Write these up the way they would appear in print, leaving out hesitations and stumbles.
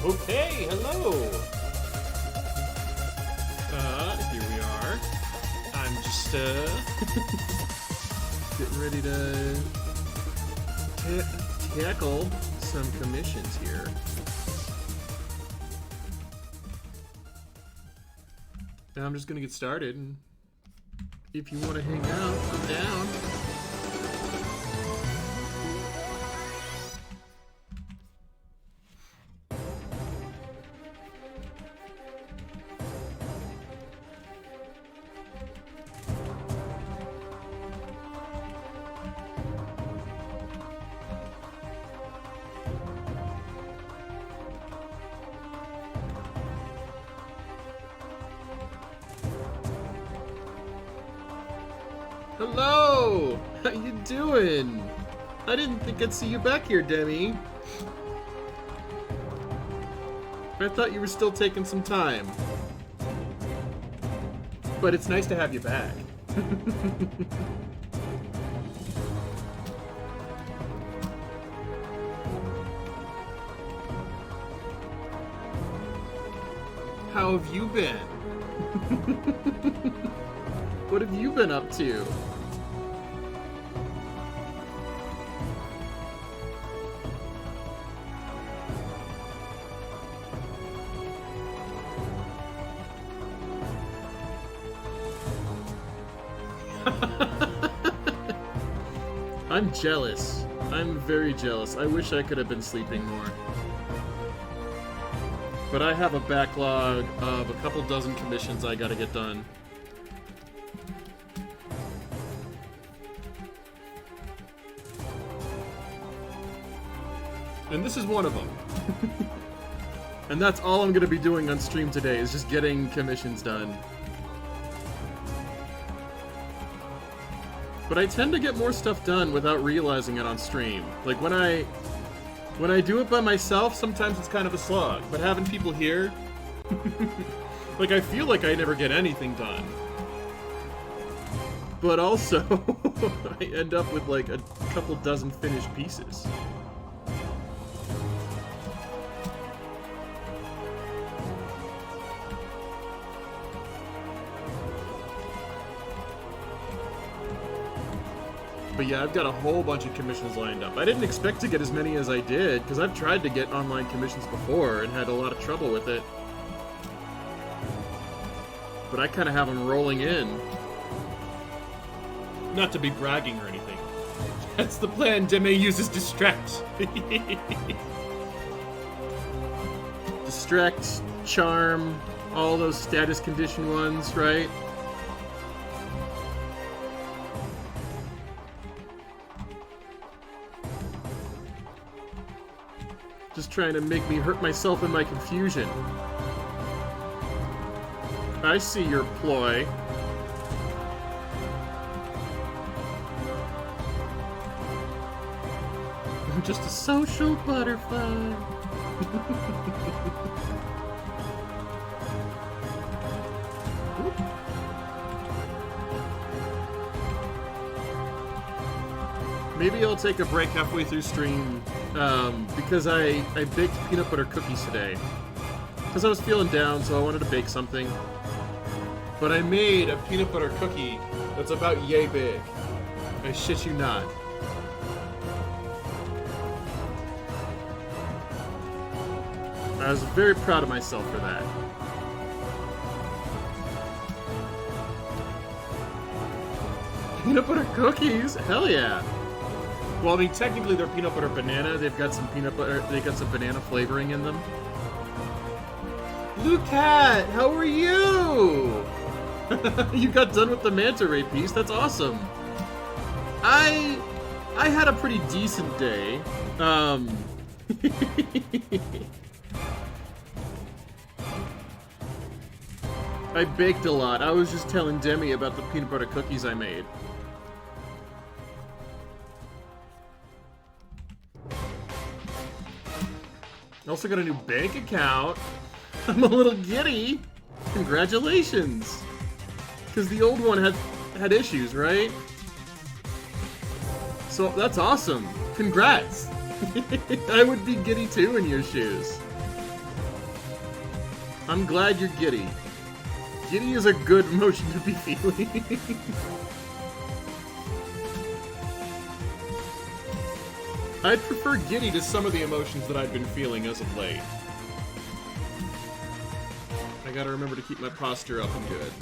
Okay, hello. Here we are. I'm just getting ready to tackle some commissions here. And I'm just gonna get started, and if you want to hang out, I'm down. Hello! How you doing? I didn't think I'd see you back here, Demi. I thought you were still taking some time. But it's nice to have you back. How have you been? What have you been up to? I'm jealous. I'm very jealous. I wish I could have been sleeping more. But I have a backlog of a couple dozen commissions I gotta get done. And this is one of them. And that's all I'm gonna be doing on stream today, is just getting commissions done. But I tend to get more stuff done without realizing it on stream. Like when I do it by myself, sometimes it's kind of a slog. But having people here, like I feel like I never get anything done. But also, I end up with like a couple dozen finished pieces. But yeah, I've got a whole bunch of commissions lined up. I didn't expect to get as many as I did, because I've tried to get online commissions before and had a lot of trouble with it. But I kind of have them rolling in. Not to be bragging or anything. That's the plan Deme uses Distract. Distract, Charm, all those status condition ones, right? Just trying to make me hurt myself in my confusion. I see your ploy. I'm just a social butterfly. Maybe I'll take a break halfway through stream, because I baked peanut butter cookies today. Because I was feeling down, so I wanted to bake something. But I made a peanut butter cookie that's about yay big. I shit you not. I was very proud of myself for that. Peanut butter cookies? Hell yeah! Well, I mean, technically they're peanut butter banana. They've got some peanut butter. They got some banana flavoring in them. Lucat, how are you? You got done with the manta ray piece. That's awesome. I had a pretty decent day. I baked a lot. I was just telling Demi about the peanut butter cookies I made. Also got a new bank account. I'm a little giddy. Congratulations. Because the old one had issues, right? So that's awesome. Congrats. I would be giddy too in your shoes. I'm glad you're giddy. Giddy is a good emotion to be feeling. I'd prefer giddy to some of the emotions that I've been feeling as of late. I gotta remember to keep my posture up and good.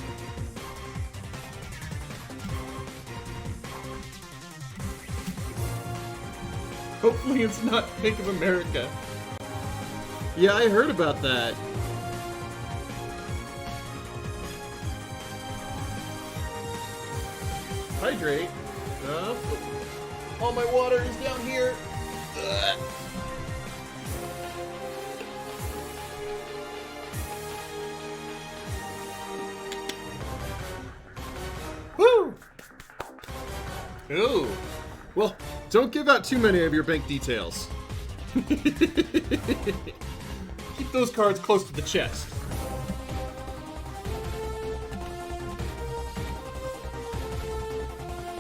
Hopefully it's not Bank of America. Yeah, I heard about that. Hydrate. All my water is down here. Ugh. Woo! Ooh. Well, don't give out too many of your bank details. Keep those cards close to the chest.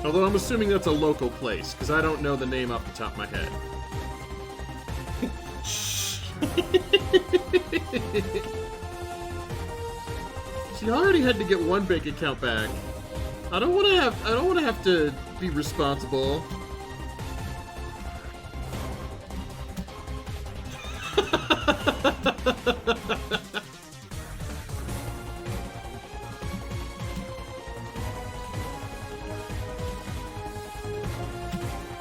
Although I'm assuming that's a local place, because I don't know the name off the top of my head. Shh. She already had to get one bank account back. I don't want to have to be responsible.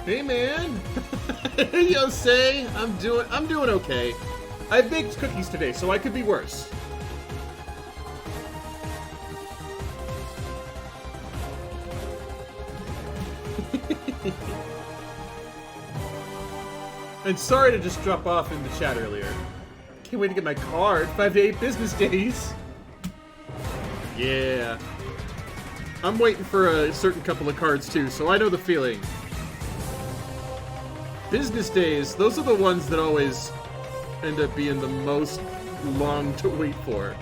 Hey man, yo say I'm doing okay. I baked cookies today, so I could be worse. And sorry to just drop off in the chat earlier. Can't wait to get my card. 5 to 8 business days. Yeah. I'm waiting for a certain couple of cards too, so I know the feeling. Business days, those are the ones that always end up being the most long to wait for.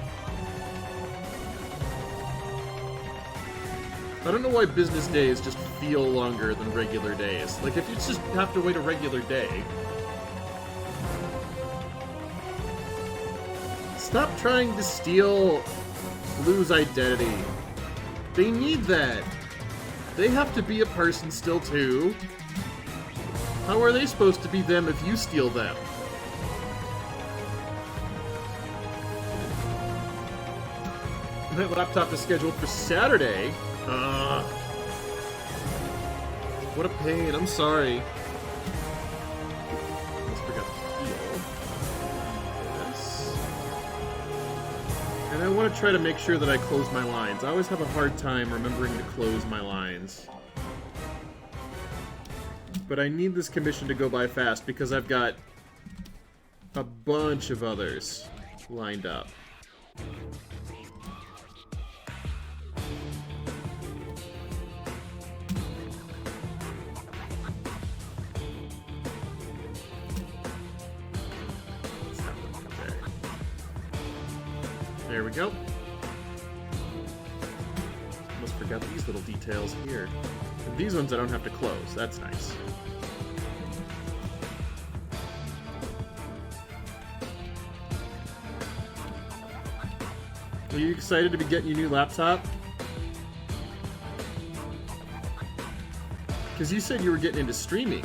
I don't know why business days just feel longer than regular days. Like, if you just have to wait a regular day. Stop trying to steal Blue's identity. They need that. They have to be a person still, too. How are they supposed to be them if you steal them? My laptop is scheduled for Saturday. What a pain. I'm sorry. Almost forgot the heel. Yes. And I want to try to make sure that I close my lines. I always have a hard time remembering to close my lines. But I need this commission to go by fast because I've got a bunch of others lined up. There we go. Almost forgot these little details here. And these ones I don't have to close. That's nice. Are you excited to be getting your new laptop? Because you said you were getting into streaming.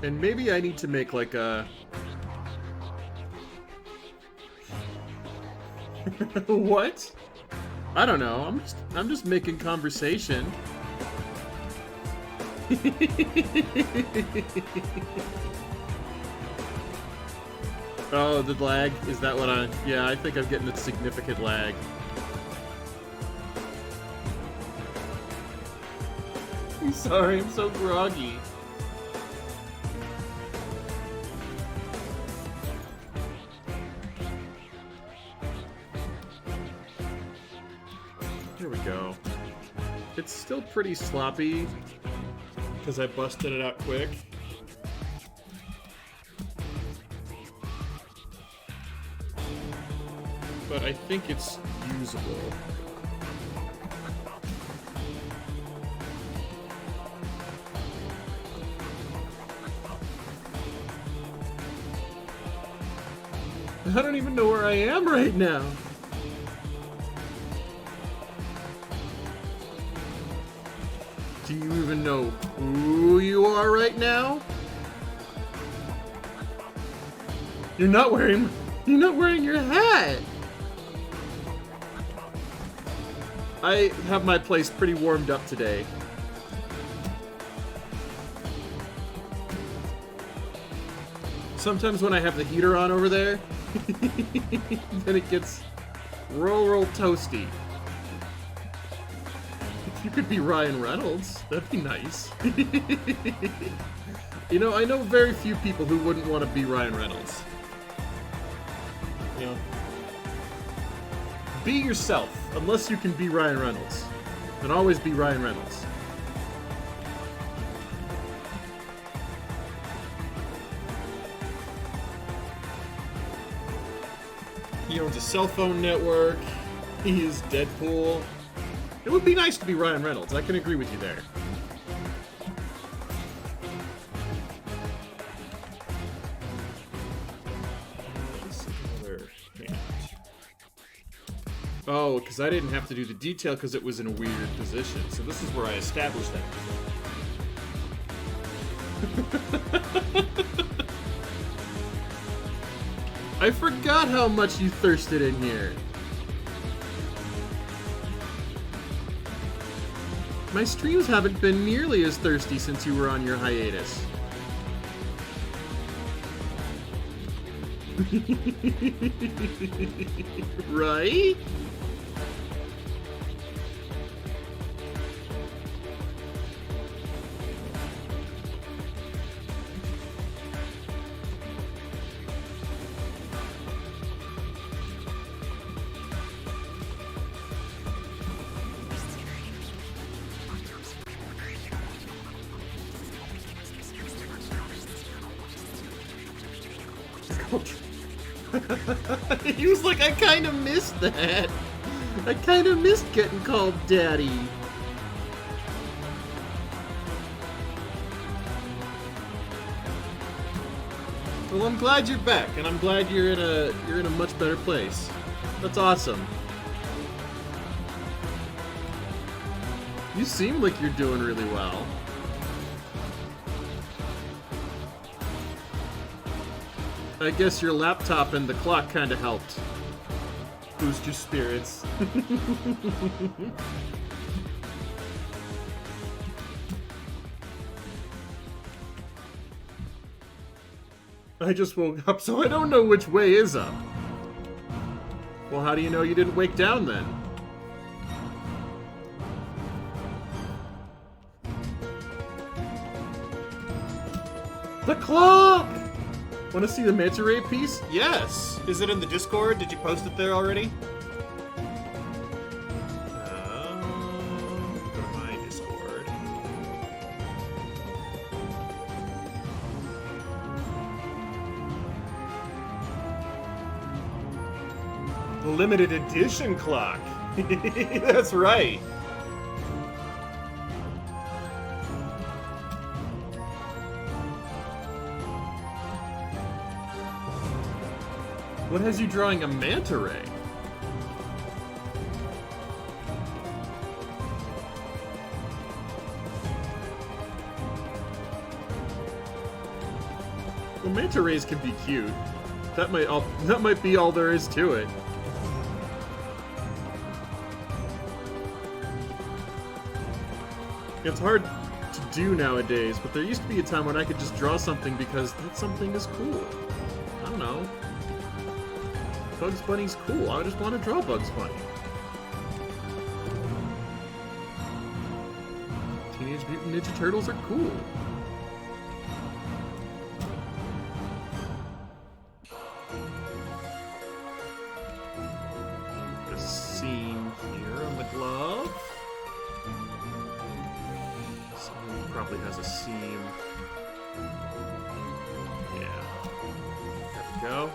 And maybe I need to make like a... What? I don't know. I'm just making conversation. Oh, the lag? Is that what I... Yeah, I think I'm getting a significant lag. I'm sorry, I'm so groggy. Here we go. It's still pretty sloppy, because I busted it out quick. But I think it's usable. I don't even know where I am right now. Do you even know who you are right now? You're not wearing your hat. I have my place pretty warmed up today. Sometimes when I have the heater on over there, then it gets real toasty. If you could be Ryan Reynolds, that'd be nice. You know, I know very few people who wouldn't want to be Ryan Reynolds. You know, be yourself, unless you can be Ryan Reynolds. Then always be Ryan Reynolds. He owns a cell phone network. He is Deadpool. It would be nice to be Ryan Reynolds. I can agree with you there. Oh, because I didn't have to do the detail because it was in a weird position. So this is where I established that. I forgot how much you thirsted in here. My streams haven't been nearly as thirsty since you were on your hiatus. Right? He was like, I kind of missed that. I kind of missed getting called daddy. Well, I'm glad you're back, and I'm glad you're in a much better place. That's awesome. You seem like you're doing really well. I guess your laptop and the clock kind of helped boost your spirits. I just woke up, so I don't know which way is up. Well, how do you know you didn't wake down then? The clock! Want to see the manta ray piece? Yes! Is it in the Discord? Did you post it there already? Go to my Discord. The limited edition clock! That's right! What has you drawing a manta ray? Well, manta rays can be cute. That might be all there is to it. It's hard to do nowadays, but there used to be a time when I could just draw something because that something is cool. I don't know. Bugs Bunny's cool. I just want to draw Bugs Bunny. Teenage Mutant Ninja Turtles are cool. A seam here on the glove. Someone probably has a seam. Yeah. There we go.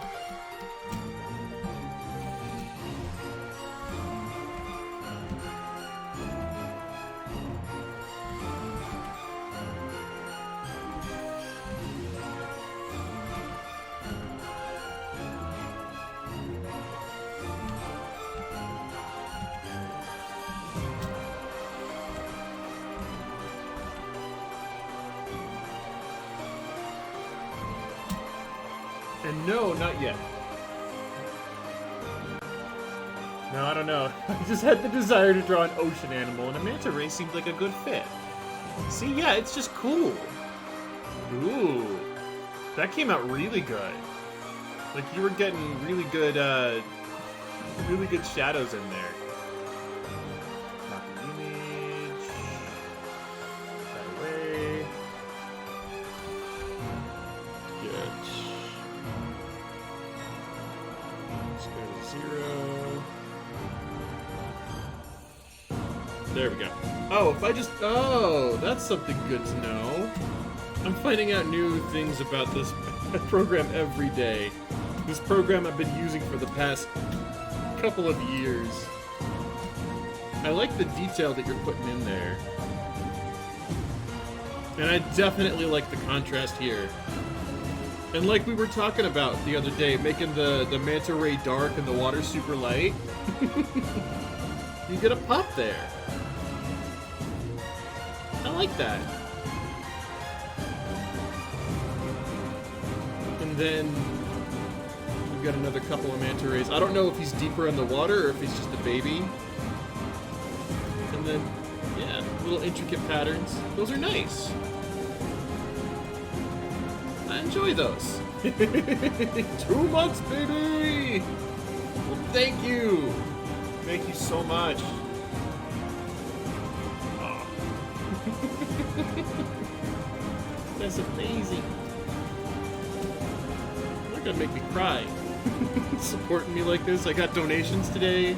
And no, not yet. No, I don't know. I just had the desire to draw an ocean animal, and a manta ray seemed like a good fit. See, yeah, it's just cool. Ooh. That came out really good. Like, you were getting really good shadows in there. Not the image. Put that away. Good. Let's go to 0. There we go. Oh, if I just... Oh, that's something good to know. I'm finding out new things about this program every day. This program I've been using for the past couple of years. I like the detail that you're putting in there. And I definitely like the contrast here. And like we were talking about the other day, making the manta ray dark and the water super light. You get a pop there. I like that. And then we've got another couple of manta rays. I don't know if he's deeper in the water or if he's just a baby. And then, yeah, little intricate patterns. Those are nice. I enjoy those. 2 months, baby! Well, thank you! Thank you so much. Oh. That's amazing. You're gonna make me cry. Supporting me like this. I got donations today.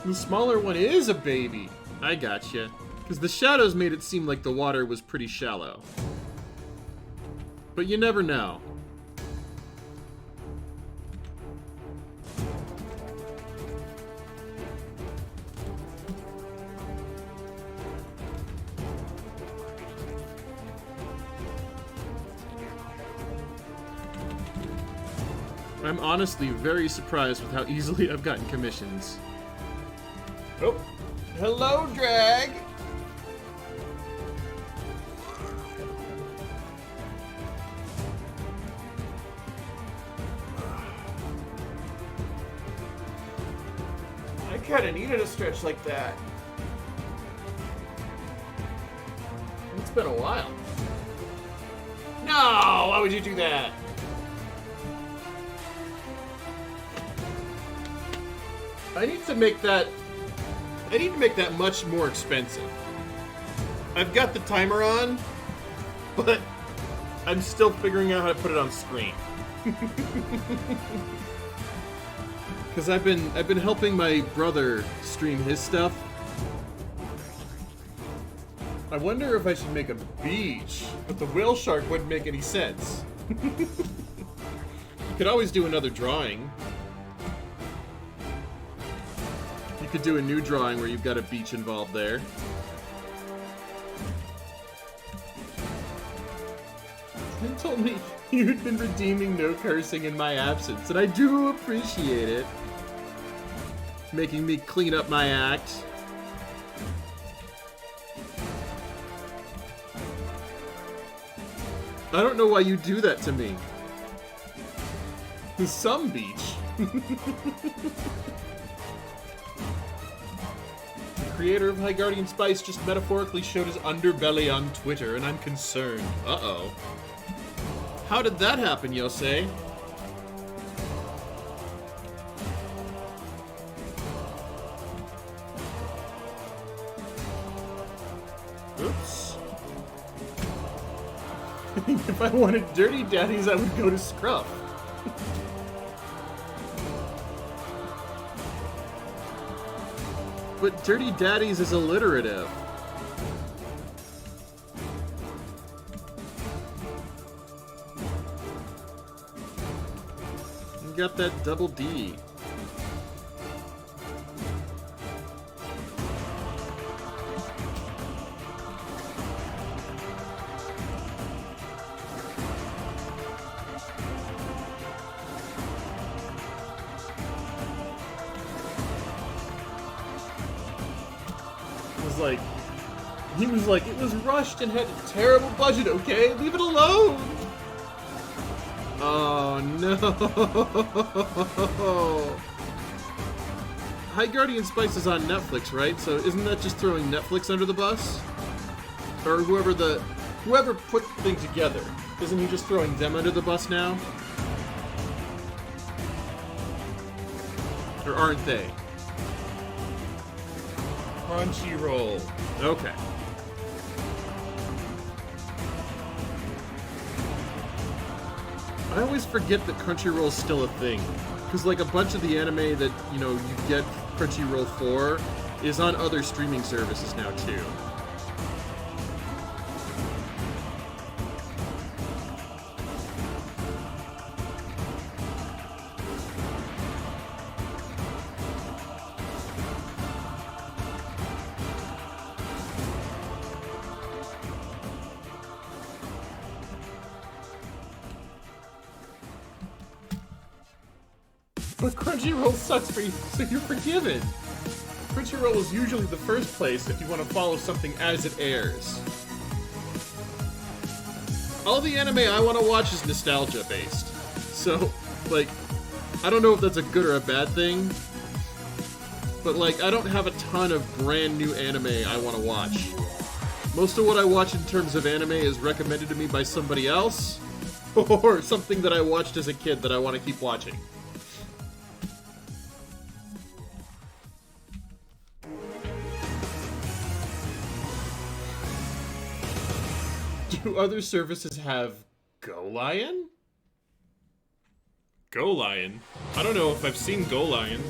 The smaller one is a baby. I gotcha. Because the shadows made it seem like the water was pretty shallow. But you never know. I'm honestly very surprised with how easily I've gotten commissions. Oh, hello, Drag! I kinda needed a stretch like that. It's been a while. No! Why would you do that? I need to make that much more expensive. I've got the timer on, but I'm still figuring out how to put it on screen. Because I've been helping my brother stream his stuff. I wonder if I should make a beach, but the whale shark wouldn't make any sense. You could always do another drawing. You could do a new drawing where you've got a beach involved there. You told me you'd been redeeming no cursing in my absence, and I do appreciate it. Making me clean up my act. I don't know why you do that to me. Some beach. Creator of High Guardian Spice just metaphorically showed his underbelly on Twitter, and I'm concerned. Uh-oh. How did that happen, Yosei? Oops. If I wanted dirty daddies, I would go to Scruff. But Dirty Daddies is alliterative. You got that double D. like, it was rushed and had a terrible budget, okay? Leave it alone! Oh, no. High Guardian Spice is on Netflix, right? So isn't that just throwing Netflix under the bus? Or whoever put the thing together. Isn't he just throwing them under the bus now? Or aren't they? Crunchyroll. Okay. I always forget that Crunchyroll's still a thing. Because, like, a bunch of the anime that, you know, you get Crunchyroll for is on other streaming services now, too. But Crunchyroll sucks for you, so you're forgiven. Crunchyroll is usually the first place if you want to follow something as it airs. All the anime I want to watch is nostalgia-based. So, like, I don't know if that's a good or a bad thing, but, like, I don't have a ton of brand new anime I want to watch. Most of what I watch in terms of anime is recommended to me by somebody else, or something that I watched as a kid that I want to keep watching. Do other services have Go Lion? Go Lion? I don't know if I've seen Go Lion.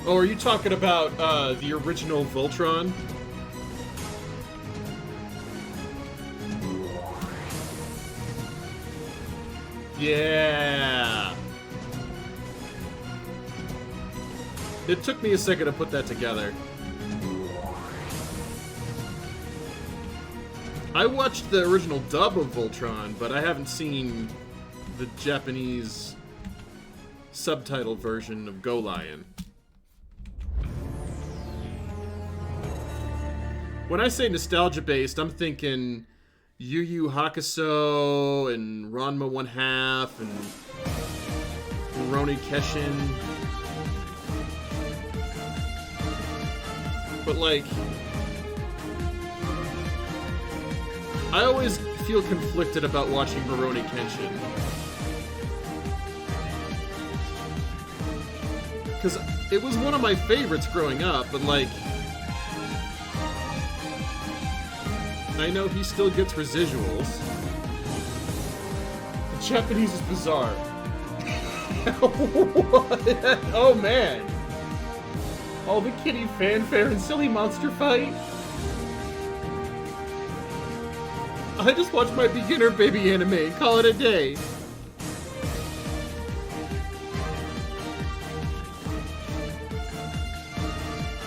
Oh, are you talking about the original Voltron? Yeah! It took me a second to put that together. I watched the original dub of Voltron, but I haven't seen the Japanese subtitle version of Go Lion. When I say nostalgia-based, I'm thinking Yu Yu Hakusho and Ranma 1/2 and Rurouni Kenshin. But, like, I always feel conflicted about watching Rurouni Kenshin. Because it was one of my favorites growing up, but, like, I know he still gets residuals. The Japanese is bizarre. What? Oh, man. All the kitty fanfare and silly monster fight? I just watch my beginner baby anime and call it a day.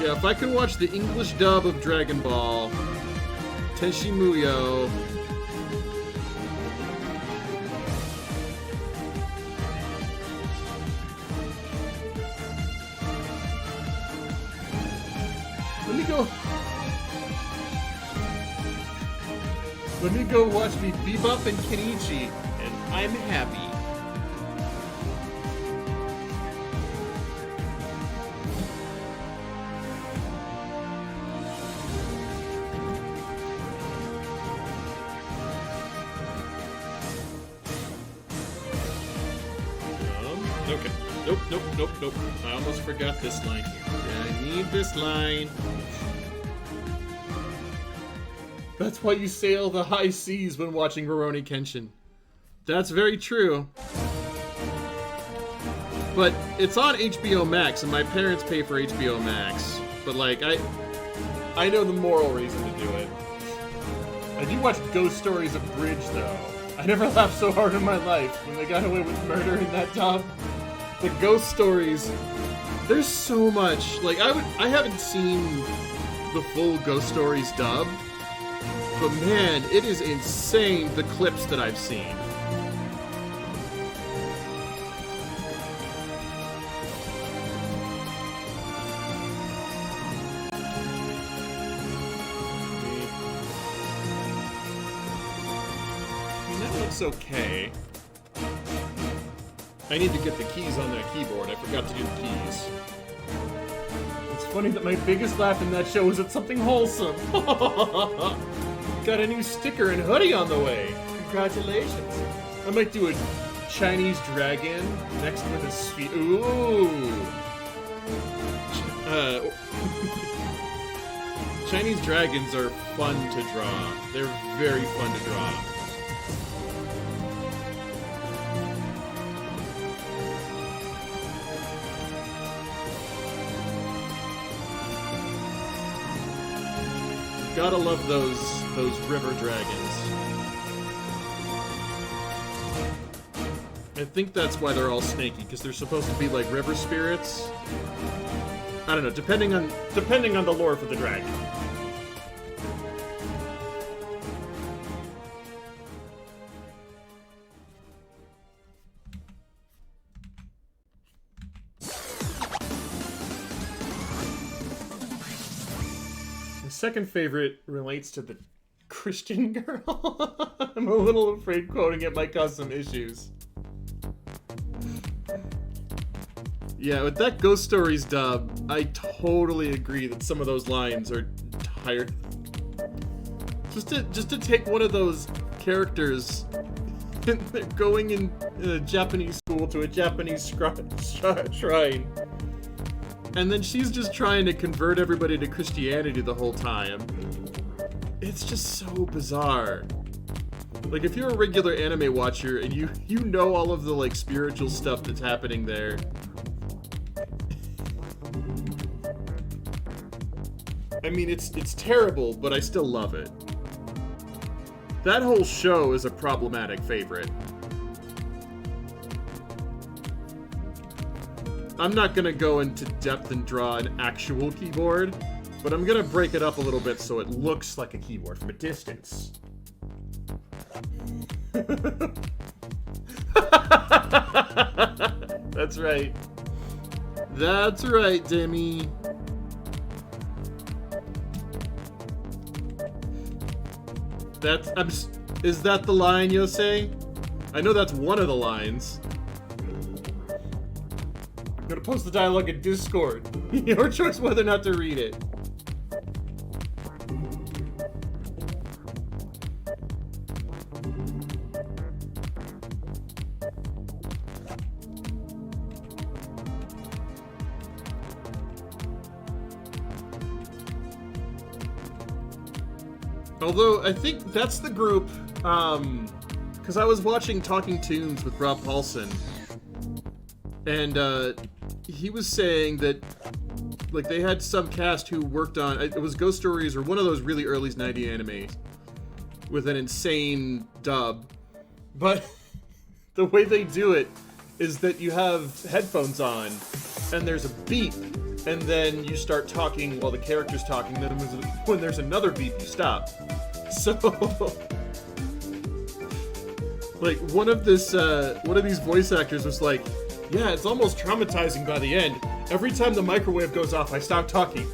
Yeah, if I can watch the English dub of Dragon Ball, Tenshi Muyo, Let me go watch me Bebop and Kenichi, and I'm happy. Okay. Nope. I almost forgot this line here. I need this line. That's why you sail the high seas when watching Rurouni Kenshin. That's very true. But it's on HBO Max, and my parents pay for HBO Max. But, like, I know the moral reason to do it. I do watch Ghost Stories Abridged, though. I never laughed so hard in my life when they got away with murder in that dub. The Ghost Stories, there's so much. Like, I haven't seen the full Ghost Stories dub. But man, it is insane, the clips that I've seen. looks okay. I need to get the keys on that keyboard. I forgot to do the keys. It's funny that my biggest laugh in that show was at something wholesome. Got a new sticker and hoodie on the way. Congratulations. I might do a Chinese dragon next with a sweet. Ooh. Chinese dragons are fun to draw. They're very fun to draw. Gotta love those river dragons. I think that's why they're all snaky, because they're supposed to be like river spirits. I don't know, depending on the lore for the dragon. The second favorite relates to the Christian girl. I'm a little afraid quoting it might cause some issues. Yeah, with that Ghost Stories dub, I totally agree that some of those lines are tired. Just to take one of those characters, they're going in a Japanese school to a Japanese shrine, and then she's just trying to convert everybody to Christianity the whole time. It's just so bizarre. Like, if you're a regular anime watcher and you know all of the, like, spiritual stuff that's happening there, I mean, it's terrible, but I still love it. That whole show is a problematic favorite. I'm not gonna go into depth and draw an actual keyboard, but I'm gonna break it up a little bit so it looks like a keyboard from a distance. That's right. That's right, Demi. Is that the line, Yosei? I know that's one of the lines. I'm gonna post the dialogue in Discord. Your choice whether or not to read it. Although, I think that's the group, because I was watching Talking Tunes with Rob Paulson, and he was saying that, like, they had some cast who worked on, it was Ghost Stories or one of those really early 90s animes with an insane dub, but the way they do it is that you have headphones on, and there's a beep, and then you start talking while the character's talking, then when there's another beep, you stop. So, like, one of these voice actors was like, yeah, it's almost traumatizing by the end. Every time the microwave goes off, I stop talking.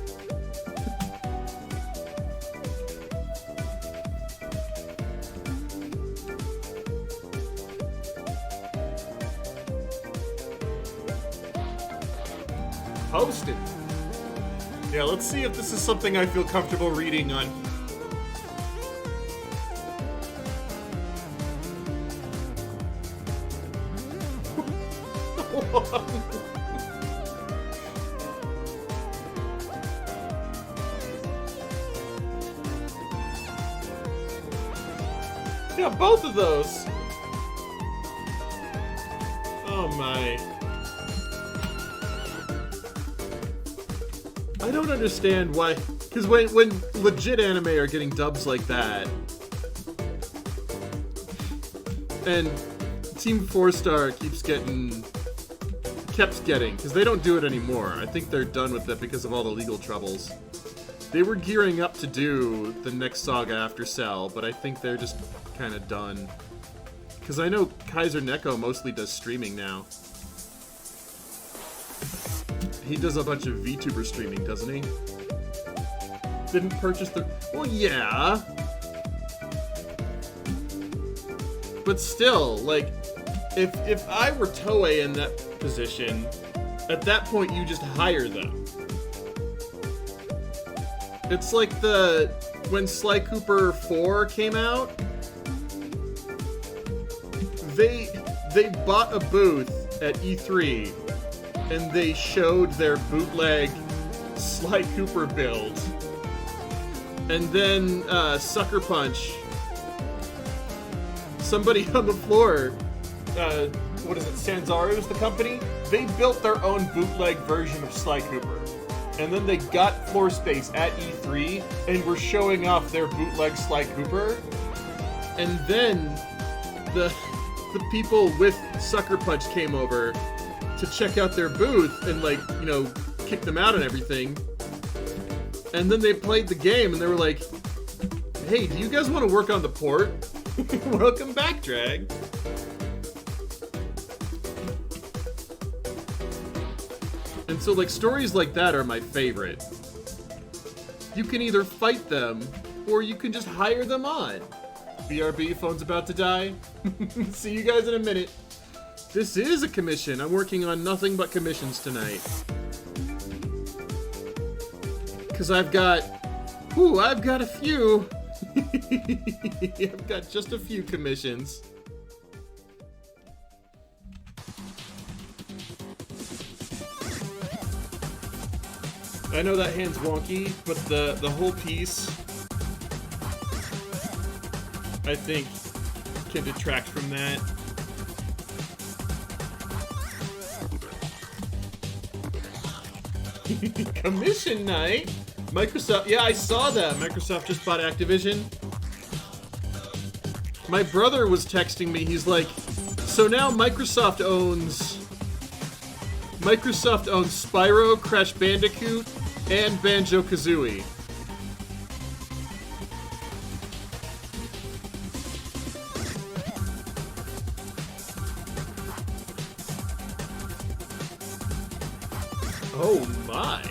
Post it. Yeah, let's see if this is something I feel comfortable reading on. Yeah, both of those. Oh my. I don't understand why, because when legit anime are getting dubs like that, and Team 4-Star kept getting, because they don't do it anymore. I think they're done with it because of all the legal troubles. They were gearing up to do the next saga after Cell, but I think they're just kind of done. Because I know Kaiser Neko mostly does streaming now. He does a bunch of VTuber streaming, doesn't he? Didn't purchase the... Well, yeah. But still, like, if I were Toei in that position, at that point you just hire them. It's like when Sly Cooper 4 came out, they bought a booth at E3 and they showed their bootleg Sly Cooper build. And then Sucker Punch, somebody on the floor, what is it, Sanzaru's the company? They built their own bootleg version of Sly Cooper. And then they got floor space at E3 and were showing off their bootleg Sly Cooper. And then the people with Sucker Punch came over to check out their booth and, like, you know, kick them out and everything. And then they played the game and they were like, hey, do you guys want to work on the port? Welcome back, Drag. And so, like, stories like that are my favorite. You can either fight them or you can just hire them on. BRB, phone's about to die. See you guys in a minute. This is a commission. I'm working on nothing but commissions tonight. Because I've got a few. I've got just a few commissions. I know that hand's wonky, but the whole piece, I think, can detract from that. Commission night? Microsoft, yeah, I saw that. Microsoft just bought Activision. My brother was texting me, he's like, so now Microsoft owns Spyro, Crash Bandicoot, and Banjo-Kazooie. Oh my.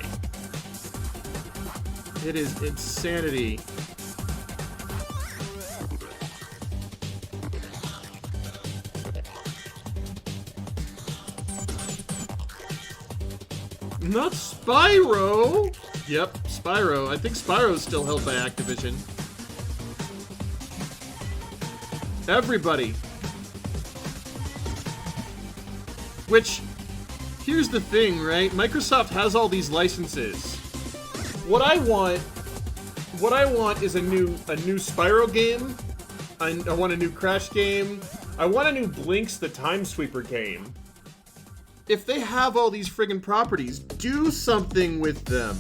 It is insanity. Not Spyro! Yep, Spyro. I think Spyro's still held by Activision. Everybody. Which, here's the thing, right? Microsoft has all these licenses. What I want is a new Spyro game. I want a new Crash game. I want a new Blinks the Time Sweeper game. If they have all these friggin' properties, do something with them.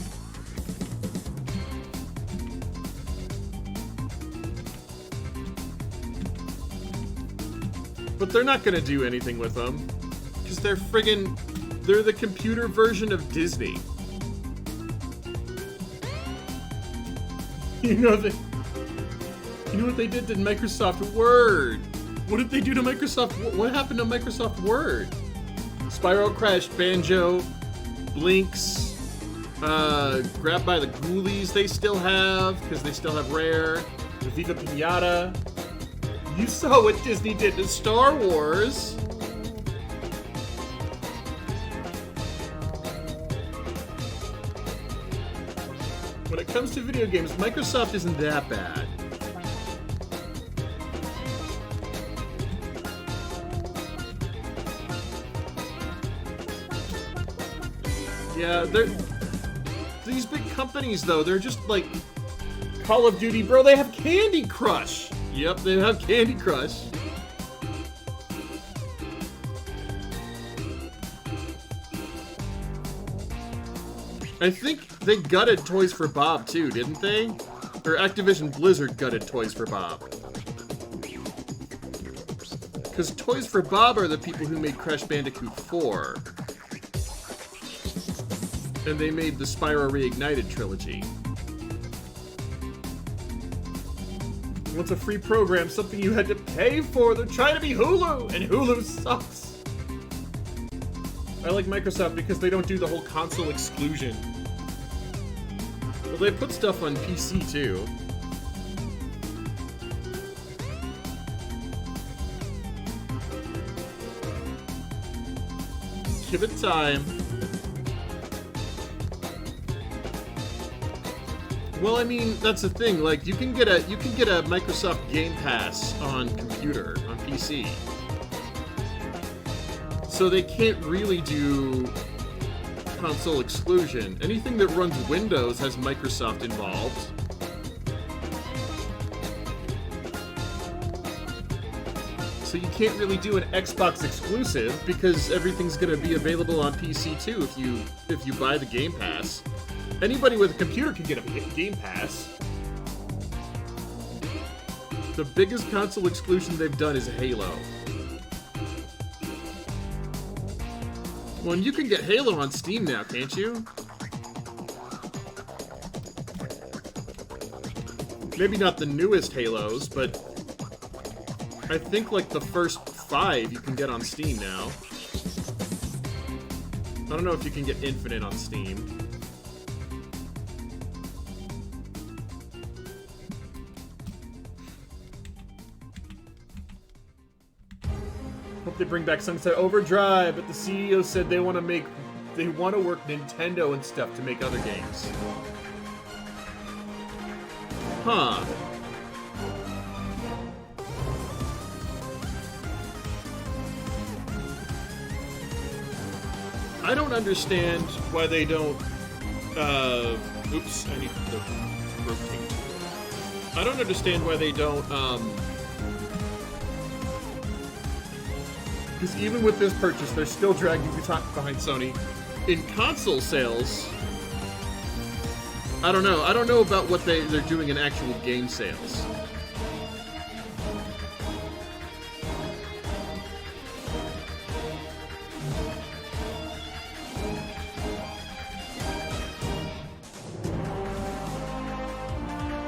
But they're not gonna do anything with them. Because they're the computer version of Disney. You know what they did to Microsoft Word? What did they do to Microsoft? What happened to Microsoft Word? Spyro, Crash, Banjo, Blinks, Grabbed by the Ghoulies they still have, because they still have Rare, the Viva Pinata. You saw what Disney did to Star Wars. When it comes to video games, Microsoft isn't that bad. Yeah, these big companies, though, they're just like Call of Duty. Bro, they have Candy Crush. Yep, they have Candy Crush. I think they gutted Toys for Bob, too, didn't they? Or Activision Blizzard gutted Toys for Bob. Because Toys for Bob are the people who made Crash Bandicoot 4. And they made the Spyro Reignited trilogy. What's a free program? Something you had to pay for. They're trying to be Hulu, and Hulu sucks. I like Microsoft because they don't do the whole console exclusion. Well, they put stuff on PC too. Give it time. Well, I mean, that's the thing. Like, you can get a Microsoft Game Pass on computer, on PC. So they can't really do console exclusion. Anything that runs Windows has Microsoft involved. So you can't really do an Xbox exclusive because everything's going to be available on PC too if you buy the Game Pass. Anybody with a computer can get a Game Pass. The biggest console exclusion they've done is Halo. Well, and you can get Halo on Steam now, can't you? Maybe not the newest Halos, but I think like the first 5 you can get on Steam now. I don't know if you can get Infinite on Steam. Hope they bring back Sunset Overdrive, but the CEO said they want to work Nintendo and stuff to make other games. Huh. I don't understand why they don't, oops, I need the rotate tool. I don't understand why they don't, because even with this purchase, they're still dragging behind Sony. In console sales, I don't know. I don't know about what they're doing in actual game sales.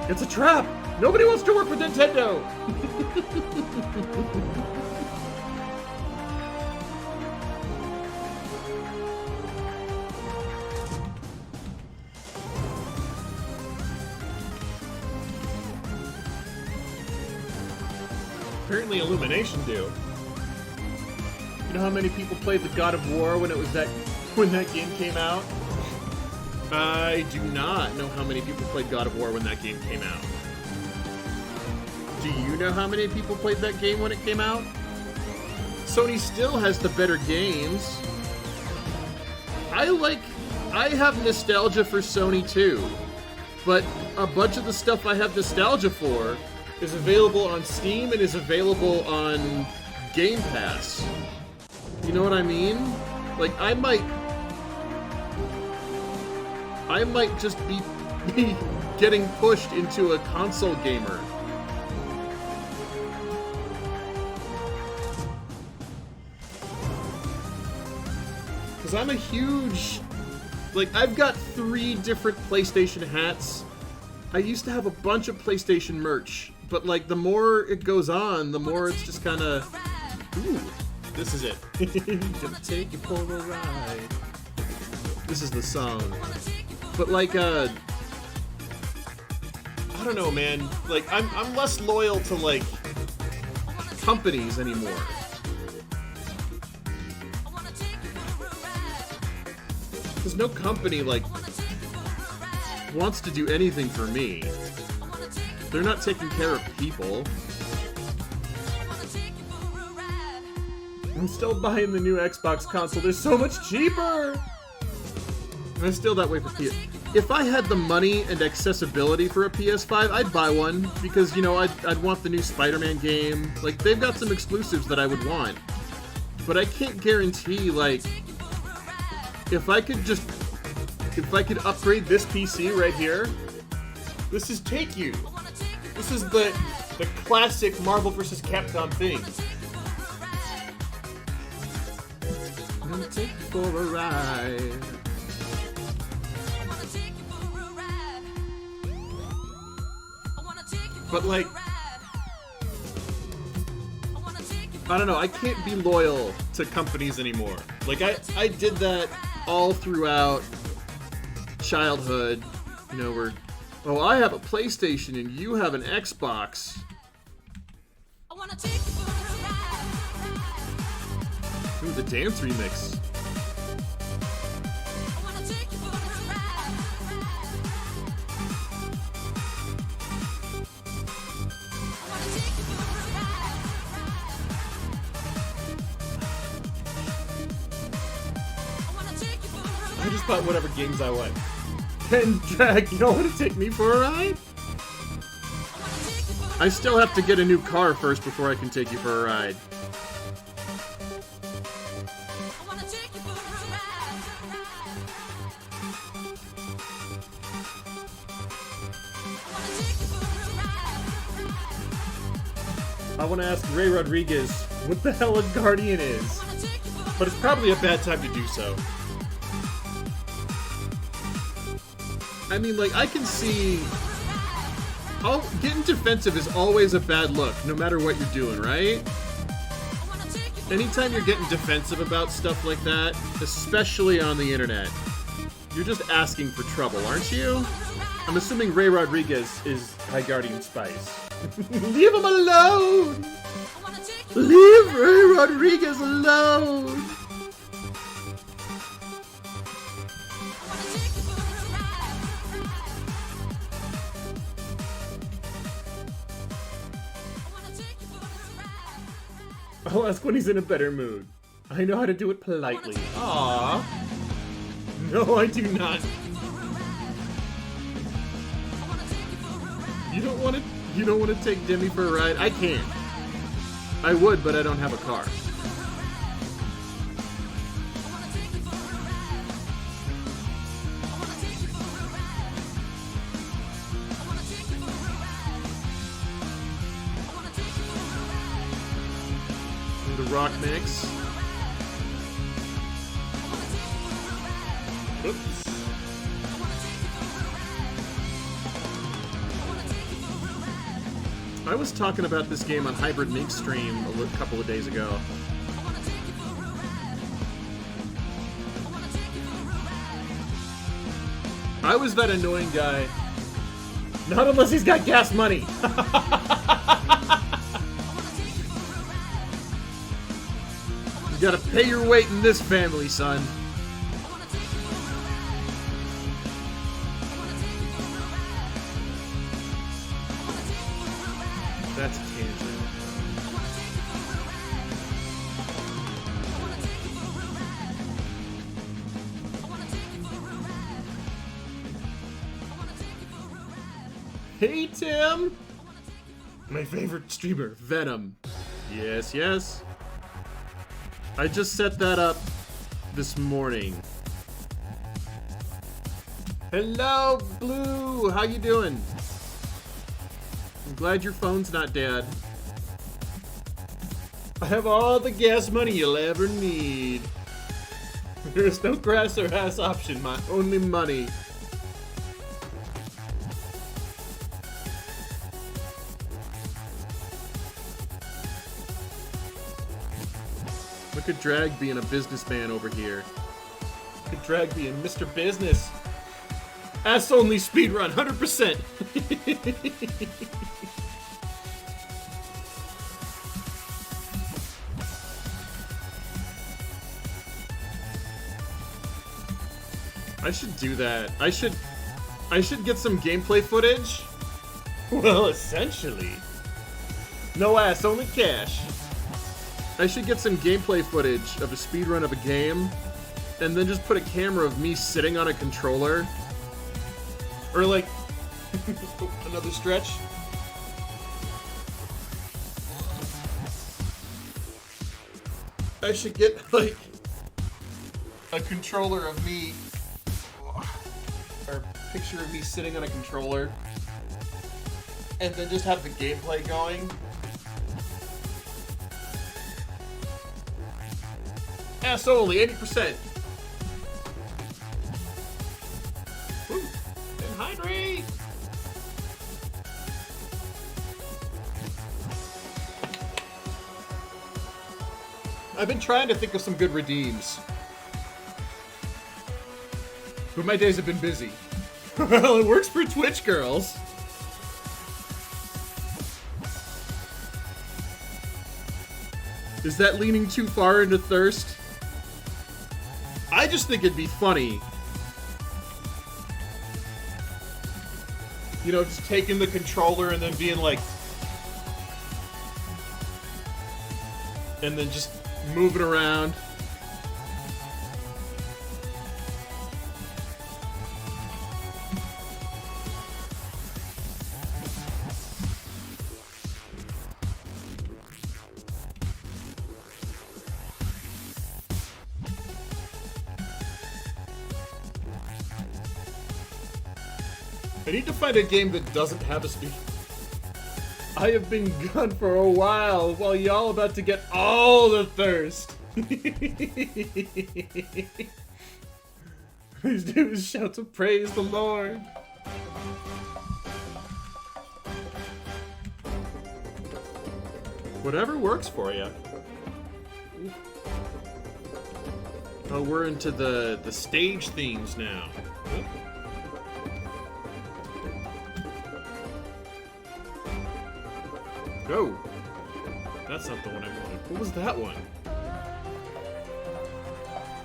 It's a trap! Nobody wants to work with Nintendo! Apparently Illumination do. You know how many people played the God of War when that game came out? I do not know how many people played God of War when that game came out. Do you know how many people played that game when it came out? Sony still has the better games. I have nostalgia for Sony too, but a bunch of the stuff I have nostalgia for is available on Steam and is available on Game Pass. You know what I mean? Like, I might just be getting pushed into a console gamer. Because I'm a huge... Like, I've got 3 different PlayStation hats. I used to have a bunch of PlayStation merch, but, like, the more it goes on, the more it's just kind of... Ooh, this is it. Gonna take you for a ride. This is the song. But, like, I don't know, man. Like, I'm less loyal to, like, companies anymore. Because no company, like, wants to do anything for me. They're not taking care of people. I'm still buying the new Xbox console. They're so much cheaper! I'm still that way for PS. If I had the money and accessibility for a PS5, I'd buy one. Because, you know, I'd want the new Spider-Man game. Like, they've got some exclusives that I would want. But I can't guarantee, like... If I could upgrade this PC right here, this is Take You. This is the classic Marvel vs. Capcom thing. I'm gonna take you for a ride. But, like, I don't know, I can't be loyal to companies anymore. Like, I did that all throughout childhood, you know, where, oh, I have a PlayStation and you have an Xbox. Ooh, the dance remix. I just bought whatever games I want. And Drag, you don't want to take me for a ride? I still have to get a new car first before I can take you for a ride. I want to ask Ray Rodriguez what the hell a Guardian is. But it's probably a bad time to do so. I mean, like, I can see... getting defensive is always a bad look, no matter what you're doing, right? Anytime you're getting defensive about stuff like that, especially on the internet, you're just asking for trouble, aren't you? I'm assuming Ray Rodriguez is High Guardian Spice. Leave him alone! Leave Ray Rodriguez alone! I'll ask when he's in a better mood. I know how to do it politely. Aww. No, I do not. You don't want to take Demi for a ride? I can. I would, but I don't have a car. The rock mix. Oops. I was talking about this game on Hybrid Mink stream a couple of days ago. I was that annoying guy. Not unless he's got gas money. You gotta pay your weight in this family, son. That's a tangent. Hey, Tim! My favorite streamer, Venom. Yes, yes. I just set that up this morning. Hello, Blue! How you doing? I'm glad your phone's not dead. I have all the gas money you'll ever need. There's no grass or ass option, my only money. Look at Drag being a businessman over here. Look at Drag being Mr. Business. Ass only speedrun, 100%. I should do that. I should get some gameplay footage. Well, essentially. No ass, only cash. I should get some gameplay footage of a speedrun of a game, and then just put a camera of me sitting on a controller. Or like, another stretch. I should get like, a controller of me, or a picture of me sitting on a controller, and then just have the gameplay going. Ass only, 80%. Woo. And hydrate. I've been trying to think of some good redeems, but my days have been busy. Well, it works for Twitch girls. Is that leaning too far into thirst? I just think it'd be funny. You know, just taking the controller and then being like... and then just moving around. I need to find a game that doesn't have a speed. I have been gone for a while y'all about to get all the thirst. Please do is shout to praise the Lord. Whatever works for you. Oh, we're into the stage themes now. Go. That's not the one I wanted. What was that one?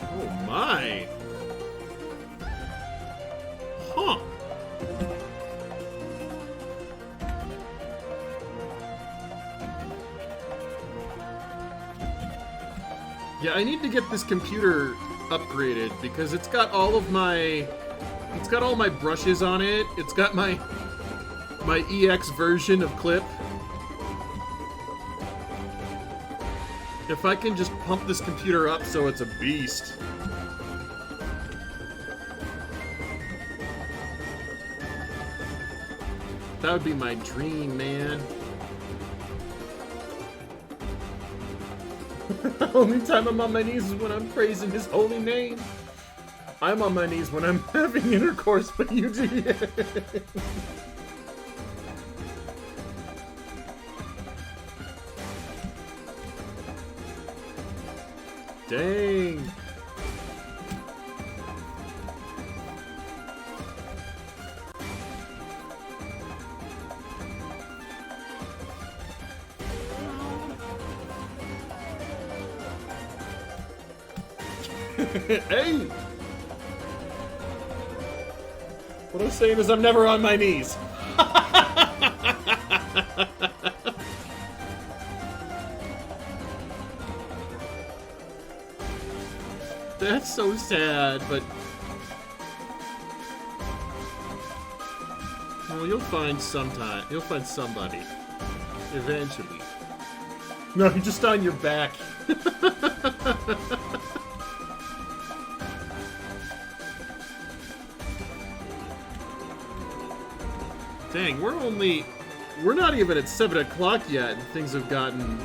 Oh my. Huh. Yeah, I need to get this computer upgraded because it's got all of my... It's got all my brushes on it. It's got my EX version of Clip. If I can just pump this computer up so it's a beast. That would be my dream, man. The only time I'm on my knees is when I'm praising his holy name. I'm on my knees when I'm having intercourse, but you do. Dang. Hey! What I'm saying is I'm never on my knees. That's so sad, but... Well, you'll find sometime. You'll find somebody. Eventually. No, you're just on your back. Dang, we're not even at 7 o'clock yet, and things have gotten...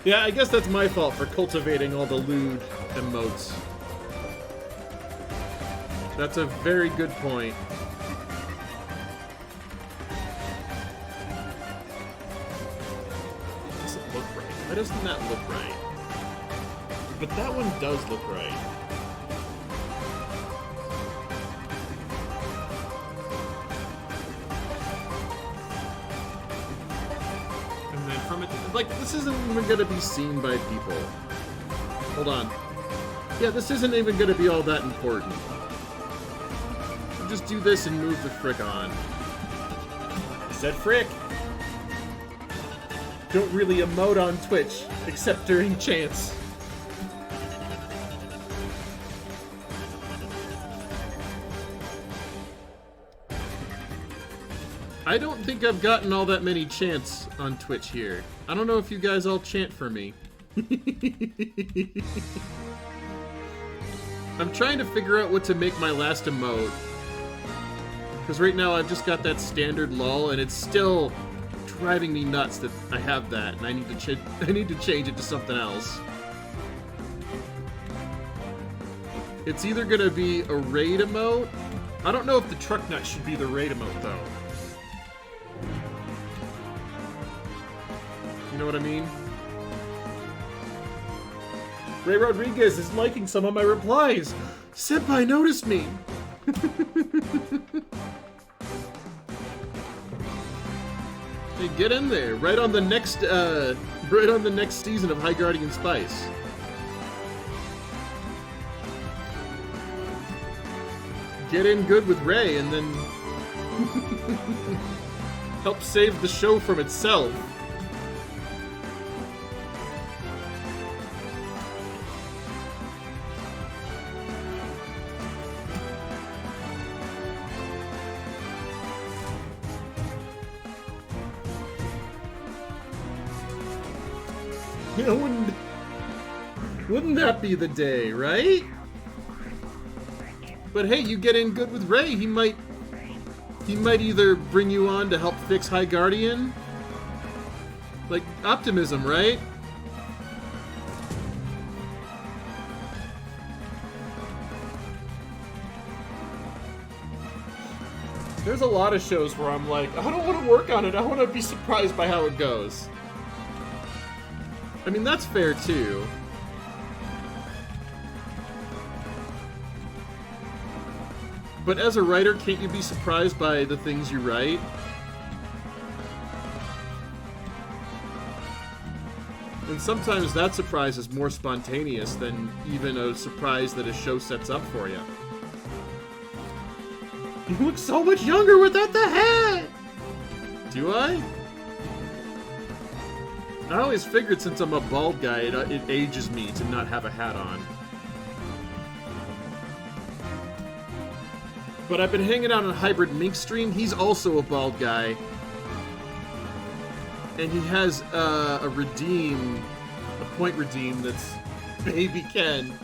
Yeah, I guess that's my fault for cultivating all the lewd emotes. That's a very good point. Doesn't look right. Why doesn't that look right? But that one does look right. Like, this isn't even gonna be seen by people. Hold on. Yeah, this isn't even gonna be all that important. Just do this and move the frick on. I said frick! Don't really emote on Twitch, except during chants. I don't think I've gotten all that many chants on Twitch here. I don't know if you guys all chant for me. I'm trying to figure out what to make my last emote. Because right now I've just got that standard lull, and it's still driving me nuts that I have that, and I need to change it to something else. It's either gonna be a raid emote. I don't know if the truck nut should be the raid emote though. You know what I mean? Ray Rodriguez is liking some of my replies. Senpai noticed me. Hey, get in there. Right on the next season of High Guardian Spice. Get in good with Ray, and then Help save the show from itself. You know, wouldn't that be the day, right? But hey, you get in good with Ray, he might either bring you on to help fix High Guardian. Like, optimism, right? There's a lot of shows where I'm like, I don't want to work on it, I want to be surprised by how it goes. I mean, that's fair, too. But as a writer, can't you be surprised by the things you write? And sometimes that surprise is more spontaneous than even a surprise that a show sets up for you. You look so much younger without the hat! Do I? I always figured since I'm a bald guy, it ages me to not have a hat on. But I've been hanging out on Hybrid Mink stream. He's also a bald guy. And he has a point redeem that's Baby Ken.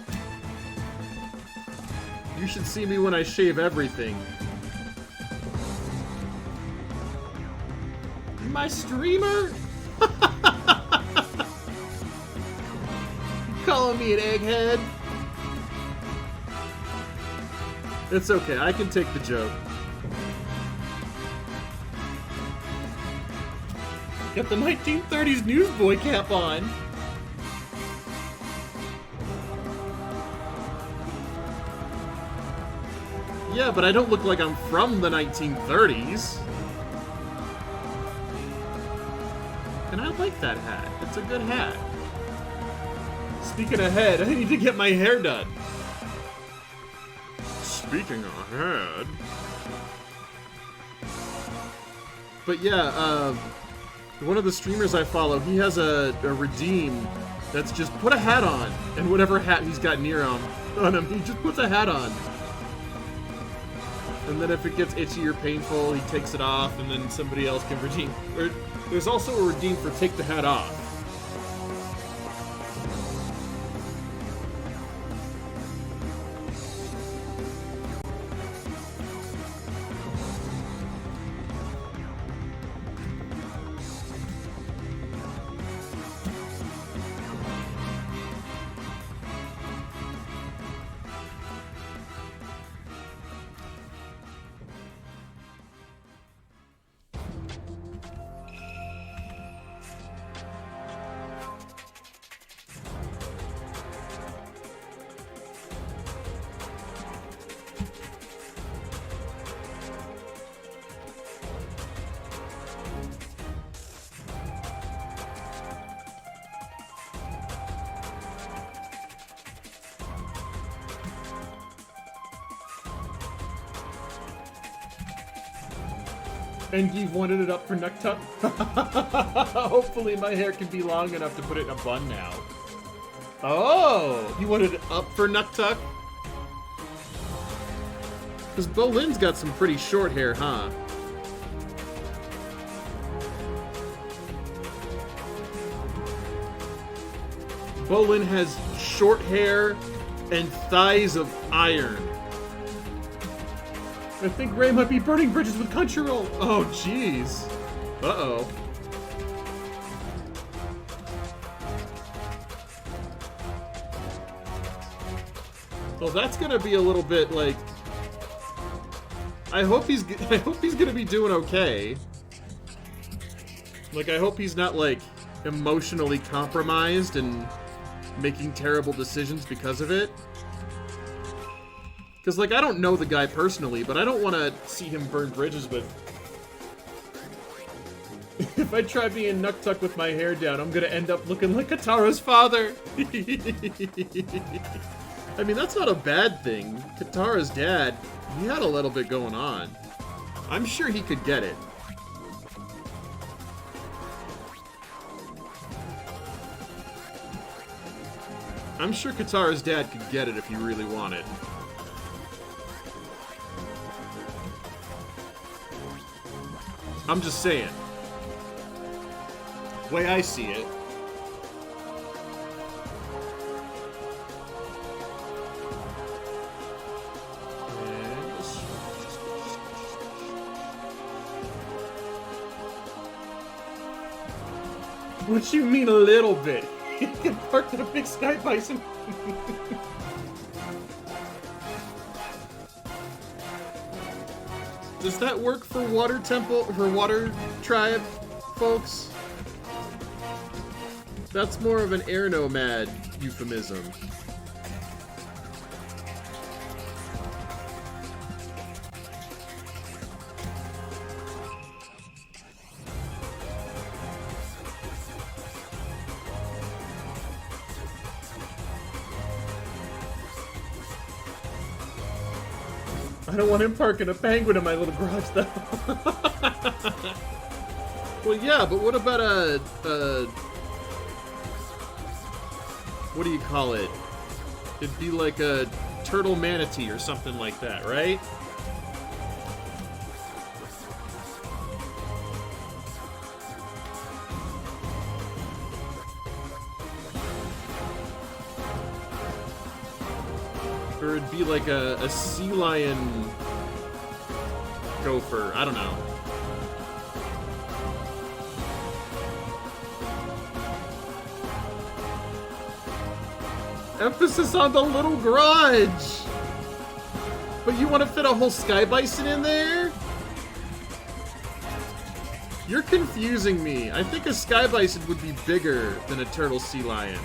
You should see me when I shave everything. My streamer? Calling me an egghead? It's okay, I can take the joke. Got the 1930s newsboy cap on. Yeah, but I don't look like I'm from the 1930s. And I like that hat. It's a good hat. Speaking of head, I need to get my hair done. Speaking of head. But yeah, one of the streamers I follow, he has a redeem that's just put a hat on, and whatever hat he's got near him, on him, he just puts a hat on. And then if it gets itchy or painful, he takes it off, and then somebody else can redeem. Or, there's also a redeem for take the hat off. And you've wanted it up for Nuktuk? Hopefully my hair can be long enough to put it in a bun now. Oh! You wanted it up for Nuktuk? Because Bolin's got some pretty short hair, huh? Bolin has short hair and thighs of iron. I think Ray might be burning bridges with Crunchyroll. Oh, jeez. Uh-oh. Well, that's gonna be a little bit like. I hope he's gonna be doing okay. Like, I hope he's not like emotionally compromised and making terrible decisions because of it. Because, like, I don't know the guy personally, but I don't want to see him burn bridges with... If I try being Nuktuk with my hair down, I'm going to end up looking like Katara's father. I mean, that's not a bad thing. Katara's dad, he had a little bit going on. I'm sure he could get it. I'm sure Katara's dad could get it if he really wanted. I'm just saying. The way I see it. What you mean a little bit? Get parked at a big sky bison. Does that work for water temple, for water tribe, folks? That's more of an air nomad euphemism. I don't want him parking a penguin in my little garage, though. Well, yeah, but what about a what do you call it? It'd be like a turtle manatee or something like that, right? Or it'd be like a sea lion gopher. I don't know. Emphasis on the little garage! But you want to fit a whole sky bison in there? You're confusing me. I think a sky bison would be bigger than a turtle sea lion.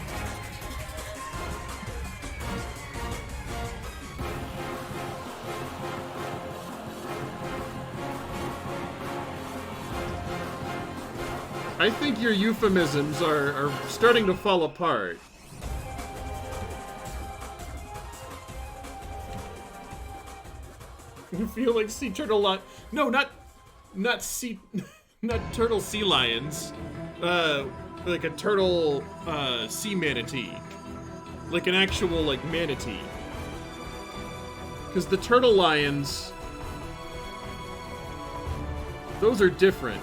I think your euphemisms are starting to fall apart. You feel like sea turtle no, not turtle sea lions. Like a turtle sea manatee. Like an actual like manatee. Because the turtle lions, those are different.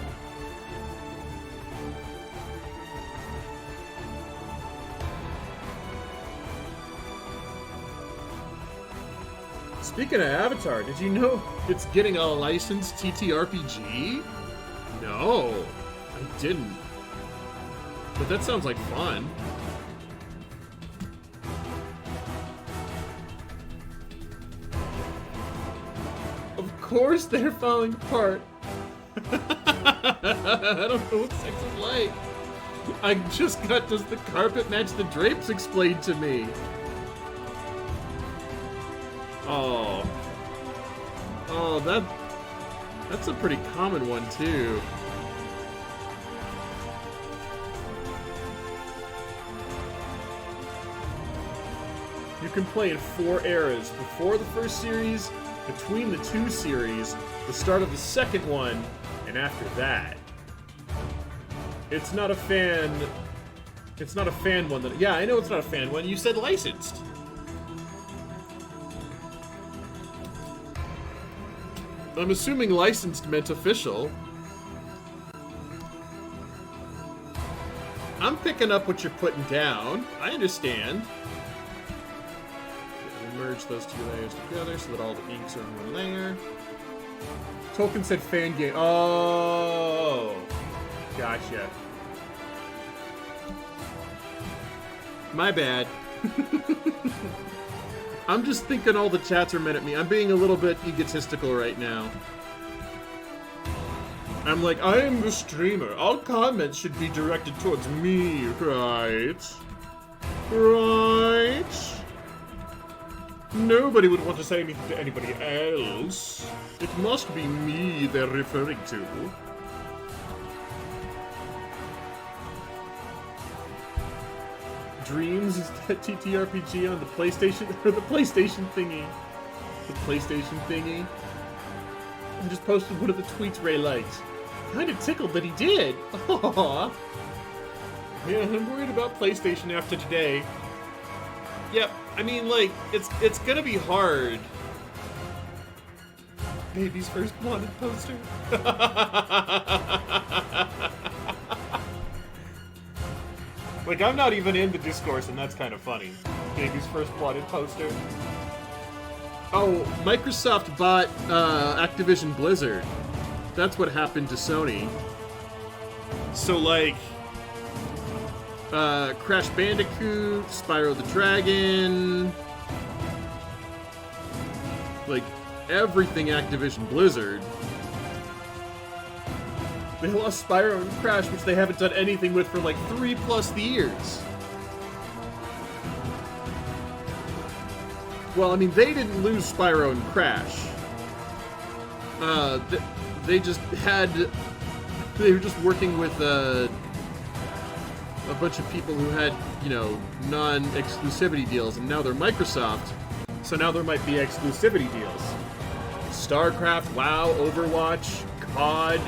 Speaking of Avatar, did you know it's getting a licensed TTRPG? No, I didn't. But that sounds like fun. Of course they're falling apart. I don't know what sex is like. I just got does the carpet match the drapes explained to me. Oh. Oh, that's a pretty common one, too. You can play in 4 eras. Before the first series, between the 2 series, the start of the second one, and after that. It's not a fan one that... Yeah, I know it's not a fan one. You said licensed. I'm assuming licensed meant official. I'm picking up what you're putting down. I understand. We'll merge those 2 layers together so that all the inks are in one layer. Tolkien said fan game. Oh, gotcha. My bad. I'm just thinking all the chats are mad at me. I'm being a little bit egotistical right now. I'm like, I am the streamer. All comments should be directed towards me, right? Right? Nobody would want to say anything to anybody else. It must be me they're referring to. Dreams is that TTRPG on the PlayStation or the PlayStation thingy. The PlayStation thingy. I just posted one of the tweets Ray liked. Kinda tickled that he did. Aww. Yeah, I'm worried about PlayStation after today. Yep, I mean, like, it's gonna be hard. Baby's first wanted poster. Like, I'm not even in the discourse, and that's kind of funny. Baby's first wanted poster. Oh, Microsoft bought Activision Blizzard. That's what happened to Sony. So, like, Crash Bandicoot, Spyro the Dragon, like, everything Activision Blizzard. They lost Spyro and Crash, which they haven't done anything with for like 3+ years. Well, I mean, they didn't lose Spyro and Crash. They just had... They were just working with a bunch of people who had, you know, non-exclusivity deals, and now they're Microsoft, so now there might be exclusivity deals. StarCraft, WoW, Overwatch, COD...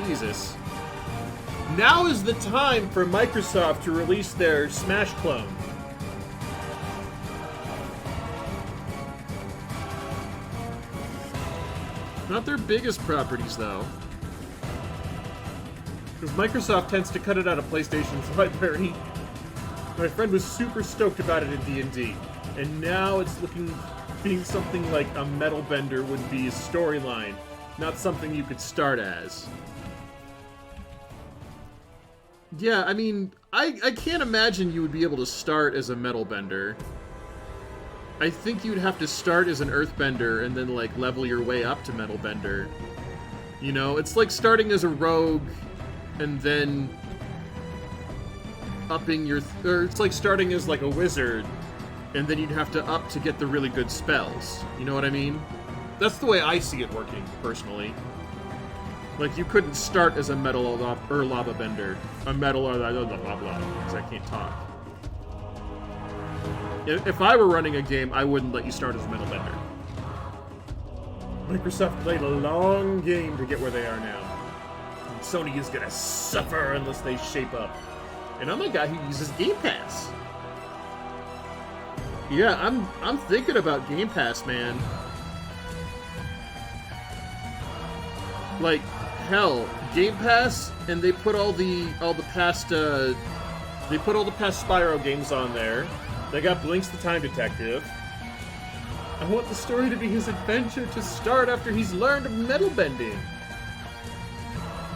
Jesus. Now is the time for Microsoft to release their Smash clone. Not their biggest properties, though. Because Microsoft tends to cut it out of PlayStation's library. My friend was super stoked about it in D&D. And now it's being something like a Metal Bender would be a storyline, not something you could start as. Yeah, I mean, I can't imagine you would be able to start as a Metal Bender. I think you'd have to start as an Earthbender and then, like, level your way up to Metal Bender. You know, it's like starting as a rogue and then upping your... or it's like starting as, like, a wizard and then you'd have to up to get the really good spells. You know what I mean? That's the way I see it working, personally. Like, you couldn't start as a metal or lava bender. A metal or blah, blah, blah, because I can't talk. If I were running a game, I wouldn't let you start as a metal bender. Microsoft played a long game to get where they are now. And Sony is gonna suffer unless they shape up. And I'm a guy who uses Game Pass. Yeah, I'm thinking about Game Pass, man. Like, hell, Game Pass, and they put all the past Spyro games on there. They got Blinks the Time Detective. I want the story to be his adventure to start after he's learned metal bending.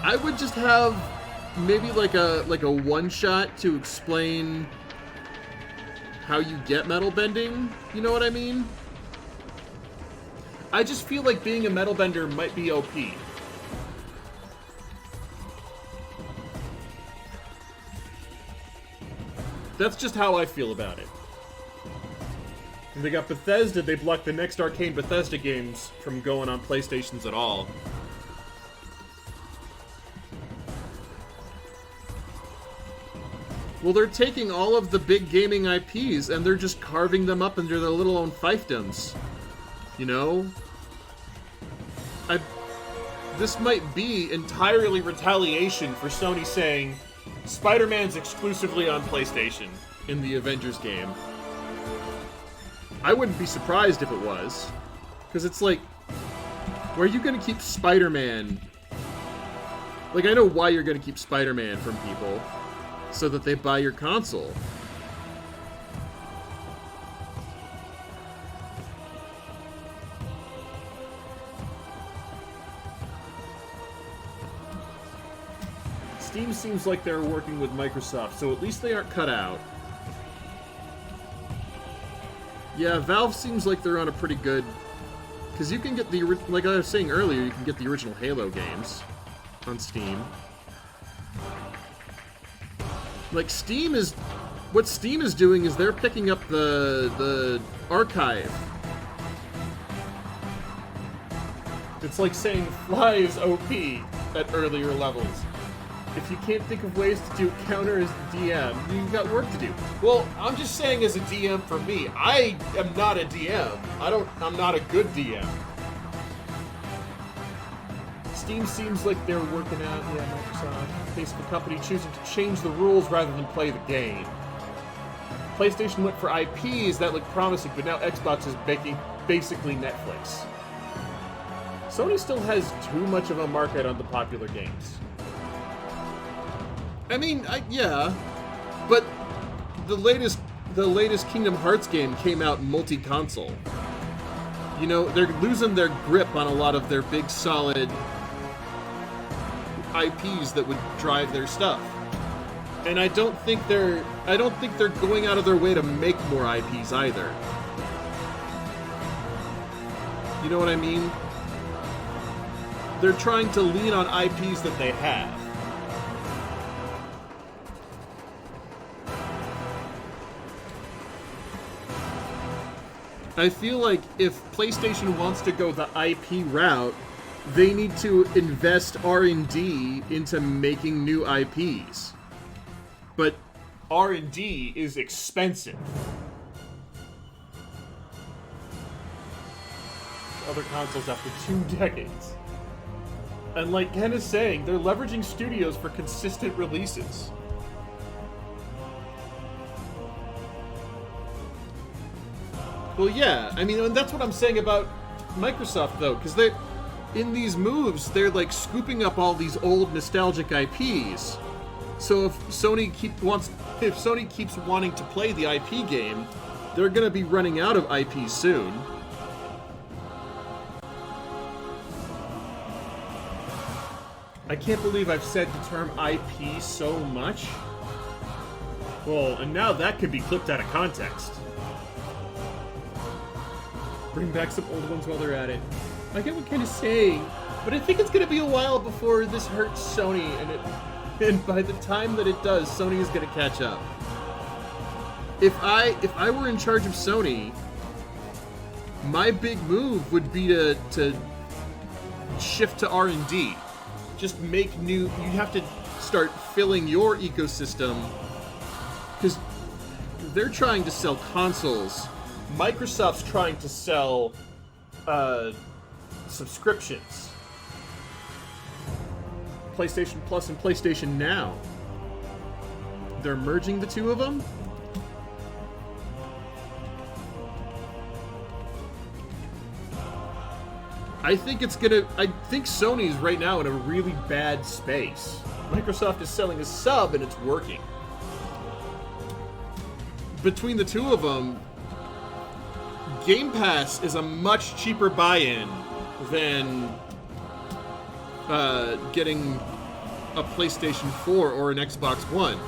I would just have maybe like a one-shot to explain how you get metal bending. You know what I mean? I just feel like being a metal bender might be OP. That's just how I feel about it. And they got Bethesda, they blocked the next Arcane Bethesda games from going on PlayStations at all. Well, they're taking all of the big gaming IPs and they're just carving them up into their little own fiefdoms. You know? This might be entirely retaliation for Sony saying Spider-Man's exclusively on PlayStation in the Avengers game. I wouldn't be surprised if it was. Because it's like, where are you going to keep Spider-Man? Like, I know why you're going to keep Spider-Man from people. So that they buy your console. Steam seems like they're working with Microsoft, so at least they aren't cut out. Yeah, Valve seems like they're on a pretty good... Because you can get the... Like I was saying earlier, you can get the original Halo games on Steam. Like, Steam is... What Steam is doing is they're picking up the archive. It's like saying Fly is OP at earlier levels. If you can't think of ways to do counter as the DM, you've got work to do. Well, I'm just saying as a DM for me. I am not a DM. I'm not a good DM. Steam seems like they're working out, Microsoft, case of a company choosing to change the rules rather than play the game. PlayStation went for IPs that look promising, but now Xbox is making basically Netflix. Sony still has too much of a market on the popular games. I mean, yeah, but the latest Kingdom Hearts game came out multi-console. You know, they're losing their grip on a lot of their big, solid IPs that would drive their stuff. And I don't think they're going out of their way to make more IPs either. You know what I mean? They're trying to lean on IPs that they have. I feel like if PlayStation wants to go the IP route, they need to invest R&D into making new IPs. But R&D is expensive. Other consoles after 2 decades. And like Ken is saying, they're leveraging studios for consistent releases. Well, yeah, I mean, and that's what I'm saying about Microsoft, though, because they, in these moves, they're like scooping up all these old nostalgic IPs. So if Sony keeps wanting to play the IP game, they're going to be running out of IPs soon. I can't believe I've said the term IP so much. Well, and now that could be clipped out of context. Bring back some old ones while they're at it. I get what Ken is saying, but I think it's going to be a while before this hurts Sony, and by the time that it does, Sony is going to catch up. If I were in charge of Sony, my big move would be to shift to R&D. Just make new... You have to start filling your ecosystem, because they're trying to sell consoles. Microsoft's trying to sell subscriptions. PlayStation Plus and PlayStation Now. They're merging the two of them? I think Sony's right now in a really bad space. Microsoft is selling a sub and it's working. Between the two of them, Game Pass is a much cheaper buy-in than getting a PlayStation 4 or an Xbox One.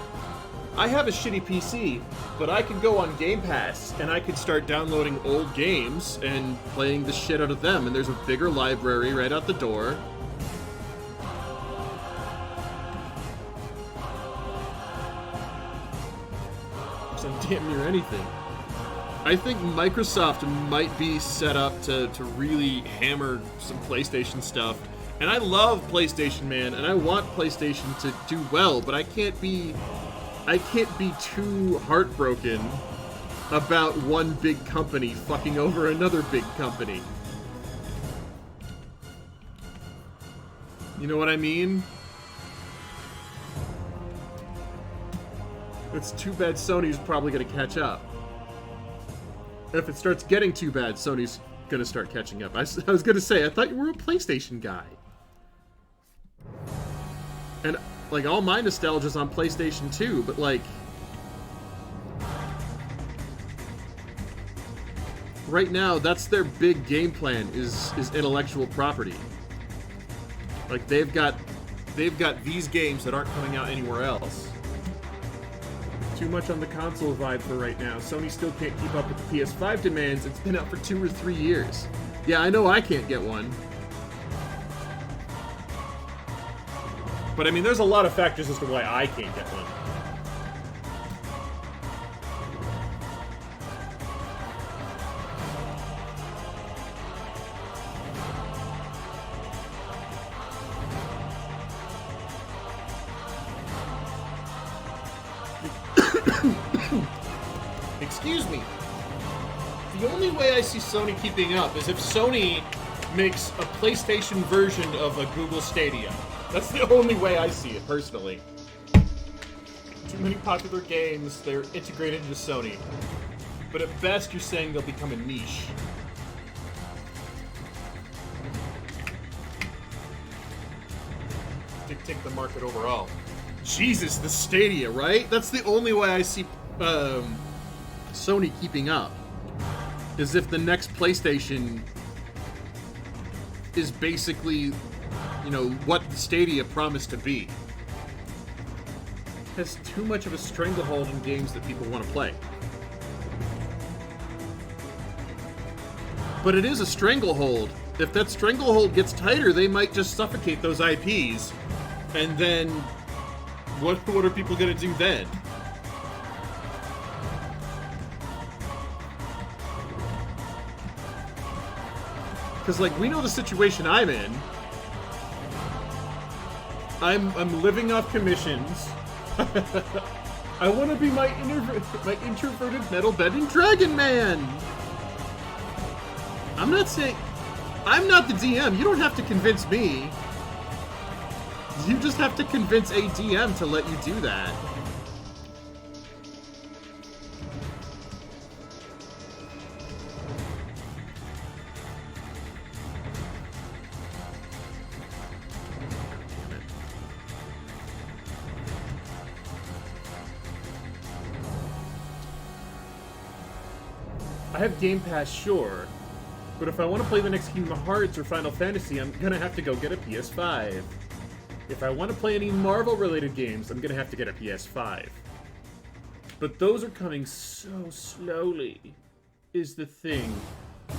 I have a shitty PC, but I could go on Game Pass and I could start downloading old games and playing the shit out of them, and there's a bigger library right out the door. So damn near anything. I think Microsoft might be set up to really hammer some PlayStation stuff. And I love PlayStation, man, and I want PlayStation to do well, but I can't be too heartbroken about one big company fucking over another big company. You know what I mean? It's too bad Sony's probably gonna catch up. If it starts getting too bad, Sony's gonna start catching up. I was gonna say, I thought you were a PlayStation guy. And, like, all my nostalgia's on PlayStation 2, but, like... right now, that's their big game plan, is intellectual property. Like, they've got these games that aren't coming out anywhere else. Too much on the console vibe for right now. Sony still can't keep up with the PS5 demands. It's been out for 2 or 3 years. Yeah, I know I can't get one. But I mean, there's a lot of factors as to why I can't get one. Excuse me. The only way I see Sony keeping up is if Sony makes a PlayStation version of a Google Stadia. That's the only way I see it, personally. Too many popular games, they're integrated into Sony. But at best, you're saying they'll become a niche. Dictate the market overall. Jesus, the Stadia, right? That's the only way I see Sony keeping up. Is if the next PlayStation is basically, you know, what the Stadia promised to be. Has too much of a stranglehold in games that people want to play. But it is a stranglehold. If that stranglehold gets tighter, they might just suffocate those IPs. And then, what are people going to do then? Because, like, we know the situation I'm in. I'm living off commissions. I want to be my introverted metal-bending dragon man. I'm not saying... I'm not the DM. You don't have to convince me. You just have to convince a DM to let you do that. I have Game Pass, sure. But if I want to play the next Kingdom Hearts or Final Fantasy, I'm gonna have to go get a PS5. If I want to play any Marvel-related games, I'm gonna have to get a PS5. But those are coming so slowly, is the thing.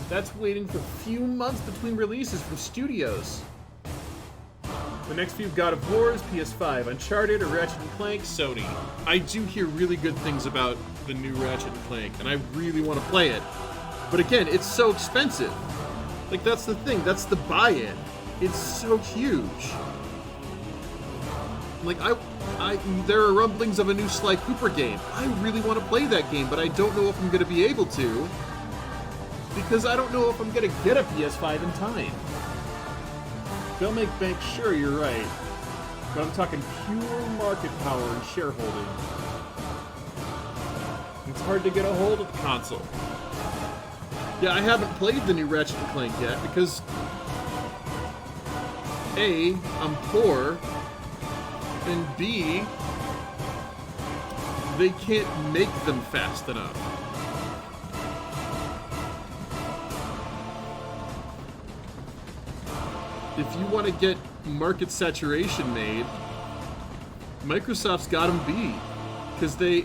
That's waiting for a few months between releases from studios. The next few God of Wars, PS5, Uncharted, or Ratchet & Clank, Sony. I do hear really good things about the new Ratchet & Clank, and I really want to play it. But again, it's so expensive. Like, that's the thing. That's the buy-in. It's so huge. Like, there are rumblings of a new Sly Cooper game. I really want to play that game, but I don't know if I'm going to be able to. Because I don't know if I'm going to get a PS5 in time. They'll make bank, sure, you're right. But I'm talking pure market power and shareholding. It's hard to get a hold of the console. Yeah, I haven't played the new Ratchet & Clank yet because A, I'm poor, and B, they can't make them fast enough. If you want to get market saturation made, Microsoft's got them beat. Because they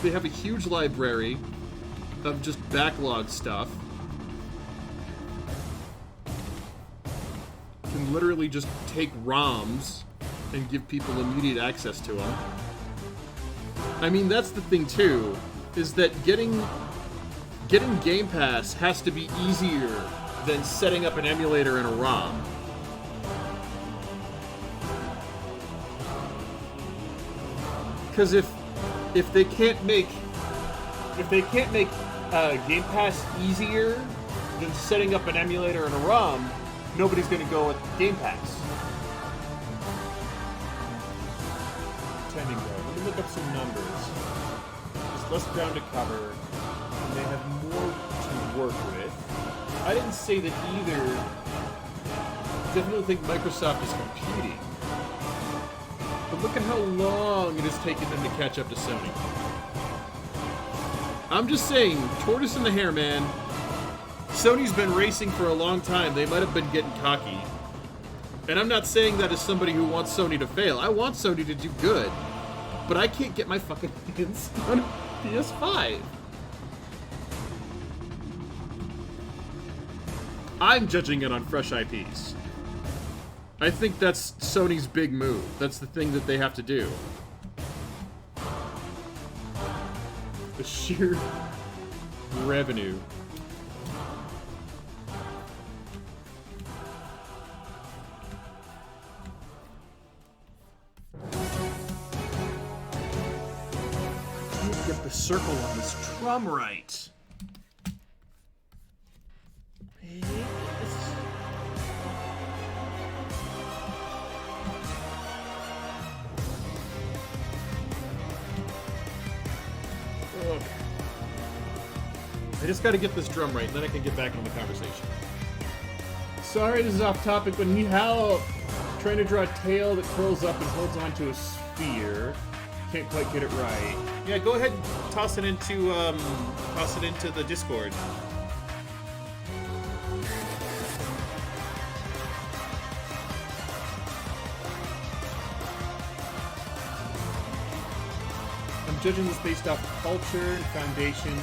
have a huge library of just backlog stuff. Can literally just take ROMs and give people immediate access to them. I mean, that's the thing too, is that getting Game Pass has to be easier than setting up an emulator and a ROM. Because if they can't make Game Pass easier than setting up an emulator and a ROM, nobody's going to go with Game Pass. Let me look up some numbers. There's less ground to cover, and they have more to work with. I didn't say that either. Definitely think Microsoft is competing. But look at how long it has taken them to catch up to Sony. I'm just saying, tortoise in the hare, man. Sony's been racing for a long time. They might have been getting cocky. And I'm not saying that as somebody who wants Sony to fail. I want Sony to do good. But I can't get my fucking hands on a PS5. I'm judging it on fresh IPs. I think that's Sony's big move. That's the thing that they have to do. The sheer revenue. Can't get the circle on this drum right. This is just got to get this drum right, and then I can get back into the conversation. Sorry, this is off topic, but need help trying to draw a tail that curls up and holds onto a sphere. Can't quite get it right. Yeah, go ahead and toss it into the Discord. I'm judging this based off culture and foundation.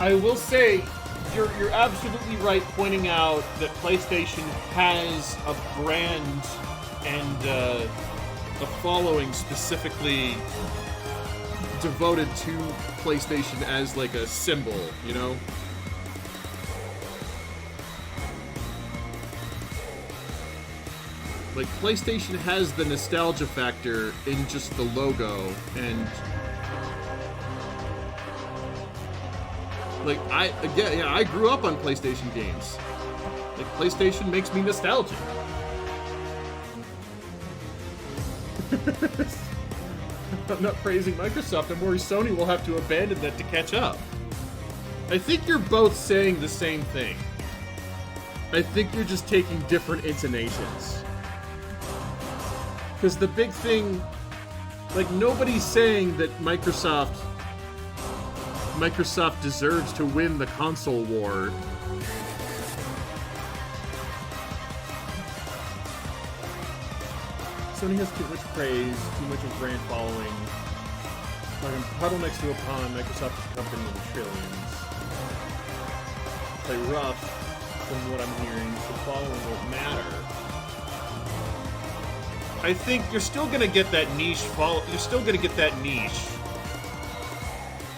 I will say, you're absolutely right pointing out that PlayStation has a brand and a following specifically devoted to PlayStation as like a symbol, you know? Like, PlayStation has the nostalgia factor in just the logo, and like, I grew up on PlayStation games. Like, PlayStation makes me nostalgic. I'm not praising Microsoft. I'm worried Sony will have to abandon that to catch up. I think you're both saying the same thing. I think you're just taking different intonations. Because the big thing, like, nobody's saying that Microsoft deserves to win the console war. Sony has too much praise, too much of brand following. Like a puddle next to a pond, Microsoft is a company in the trillions. Play rough, from what I'm hearing, so following won't matter. I think you're still gonna get that niche You're still gonna get that niche.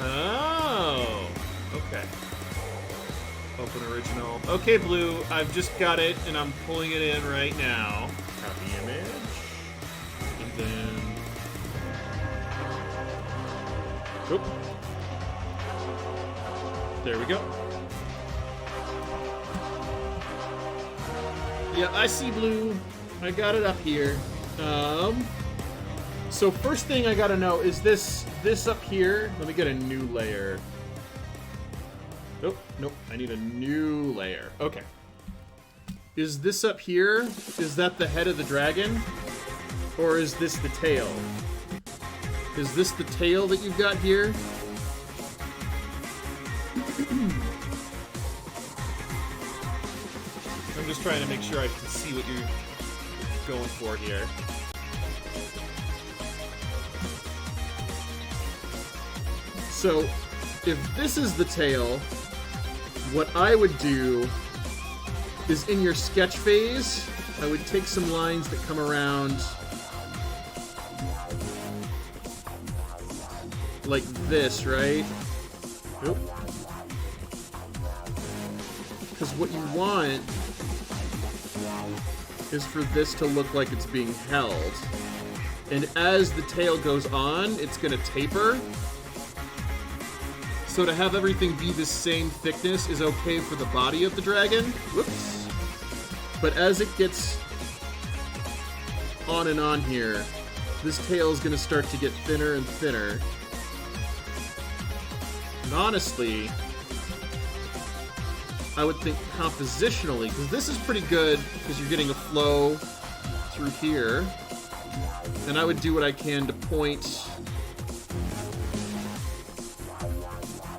Oh, okay. Open original. Okay, Blue, I've just got it, and I'm pulling it in right now. Copy image. And then... Oop. There we go. Yeah, I see Blue. I got it up here. So first thing I gotta know, is this up here? Let me get a new layer. Nope, I need a new layer. Okay. Is this up here? Is that the head of the dragon? Or is this the tail? Is this the tail that you've got here? I'm just trying to make sure I can see what you're going for here. So, if this is the tail, what I would do is in your sketch phase, I would take some lines that come around like this, right? Oop. Because what you want is for this to look like it's being held. And as the tail goes on, it's going to taper. So to have everything be the same thickness is okay for the body of the dragon. Whoops. But as it gets on and on here, this tail is going to start to get thinner and thinner. And honestly, I would think compositionally, because this is pretty good because you're getting a flow through here. And I would do what I can to point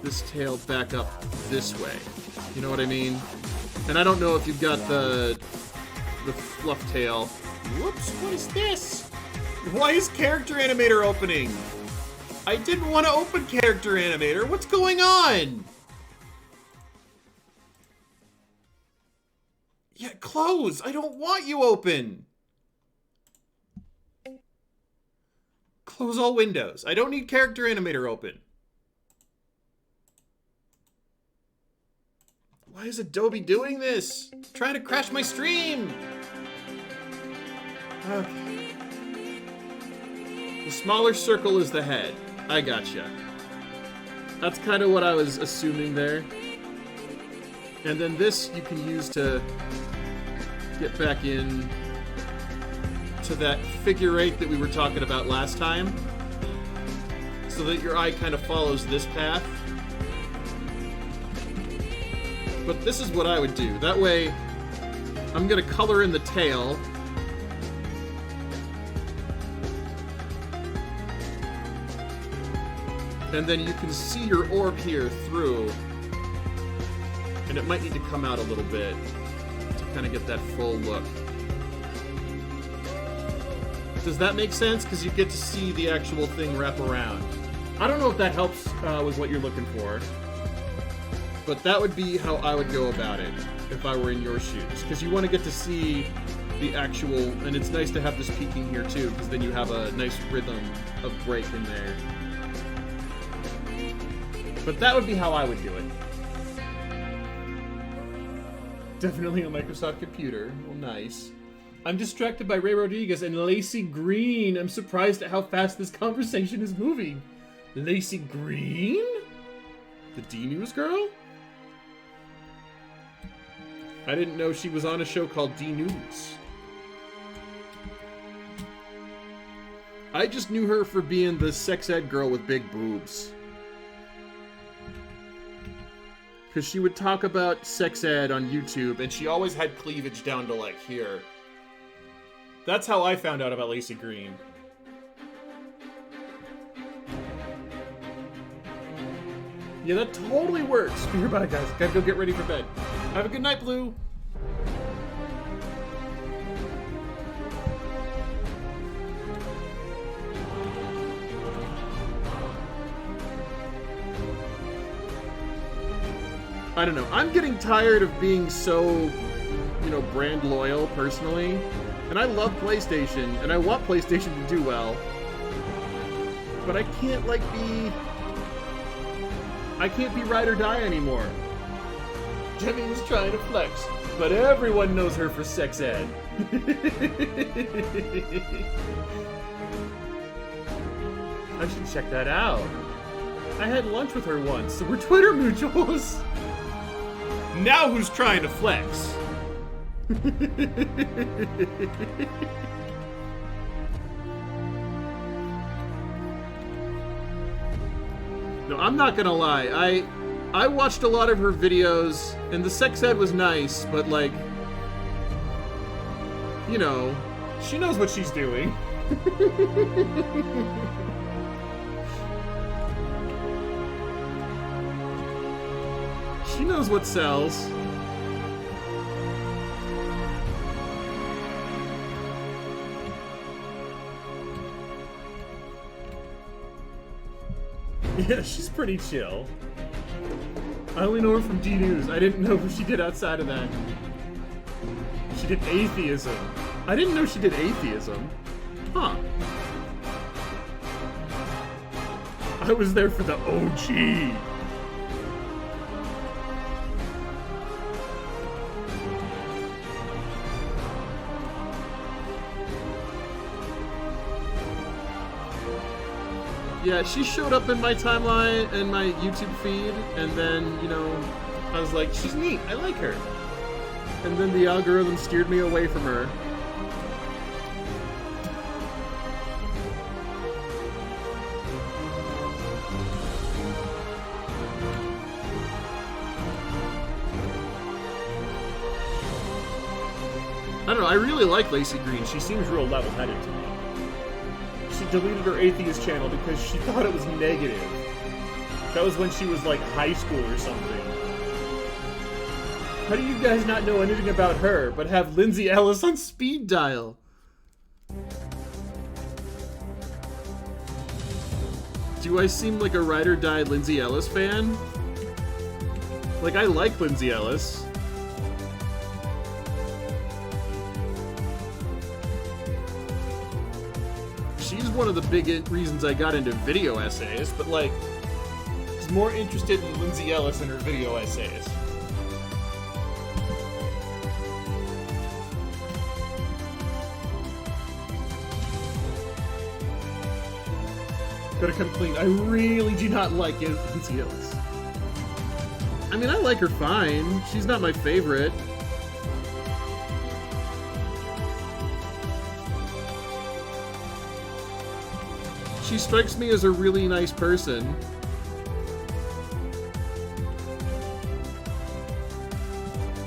this tail back up this way. You know what I mean? And I don't know if you've got the fluff tail. Whoops, what is this? Why is Character Animator opening? I didn't want to open Character Animator. What's going on? Yeah, close. I don't want you open. Close all windows. I don't need Character Animator open. Why is Adobe doing this? It's trying to crash my stream. Okay. The smaller circle is the head. I gotcha. That's kind of what I was assuming there. And then this you can use to get back in to that figure eight that we were talking about last time. So that your eye kind of follows this path. But this is what I would do. That way, I'm gonna color in the tail. And then you can see your orb here through. And it might need to come out a little bit to kind of get that full look. Does that make sense? Because you get to see the actual thing wrap around. I don't know if that helps with what you're looking for. But that would be how I would go about it if I were in your shoes. Because you want to get to see the actual... And it's nice to have this peeking here too, because then you have a nice rhythm of break in there. But that would be how I would do it. Definitely a Microsoft computer. Well, nice. I'm distracted by Ray Rodriguez and Lacey Green. I'm surprised at how fast this conversation is moving. Lacey Green? The D-News girl? I didn't know she was on a show called D-News. I just knew her for being the sex ed girl with big boobs. Because she would talk about sex ed on YouTube, and she always had cleavage down to, like, here. That's how I found out about Lacey Green. Yeah, that totally works. Goodbye, guys. Gotta go get ready for bed. Have a good night, Blue. I don't know. I'm getting tired of being so, you know, brand loyal personally. And I love PlayStation, and I want PlayStation to do well. But I can't, like, I can't be ride or die anymore. Jimmy was trying to flex, but everyone knows her for sex ed. I should check that out. I had lunch with her once, so we're Twitter mutuals. Now who's trying to flex? No, I'm not gonna lie. I watched a lot of her videos, and the sex ed was nice, but like, you know, she knows what she's doing. She knows what sells. Yeah, she's pretty chill. I only know her from D-News. I didn't know what she did outside of that. She did atheism. I didn't know she did atheism. Huh. I was there for the OG. Yeah, she showed up in my timeline and my YouTube feed, and then, you know, I was like, she's neat, I like her. And then the algorithm steered me away from her. I don't know, I really like Lacey Green. She seems real level-headed to me. She deleted her atheist channel because she thought it was negative. That was when she was like high school or something. How do you guys not know anything about her, but have Lindsay Ellis on speed dial? Do I seem like a ride or die Lindsay Ellis fan? Like, I like Lindsay Ellis. She's one of the big reasons I got into video essays, but like, I was more interested in Lindsay Ellis and her video essays. Gotta come clean. I really do not like Lindsay Ellis. I mean, I like her fine. She's not my favorite. She strikes me as a really nice person.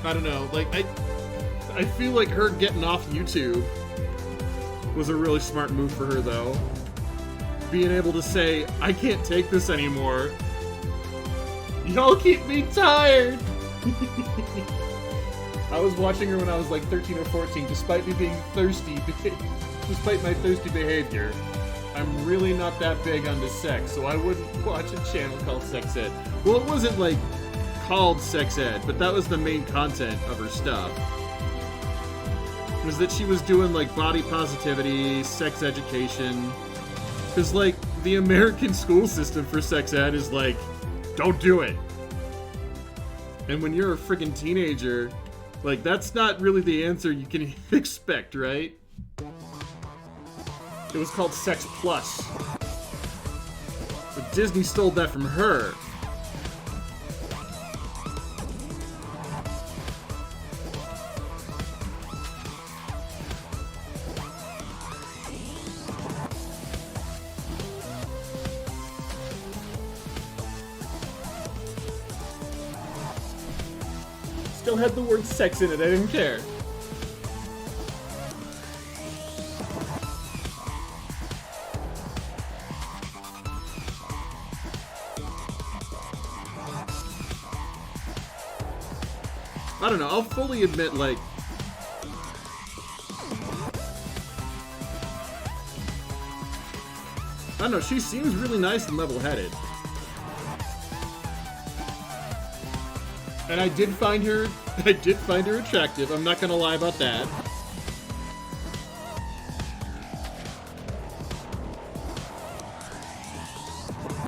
I don't know. Like, I feel like her getting off YouTube was a really smart move for her, though. Being able to say, I can't take this anymore. Y'all keep me tired. I was watching her when I was like 13 or 14, despite me being thirsty, despite my thirsty behavior. I'm really not that big onto sex, so I wouldn't watch a channel called Sex Ed. Well, it wasn't like called Sex Ed, but that was the main content of her stuff. Was that she was doing like body positivity, sex education. Because like the American school system for sex ed is like, don't do it. And when you're a friggin' teenager, like that's not really the answer you can expect, right? It was called Sex Plus. But Disney stole that from her. Still had the word sex in it, I didn't care. I don't know, I'll fully admit, like, I don't know, she seems really nice and level-headed. And I did find her attractive, I'm not gonna lie about that.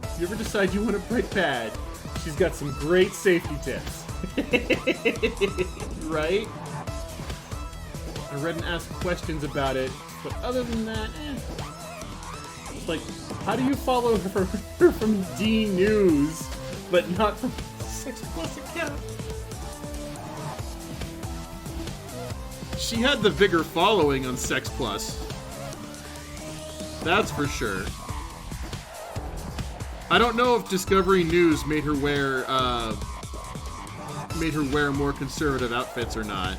If you ever decide you want to break bad, she's got some great safety tips. Right? I read and asked questions about it, but other than that, It's like, how do you follow her from D News, but not from Sex Plus account? She had the bigger following on Sex Plus. That's for sure. I don't know if Discovery News made her wear more conservative outfits or not.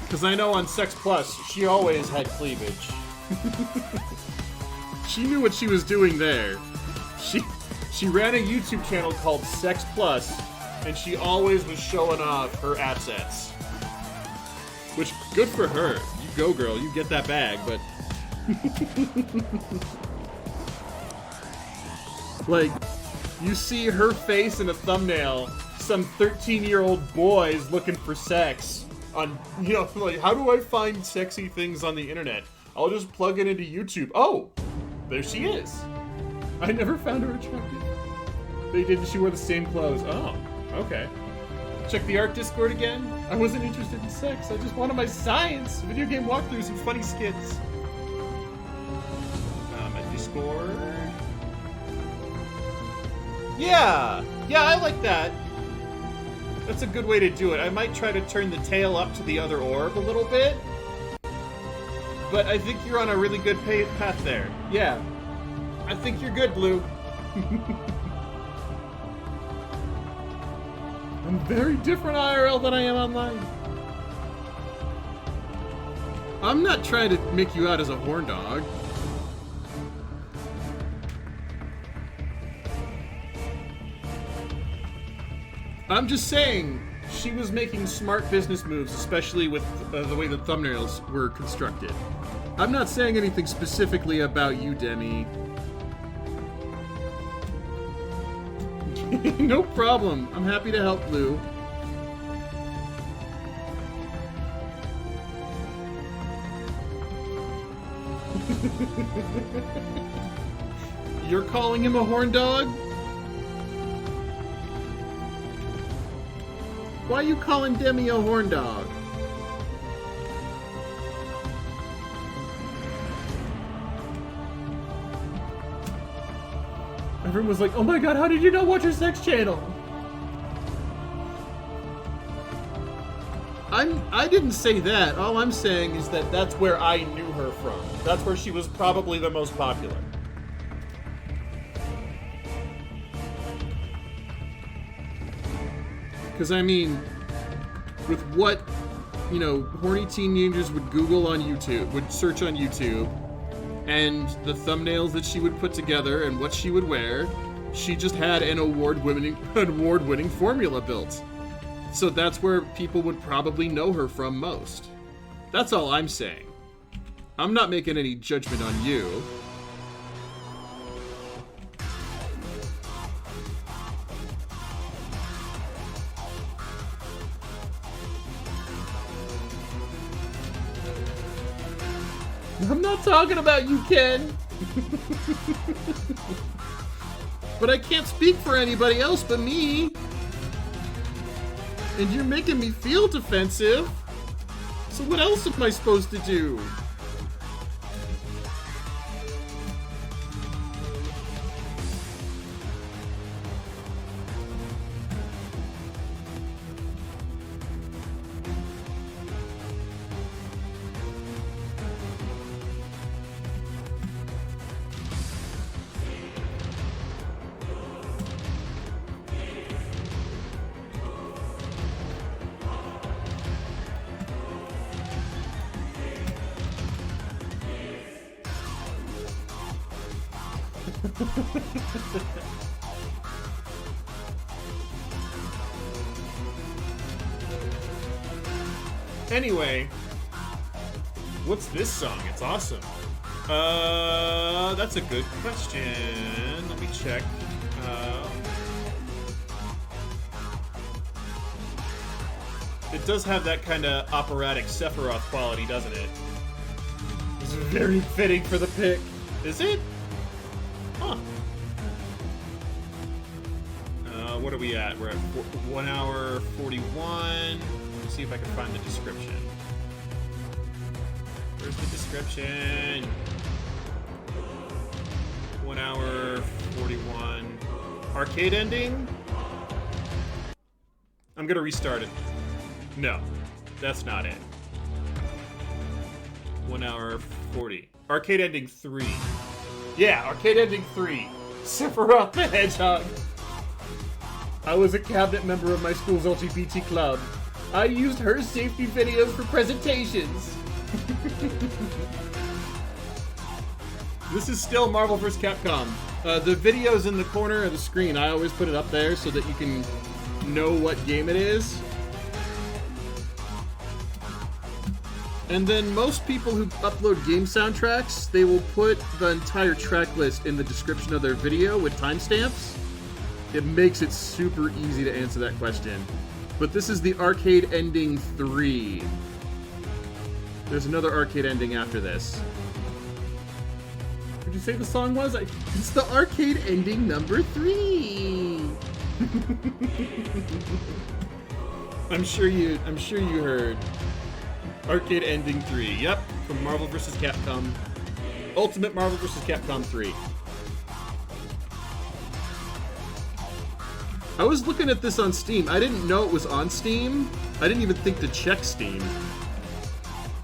Because I know on Sex Plus, she always had cleavage. She knew what she was doing there. She ran a YouTube channel called Sex Plus, and she always was showing off her assets. Which, good for her. You go, girl. You get that bag, but... like, you see her face in a thumbnail, some 13-year-old boys looking for sex on, you know, like, how do I find sexy things on the internet? I'll just plug it into YouTube. Oh, there she is. I never found her attractive. They didn't, she wore the same clothes. Oh, okay. Check the art Discord again. I wasn't interested in sex. I just wanted my science. Video game walkthroughs and funny skits. A Discord. Yeah, I like that. That's a good way to do it. I might try to turn the tail up to the other orb a little bit. But I think you're on a really good path there. Yeah. I think you're good, Blue. I'm very different IRL than I am online. I'm not trying to make you out as a horn dog. I'm just saying, she was making smart business moves, especially with the way the thumbnails were constructed. I'm not saying anything specifically about you, Demi. No problem. I'm happy to help, Lou. You're calling him a horn dog? Why are you calling Demi a horn dog? Everyone was like, oh my god, how did you not watch her sex channel? I didn't say that. All I'm saying is that that's where I knew her from. That's where she was probably the most popular. Because, I mean, with what, you know, horny teenagers would Google on YouTube, would search on YouTube, and the thumbnails that she would put together and what she would wear, she just had an award-winning formula built. So that's where people would probably know her from most. That's all I'm saying. I'm not making any judgment on you. I'm not talking about you, Ken. But I can't speak for anybody else but me. And you're making me feel defensive. So what else am I supposed to do? Anyway, what's this song? It's awesome. That's a good question. Let me check. It does have that kind of operatic Sephiroth quality, doesn't it? It's very fitting for the pick. Is it? Huh. What are we at? We're at 1 hour 41. Let's see if I can find the description. Where's the description? 1 hour 41. Arcade ending? I'm gonna restart it. No, that's not it. 1 hour 40. Arcade ending 3. Yeah, arcade ending 3. Sephiroth the Hedgehog. I was a cabinet member of my school's LGBT club. I used her safety videos for presentations. This is still Marvel vs. Capcom. The video's in the corner of the screen. I always put it up there so that you can know what game it is. And then most people who upload game soundtracks, they will put the entire track list in the description of their video with timestamps. It makes it super easy to answer that question. But this is the arcade ending 3. There's another arcade ending after this. What did you say the song was? It's the arcade ending number 3. I'm sure you heard. Arcade ending 3. Yep, from Marvel vs. Capcom. Ultimate Marvel vs. Capcom 3. I was looking at this on Steam. I didn't know it was on Steam. I didn't even think to check Steam.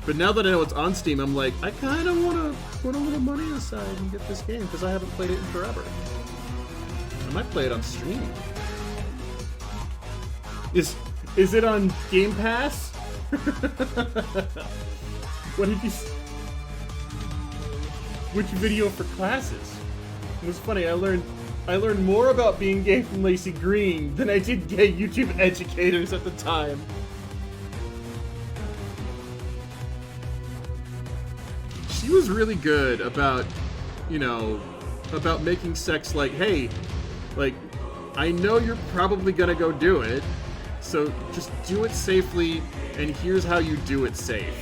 But now that I know it's on Steam, I'm like, I kind of want to put a little money aside and get this game because I haven't played it in forever. I might play it on stream. Is it on Game Pass? What did you? Which video for classes? It was funny. I learned more about being gay from Lacey Green than I did gay YouTube educators at the time. She was really good about, you know, about making sex like, hey, like, I know you're probably gonna go do it, so just do it safely, and here's how you do it safe.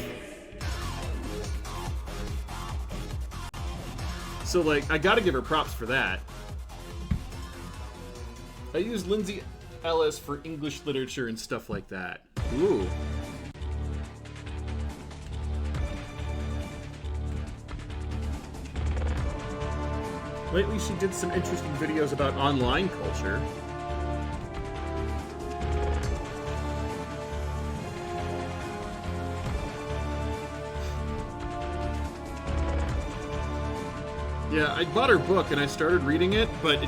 So, like, I gotta give her props for that. I use Lindsay Ellis for English literature and stuff like that. Ooh. Lately, she did some interesting videos about online culture. Yeah, I bought her book and I started reading it, but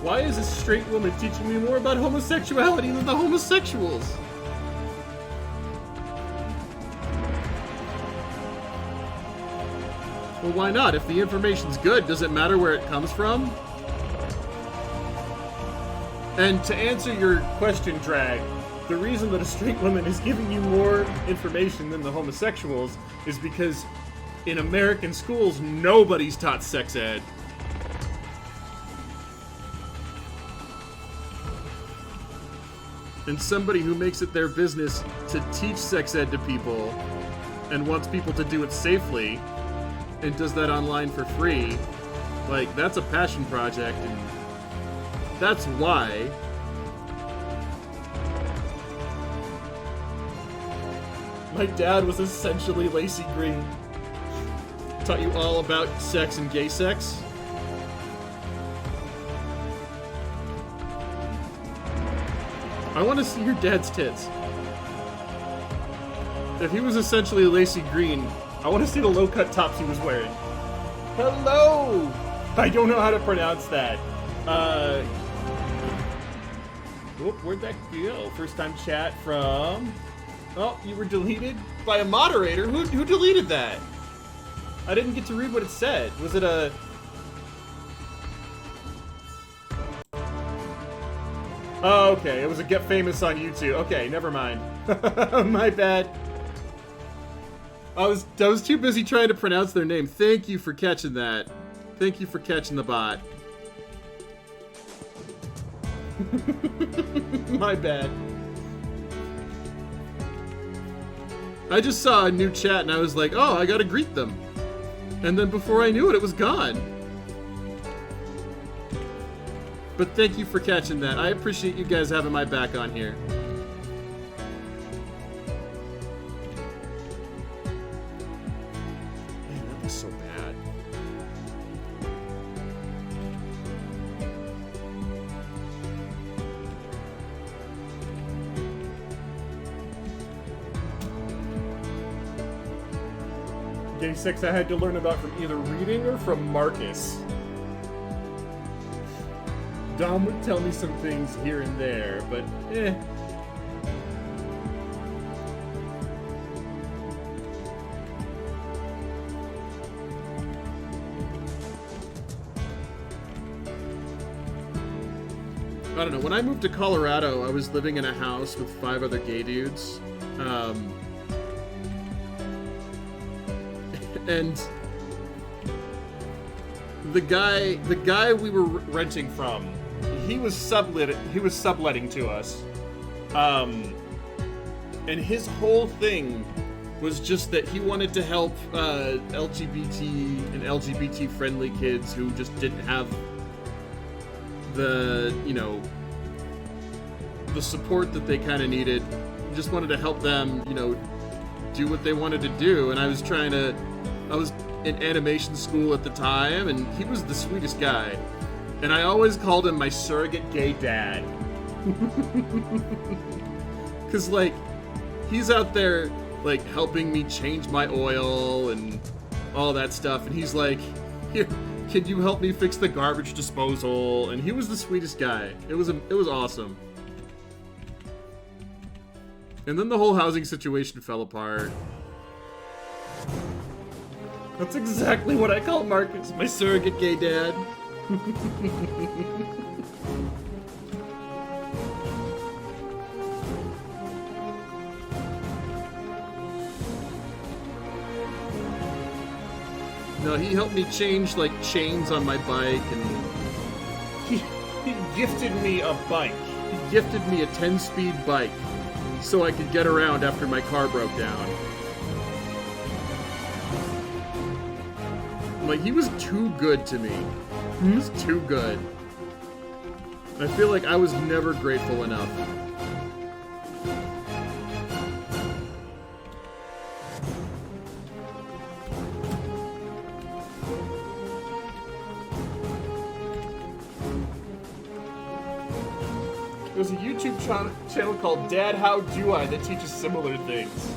Why is a straight woman teaching me more about homosexuality than the homosexuals? Well, why not? If the information's good, does it matter where it comes from? And to answer your question, Drag, the reason that a straight woman is giving you more information than the homosexuals is because in American schools, nobody's taught sex ed. And somebody who makes it their business to teach sex ed to people and wants people to do it safely and does that online for free, like, that's a passion project, and that's why my dad was essentially Lacey Green. Taught you all about sex and gay sex. I want to see your dad's tits. If he was essentially Lacey Green, I want to see the low-cut tops he was wearing. Hello! I don't know how to pronounce that. Where'd that go? First time chat from... Oh, you were deleted by a moderator? Who deleted that? I didn't get to read what it said. Was it a... Oh, okay. It was a Get Famous on YouTube. Okay, never mind. My bad. I was too busy trying to pronounce their name. Thank you for catching that. Thank you for catching the bot. My bad. I just saw a new chat and I was like, oh, I gotta greet them. And then before I knew it, it was gone. But thank you for catching that. I appreciate you guys having my back on here. Man, that was so bad. Gay sex I had to learn about from either reading or from Marcus. Dom would tell me some things here and there, but eh. I don't know, when I moved to Colorado, I was living in a house with 5 other gay dudes. And the guy we were renting from, he was subletting to us. And his whole thing was just that he wanted to help LGBT and LGBT friendly kids who just didn't have the, you know, the support that they kind of needed. He just wanted to help them, you know, do what they wanted to do. And I was in animation school at the time, and he was the sweetest guy. And I always called him my surrogate gay dad. Cause like, he's out there like helping me change my oil and all that stuff, and he's like, here, can you help me fix the garbage disposal? And he was the sweetest guy. It was awesome. And then the whole housing situation fell apart. That's exactly what I call Marcus, my surrogate gay dad. No, he helped me change like chains on my bike, and he gifted me a bike. He gifted me a 10-speed bike so I could get around after my car broke down. Like, he was too good to me. He was too good. I feel like I was never grateful enough. There's a YouTube channel called Dad How Do I that teaches similar things.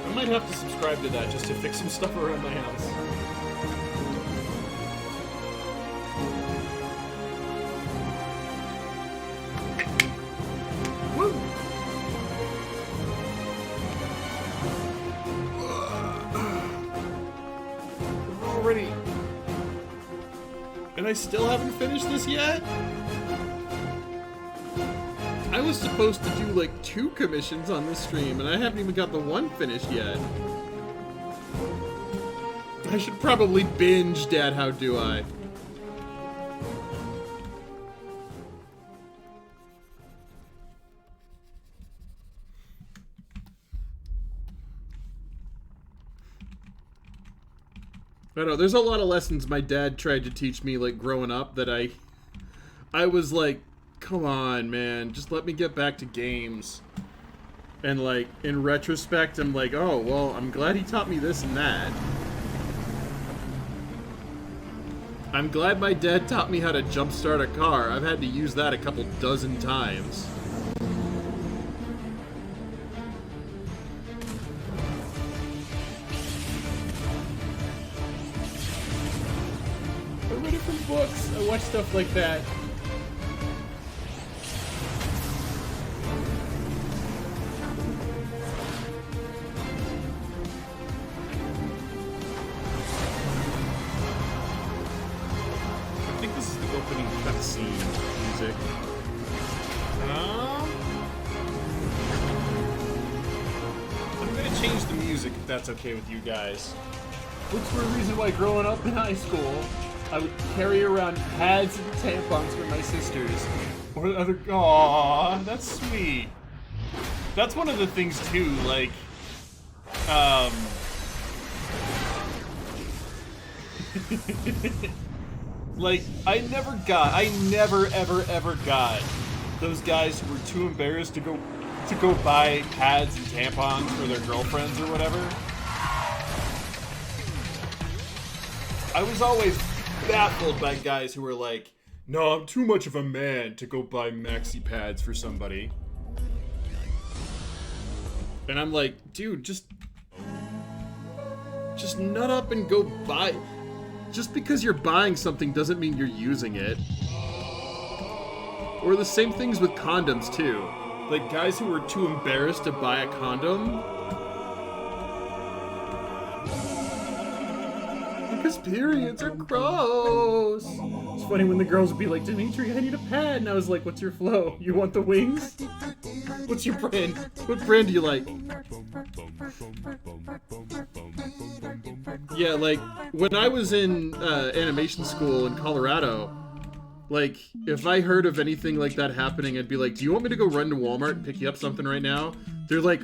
I might have to subscribe to that just to fix some stuff around my house. I still haven't finished this yet? I was supposed to do like 2 commissions on this stream, and I haven't even got the 1 finished yet. I should probably binge Dad How Do I? I don't know, there's a lot of lessons my dad tried to teach me, like, growing up that I was like, come on, man, just let me get back to games. And, like, in retrospect, I'm like, oh, well, I'm glad he taught me this and that. I'm glad my dad taught me how to jumpstart a car. I've had to use that a couple dozen times. I read it from books. I watch stuff like that. I think this is the opening cutscene music. I'm gonna change the music if that's okay with you guys. Looks for a reason why growing up in high school, I would carry around pads and tampons for my sisters. Or other. Aww, that's sweet. That's one of the things too, like, like, I never ever got those guys who were too embarrassed to go buy pads and tampons for their girlfriends or whatever. I was always baffled by guys who were like, no, I'm too much of a man to go buy maxi pads for somebody. And I'm like, dude, just nut up and go buy. Just because you're buying something doesn't mean you're using it. Or the same things with condoms too. Like guys who were too embarrassed to buy a condom. Because periods are gross. It's funny when the girls would be like, Dimitri, I need a pad. And I was like, what's your flow? You want the wings? What's your brand? What brand do you like? Yeah, like, when I was in animation school in Colorado, like, if I heard of anything like that happening, I'd be like, do you want me to go run to Walmart and pick you up something right now? They're like,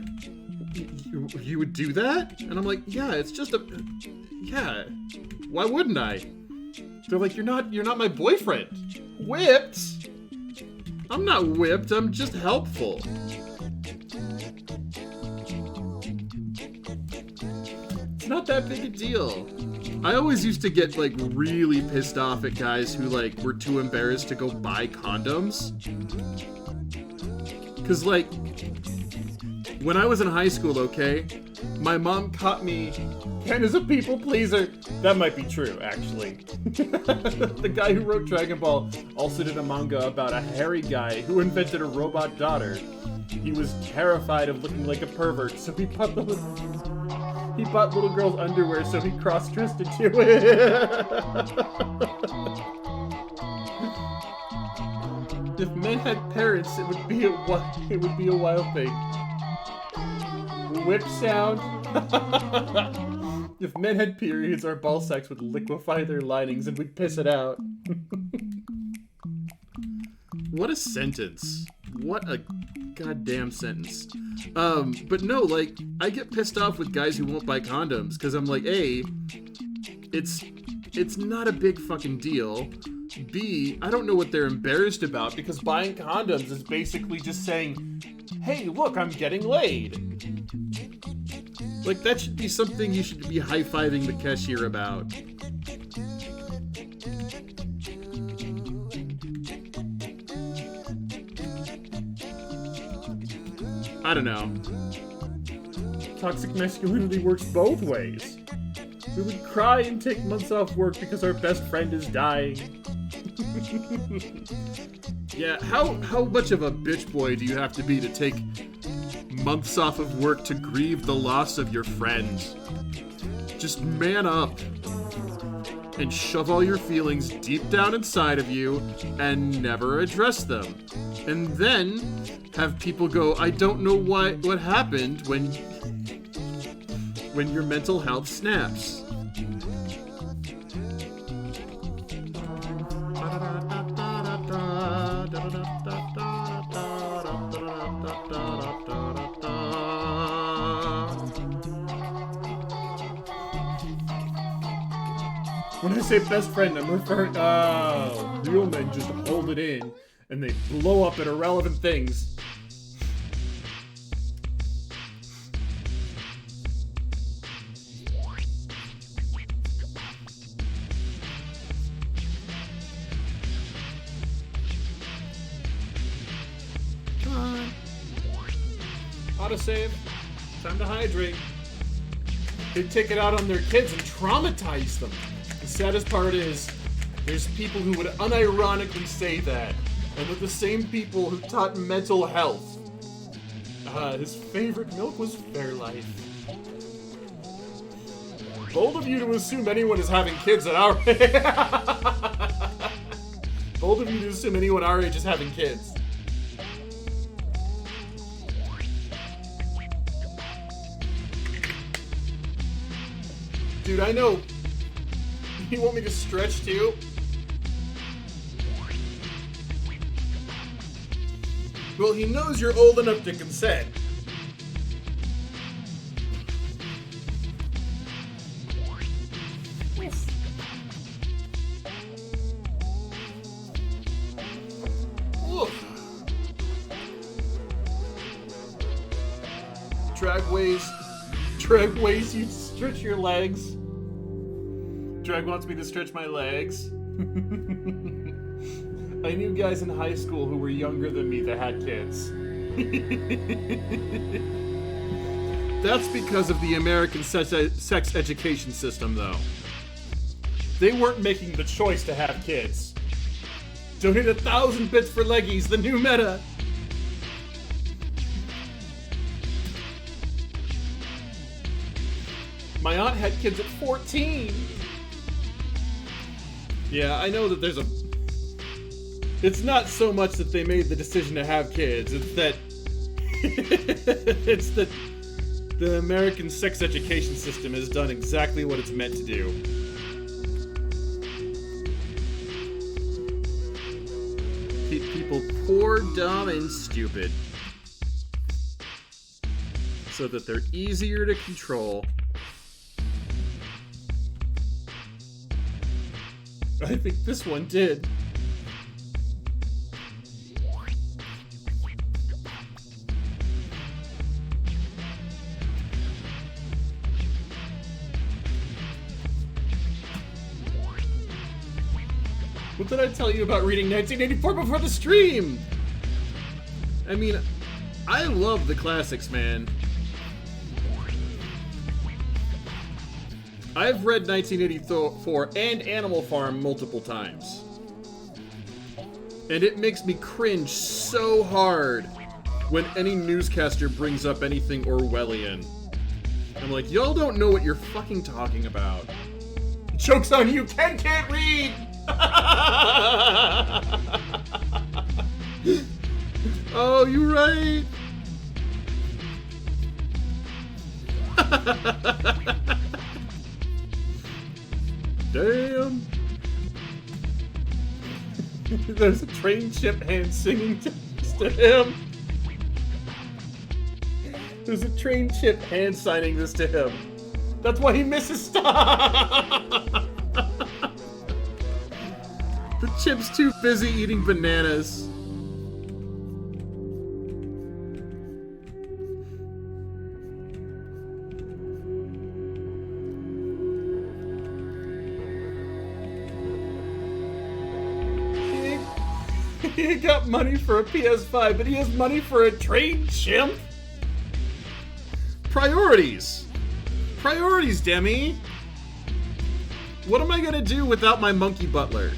you would do that? And I'm like, yeah, it's just a... Yeah, why wouldn't I? They're like, you're not my boyfriend. Whipped? I'm not whipped, I'm just helpful. It's not that big a deal. I always used to get, like, really pissed off at guys who, like, were too embarrassed to go buy condoms. 'Cause, like, when I was in high school, okay, my mom caught me. Ken is a people pleaser. That might be true, actually. The guy who wrote Dragon Ball also did a manga about a hairy guy who invented a robot daughter. He was terrified of looking like a pervert, so he bought little girls' underwear so he cross-dressed into it. If men had parents, it would be a wild thing. Whip sound. If men had periods, our ball sacks would liquefy their linings and we'd piss it out. What a sentence. What a goddamn sentence. But no, like, I get pissed off with guys who won't buy condoms, because I'm like, A, it's not a big fucking deal. B, I don't know what they're embarrassed about, because buying condoms is basically just saying, hey, look, I'm getting laid. Like, that should be something you should be high-fiving the cashier about. I don't know. Toxic masculinity works both ways. We would cry and take months off work because our best friend is dying. Yeah, how much of a bitch boy do you have to be to take months off of work to grieve the loss of your friend? Just man up. and shove all your feelings deep down inside of you and never address them. And then have people go, I don't know what happened when your mental health snaps. When I say best friend, I'm referring real men just hold it in and they blow up at irrelevant things. Come on. Autosave. Time to hydrate. They take it out on their kids and traumatize them. The saddest part is, there's people who would unironically say that, and they're the same people who taught mental health. His favorite milk was Fairlife. Bold of you to assume anyone is having kids at our Bold of you to assume anyone our age is having kids. Dude, I know. You want me to stretch too? Well, he knows you're old enough to consent. Oof. Drag ways you stretch your legs. Drag wants me to stretch my legs. I knew guys in high school who were younger than me that had kids. That's because of the American sex education system, though. They weren't making the choice to have kids. Donate 1,000 bits for leggies, the new meta. My aunt had kids at 14. Yeah, I know that there's a... It's not so much that they made the decision to have kids, it's that... it's that the American sex education system has done exactly what it's meant to do. Keep people poor, dumb, and stupid. So that they're easier to control. I think this one did. What did I tell you about reading 1984 before the stream? I mean, I love the classics, man. I've read 1984 and Animal Farm multiple times. And it makes me cringe so hard when any newscaster brings up anything Orwellian. I'm like, y'all don't know what you're fucking talking about. Joke's on you, Ken can't read! Oh, you're right! Damn! There's a train chip hand singing to him. There's a train chip hand signing this to him. That's why he misses stuff! The chip's too busy eating bananas. He ain't got money for a PS5, but he has money for a train chimp? Priorities! Priorities, Demi! What am I gonna do without my monkey butler?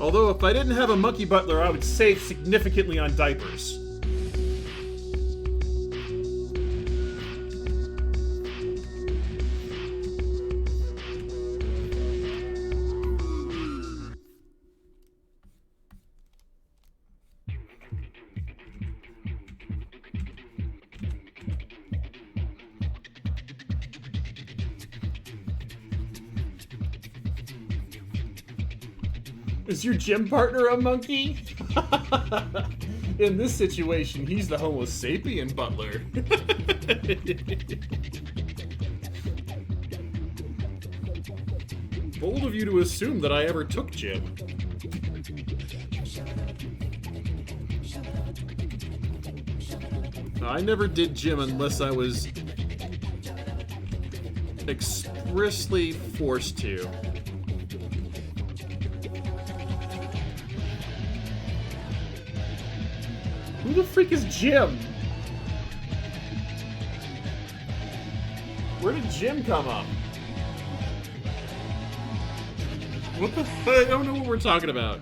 Although, if I didn't have a monkey butler, I would save significantly on diapers. Is your gym partner a monkey? In this situation, he's the Homo sapien butler. Bold of you to assume that I ever took gym. I never did gym unless I was expressly forced to. Who the freak is Jim? Where did Jim come up? What the fuck? I don't know what we're talking about.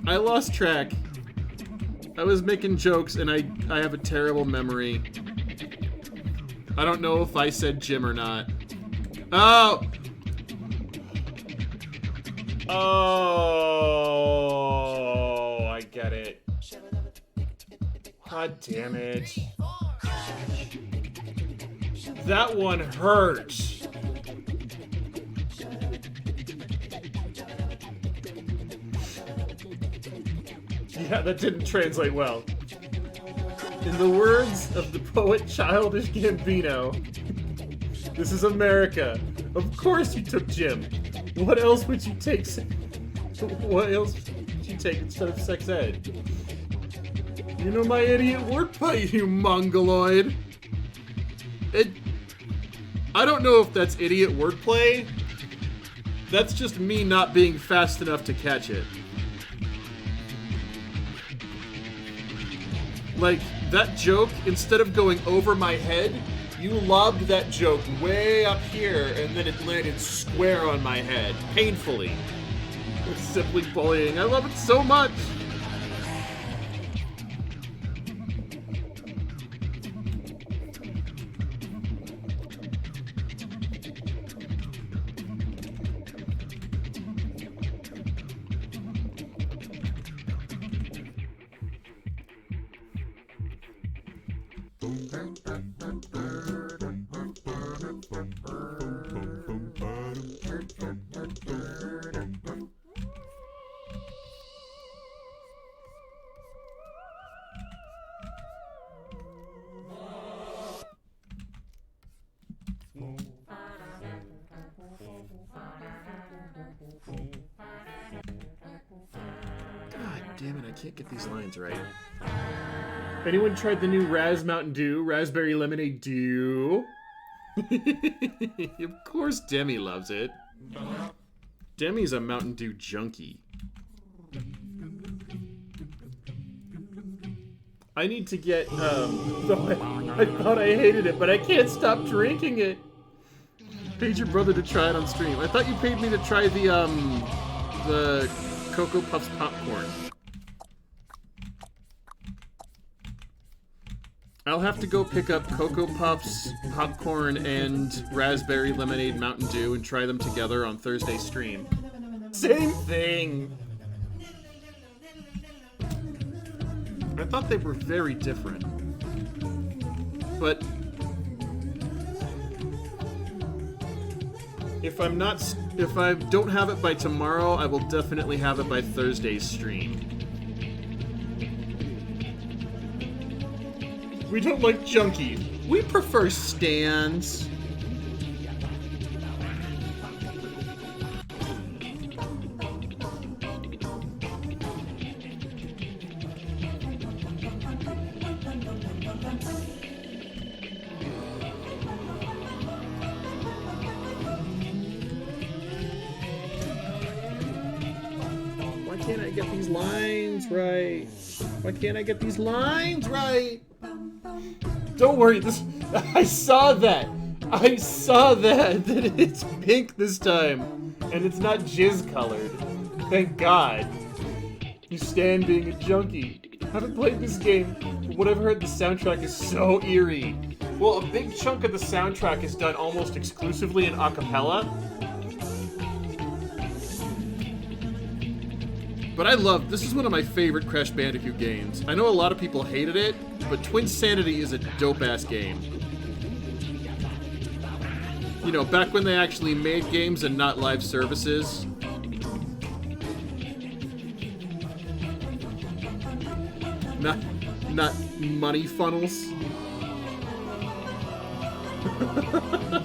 I lost track. I was making jokes and I have a terrible memory. I don't know if I said Jim or not. Oh! Oh, I get it. God damn it. That one hurts. Yeah, that didn't translate well. In the words of the poet Childish Gambino, this is America. Of course you took gym. What else would you take? What else would you take instead of sex ed? You know my idiot wordplay, you mongoloid. I don't know if that's idiot wordplay. That's just me not being fast enough to catch it. Like, that joke, instead of going over my head, you lobbed that joke way up here, and then it landed square on my head, painfully. It's simply bullying. I love it so much! Damn it, I can't get these lines right. Anyone tried the new Raz Mountain Dew? Raspberry Lemonade Dew? Of course Demi loves it. Demi's a Mountain Dew junkie. I need to get, I thought I hated it, but I can't stop drinking it. Paid your brother to try it on stream. I thought you paid me to try the Cocoa Puffs popcorn. I'll have to go pick up Cocoa Puffs, popcorn, and raspberry lemonade Mountain Dew and try them together on Thursday stream. Same thing! I thought they were very different. But if I don't have it by tomorrow, I will definitely have it by Thursday's stream. We don't like junkies. We prefer stands. Why can't I get these lines right? Why can't I get these lines right? Don't worry, I saw that it's pink this time, and it's not jizz colored. Thank God. You stand being a junkie. I haven't played this game, but what I've heard, the soundtrack is so eerie. Well, a big chunk of the soundtrack is done almost exclusively in a cappella. But this is one of my favorite Crash Bandicoot games. I know a lot of people hated it, but Twinsanity is a dope-ass game. You know, back when they actually made games and not live services. Not money funnels.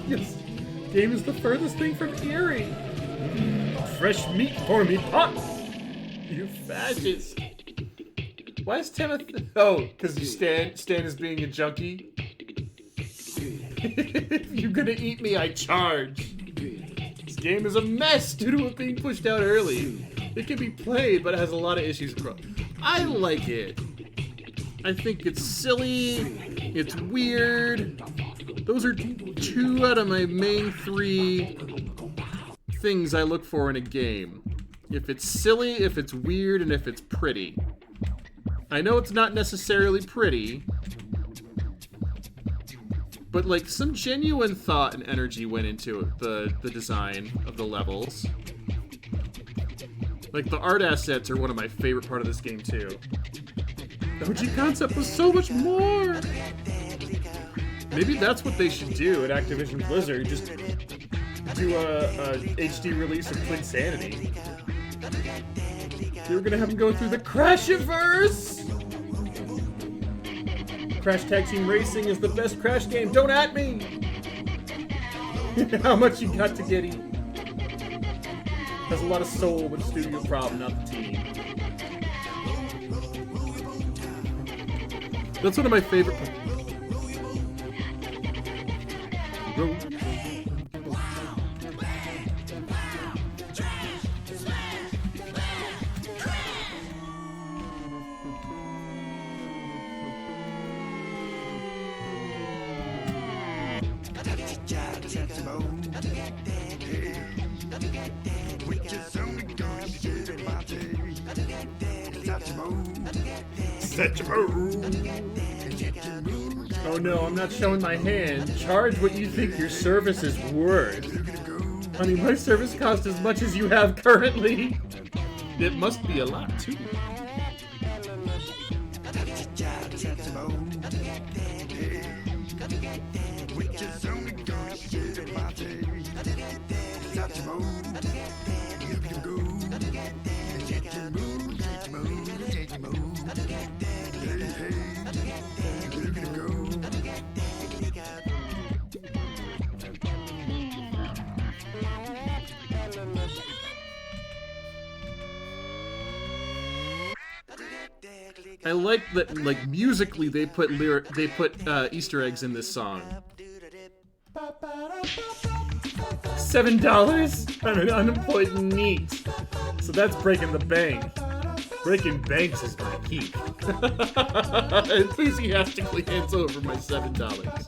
Yes, game is the furthest thing from eerie. Fresh meat for me pot. You fascist. Why is Timothy? Oh, because you Stan is being a junkie. If you're gonna eat me, I charge. This game is a mess due to it being pushed out early. It can be played, but it has a lot of issues. I like it. I think it's silly, it's weird. Those are 2 out of my main 3 things I look for in a game. If it's silly, if it's weird, and if it's pretty. I know it's not necessarily pretty, but like some genuine thought and energy went into the design of the levels. Like the art assets are one of my favorite part of this game too. The OG concept was so much more! Maybe that's what they should do at Activision Blizzard, just do a HD release of Twinsanity. They were gonna have them go through the Crashiverse! Crash Tag Team Racing is the best Crash game, don't at me! How much you got to get eat? Has a lot of soul, but a studio problem, not the team. That's one of my favorite. Oh no, I'm not showing my hand. Charge what you think your service is worth. Honey, my service costs as much as you have currently. It must be a lot, too. I like that, like, musically they put Easter eggs in this song. $7? I'm an unemployed NEET. So that's breaking the bank. Breaking banks is my peak. Enthusiastically hands over my $7.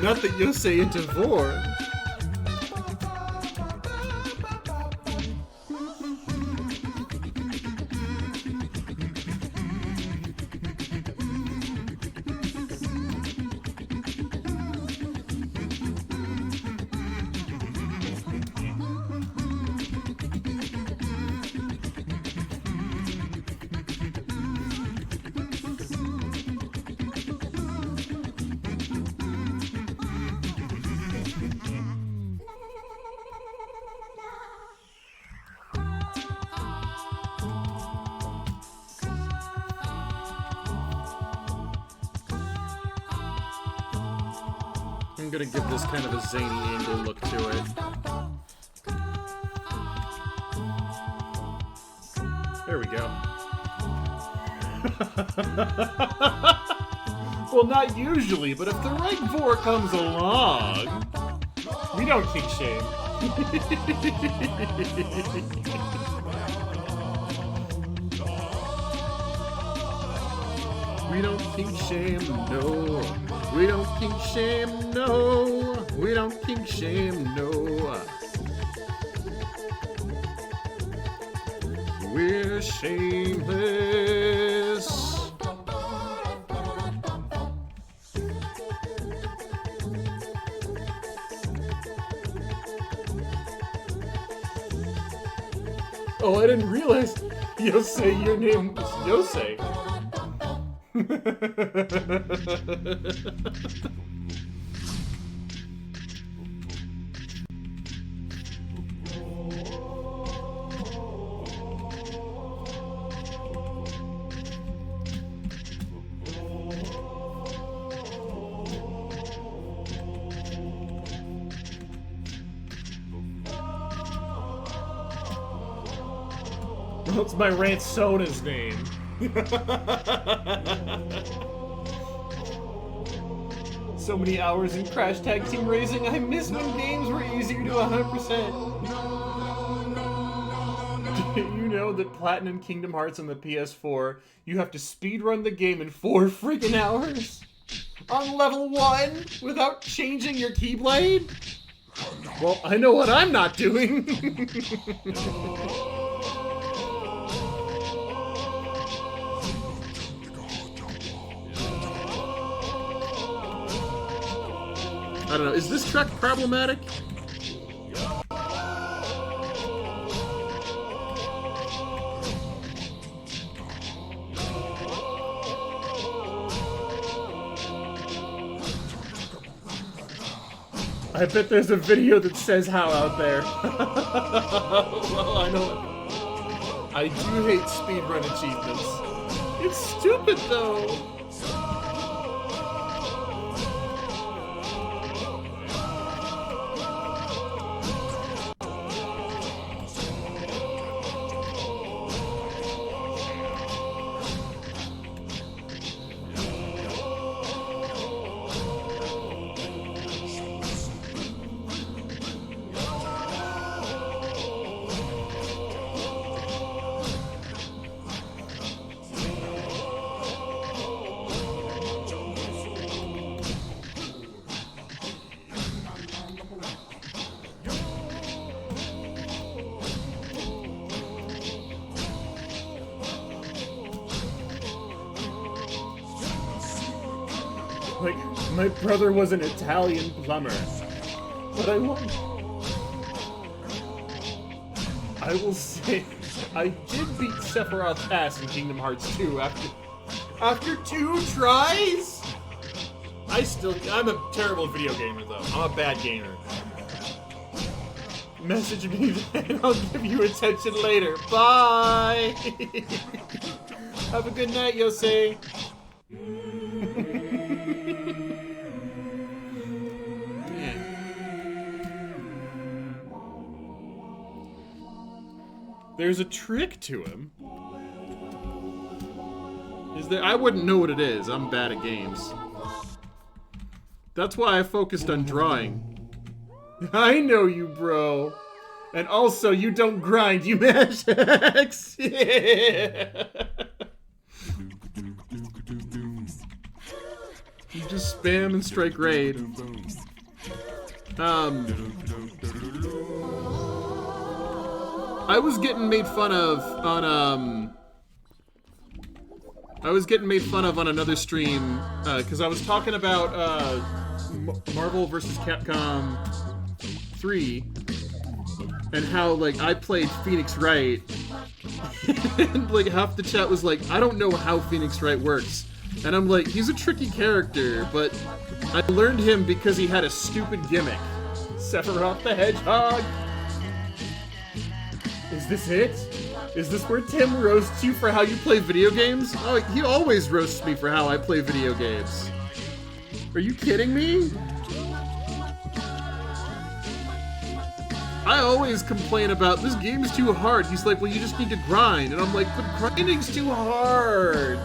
Not that you'll say it to Vor. I'm gonna give this kind of a zany angle look to it. There we go. Well, not usually, but if the right vor comes along, we don't kink shame. We don't kink shame, no. We don't kink shame, no. We don't kink shame, no. We're shameless. Oh, I didn't realize Yosei, your name is Yosei. What's my Rant Sona's name? So many hours in Crash Tag Team Racing, I miss when games were easier to 100%. Did you know that Platinum Kingdom Hearts on the PS4, you have to speedrun the game in 4 freaking hours? On level 1, without changing your Keyblade? Well, I know what I'm not doing! I don't know, is this truck problematic? I bet there's a video that says how out there. Well, I know. I do hate speedrun achievements. It's stupid though. Like, my brother was an Italian plumber. But I will say, I did beat Sephiroth's ass in Kingdom Hearts 2 after 2 tries? I'm a terrible video gamer though. I'm a bad gamer. Message me and I'll give you attention later. Bye! Have a good night, Yosei. There's a trick to him. Is there? I wouldn't know what it is. I'm bad at games. That's why I focused on drawing. I know you, bro. And also, you don't grind, you mash X. Yeah. You just spam and strike raid. I was getting made fun of on another stream because I was talking about Marvel vs. Capcom 3 and how like I played Phoenix Wright and like half the chat was like, I don't know how Phoenix Wright works, and I'm like, he's a tricky character, but I learned him because he had a stupid gimmick. Sephiroth the Hedgehog. Is this it? Is this where Tim roasts you for how you play video games? Oh, he always roasts me for how I play video games. Are you kidding me? I always complain about, this game is too hard. He's like, well, you just need to grind. And I'm like, but grinding's too hard.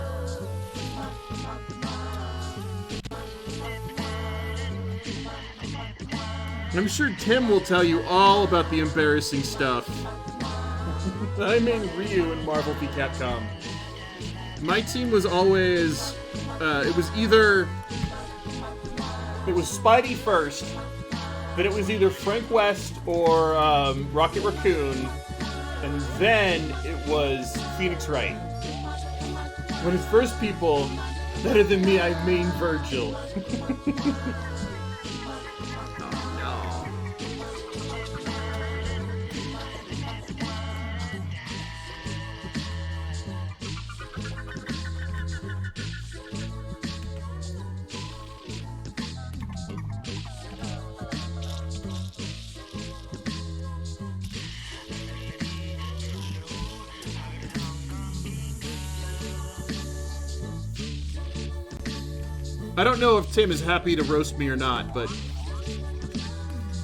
I'm sure Tim will tell you all about the embarrassing stuff. I mean Ryu in Marvel v Capcom. My team was always, it was Spidey first, then it was either Frank West or Rocket Raccoon, and then it was Phoenix Wright. When his first people, better than me, I main Virgil. I don't know if Tim is happy to roast me or not, but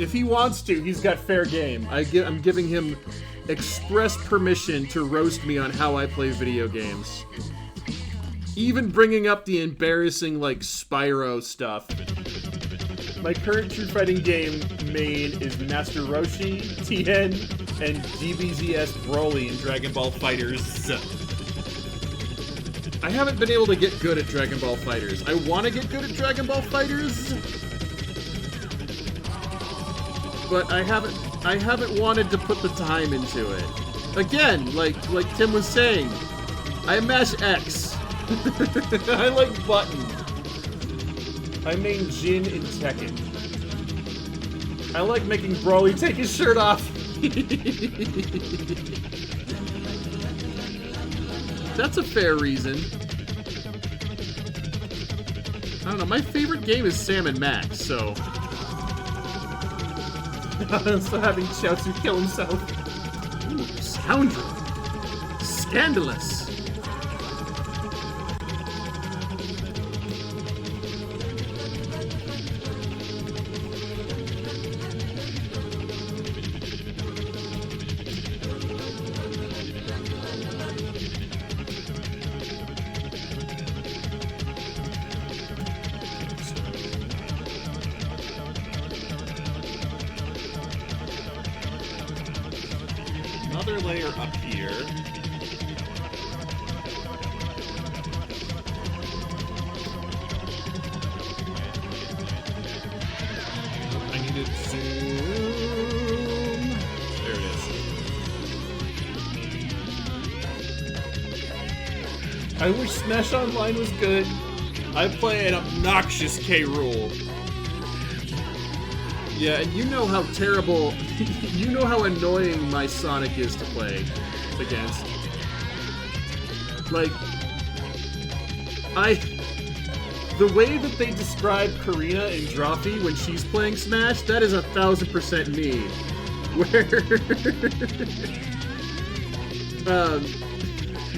if he wants to, he's got fair game. I'm giving him express permission to roast me on how I play video games. Even bringing up the embarrassing, like, Spyro stuff. My current True Fighting game main is Master Roshi, Tien, and DBZS Broly in Dragon Ball FighterZ. I haven't been able to get good at Dragon Ball FighterZ. I want to get good at Dragon Ball FighterZ, but I haven't wanted to put the time into it. Again, like Tim was saying, I mash X. I like button. I main Jin in Tekken. I like making Broly take his shirt off. That's a fair reason. I don't know, my favorite game is Sam and Max, so... so having Chaozu kill himself. Ooh, scoundrel. Scandalous. Another layer up here. I need to zoom. There it is. I wish Smash Online was good. I play an obnoxious K. Rool. Yeah, and you know how terrible, you know how annoying my Sonic is to play against. Like, the way that they describe Karina in Drawfee when she's playing Smash, that is 1000% me. Where,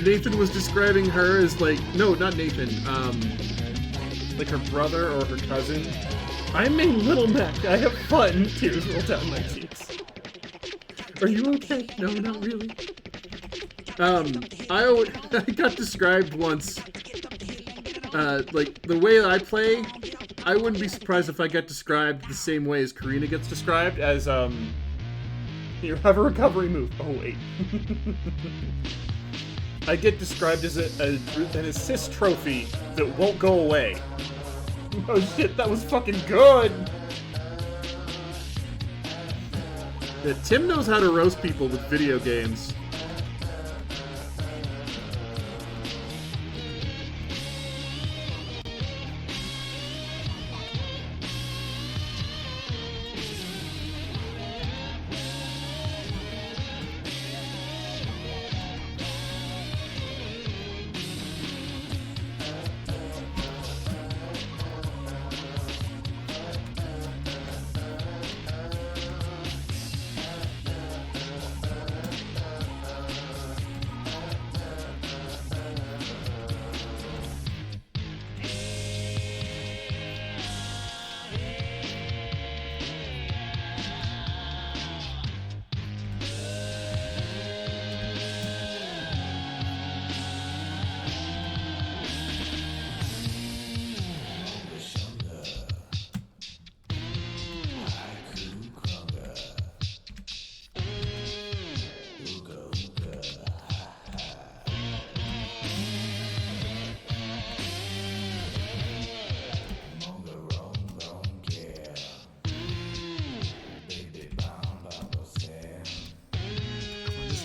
Nathan was describing her as like, no, not Nathan, like her brother or her cousin. I main Little Mac. I have fun. Tears roll down my cheeks. Are you okay? No, not really. I got described once, like, the way I play, I wouldn't be surprised if I got described the same way as Karina gets described, as, you have a recovery move. Oh, wait. I get described as an assist trophy that won't go away. Oh shit, that was fucking good! Yeah, Tim knows how to roast people with video games.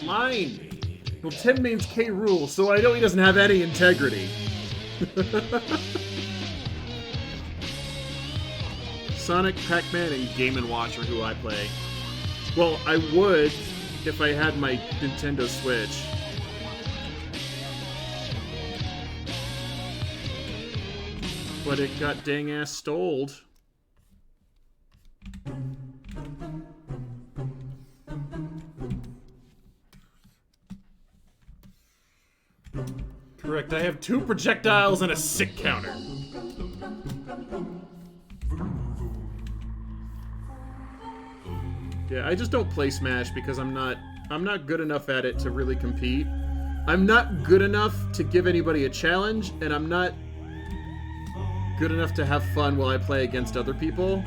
Mine! Well, Tim means K. Rool, so I know he doesn't have any integrity. Sonic, Pac-Man, and Game & Watch are who I play. Well, I would if I had my Nintendo Switch. But it got dang-ass stoled. Correct, I have 2 projectiles and a sick counter. Yeah, I just don't play Smash because I'm not good enough at it to really compete. I'm not good enough to give anybody a challenge, and I'm not good enough to have fun while I play against other people.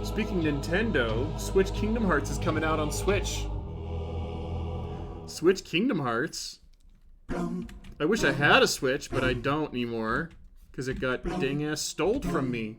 Speaking Nintendo, Switch Kingdom Hearts is coming out on Switch. Switch Kingdom Hearts? I wish I had a Switch, but I don't anymore. Because it got dang-ass stoled from me.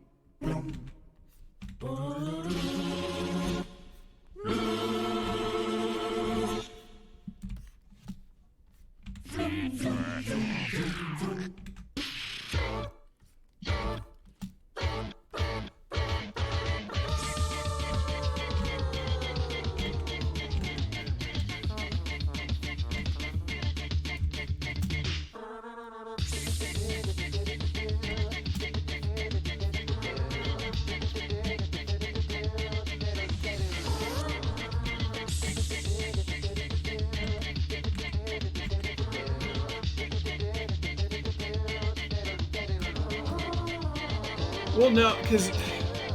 Well, no, because...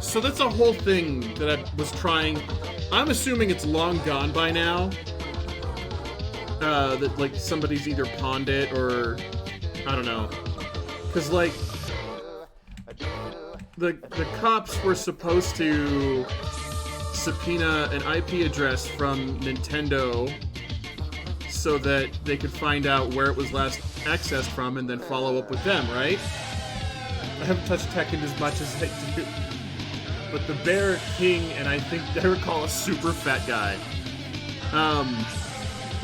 So that's a whole thing that I was trying... I'm assuming it's long gone by now. That, like, somebody's either pawned it or... I don't know. Because, like... The cops were supposed to subpoena an IP address from Nintendo so that they could find out where it was last accessed from and then follow up with them, right? I haven't touched Tekken as much as I do. But the Bear King, and I think I recall a super fat guy.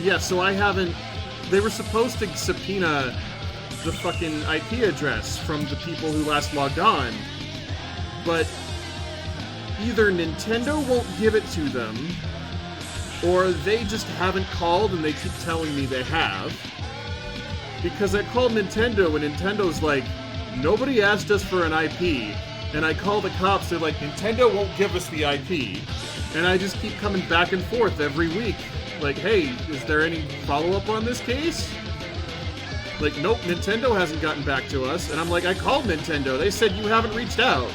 Yeah, so I haven't... They were supposed to subpoena the fucking IP address from the people who last logged on. But either Nintendo won't give it to them, or they just haven't called and they keep telling me they have. Because I called Nintendo and Nintendo's like, nobody asked us for an IP. And I call the cops, they're like, Nintendo won't give us the IP. And I just keep coming back and forth every week. Like, hey, is there any follow-up on this case? Like, nope, Nintendo hasn't gotten back to us. And I'm like, I called Nintendo. They said you haven't reached out.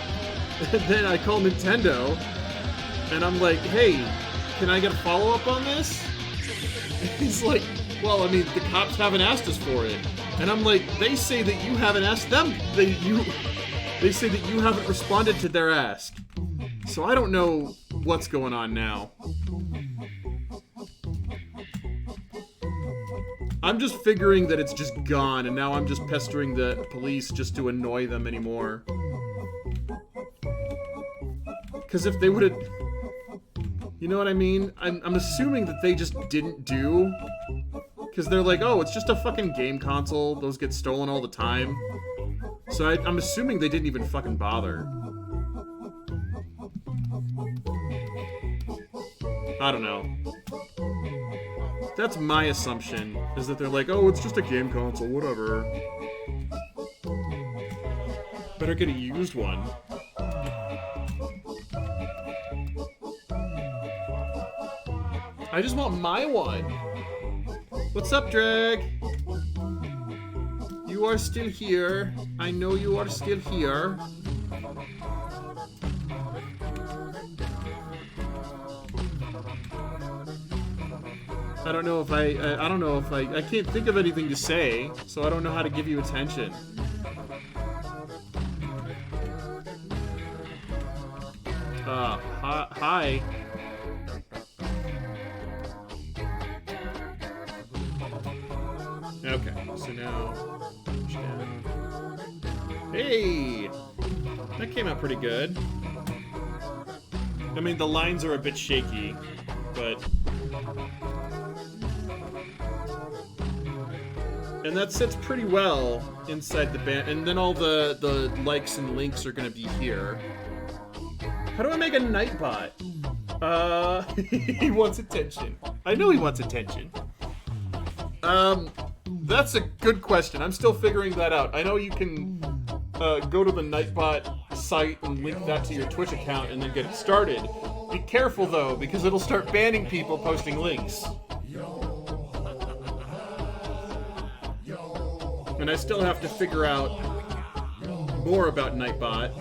And then I call Nintendo. And I'm like, hey, can I get a follow-up on this? He's like, well, I mean, the cops haven't asked us for it. And I'm like, they say that you haven't asked them. They say that you haven't responded to their ask. So I don't know what's going on now. I'm just figuring that it's just gone, and now I'm just pestering the police just to annoy them anymore. Because if they would've... You know what I mean? I'm assuming that they just didn't do... Because they're like, oh, it's just a fucking game console. Those get stolen all the time. So I'm assuming they didn't even fucking bother. I don't know. That's my assumption, is that they're like, oh, it's just a game console, whatever. Better get a used one. I just want my one. What's up, Drag? You are still here. I know you are still here. I don't know if I can't think of anything to say, so I don't know how to give you attention. Hi. Okay. now. Hey! That came out pretty good. I mean, the lines are a bit shaky, but... And that sits pretty well inside the band. And then all the likes and links are going to be here. How do I make a Nightbot? He wants attention. I know he wants attention. That's a good question. I'm still figuring that out. I know you can go to the Nightbot site and link that to your Twitch account and then get it started. Be careful, though, because it'll start banning people posting links. And I still have to figure out more about Nightbot.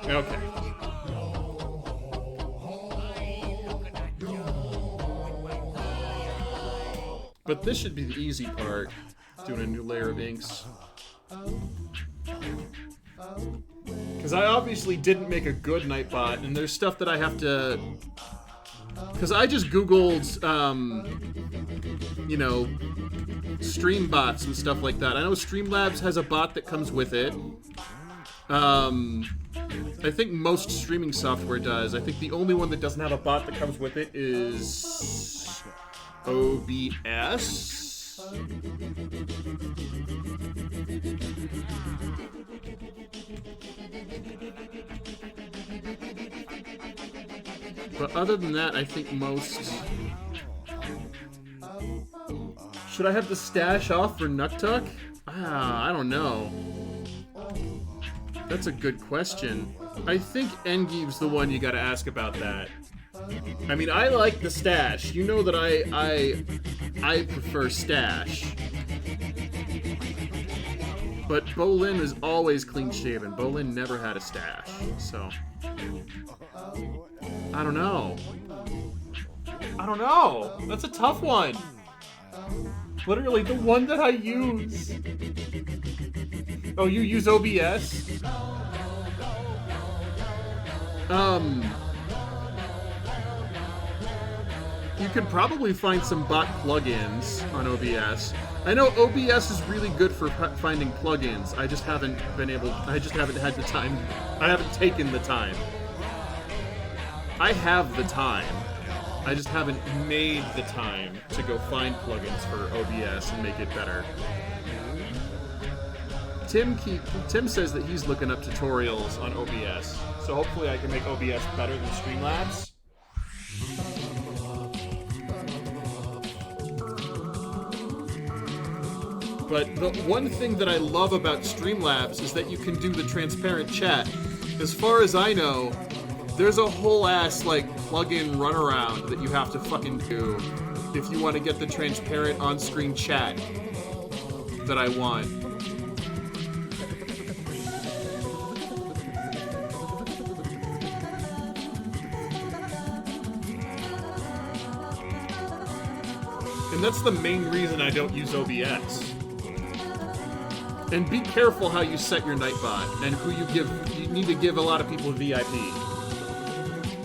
Okay. But this should be the easy part, doing a new layer of inks. Because I obviously didn't make a good Nightbot, and there's stuff that I have to... Because I just Googled, you know, stream bots and stuff like that. I know Streamlabs has a bot that comes with it. I think most streaming software does. I think the only one that doesn't have a bot that comes with it is OBS. But other than that, I think most... Should I have the stash off for Nuktuk? I don't know. That's a good question. I think Engeeve's the one you gotta ask about that. I mean, I like the stash. You know that I prefer stash. But Bolin is always clean-shaven. Bolin never had a stash, so... I don't know. I don't know. That's a tough one. Literally, the one that I use. Oh, you use OBS? You could probably find some bot plugins on OBS. I know OBS is really good for finding plugins. I just haven't been able... I just haven't had the time. I haven't taken the time. I have the time. I just haven't made the time to go find plugins for OBS and make it better. Tim says that he's looking up tutorials on OBS, so hopefully I can make OBS better than Streamlabs. But the one thing that I love about Streamlabs is that you can do the transparent chat. As far as I know, there's a whole ass, like, plugin runaround that you have to fucking do if you want to get the transparent on-screen chat that I want. And that's the main reason I don't use OBS. And be careful how you set your Nightbot and who you give. You need to give a lot of people VIP.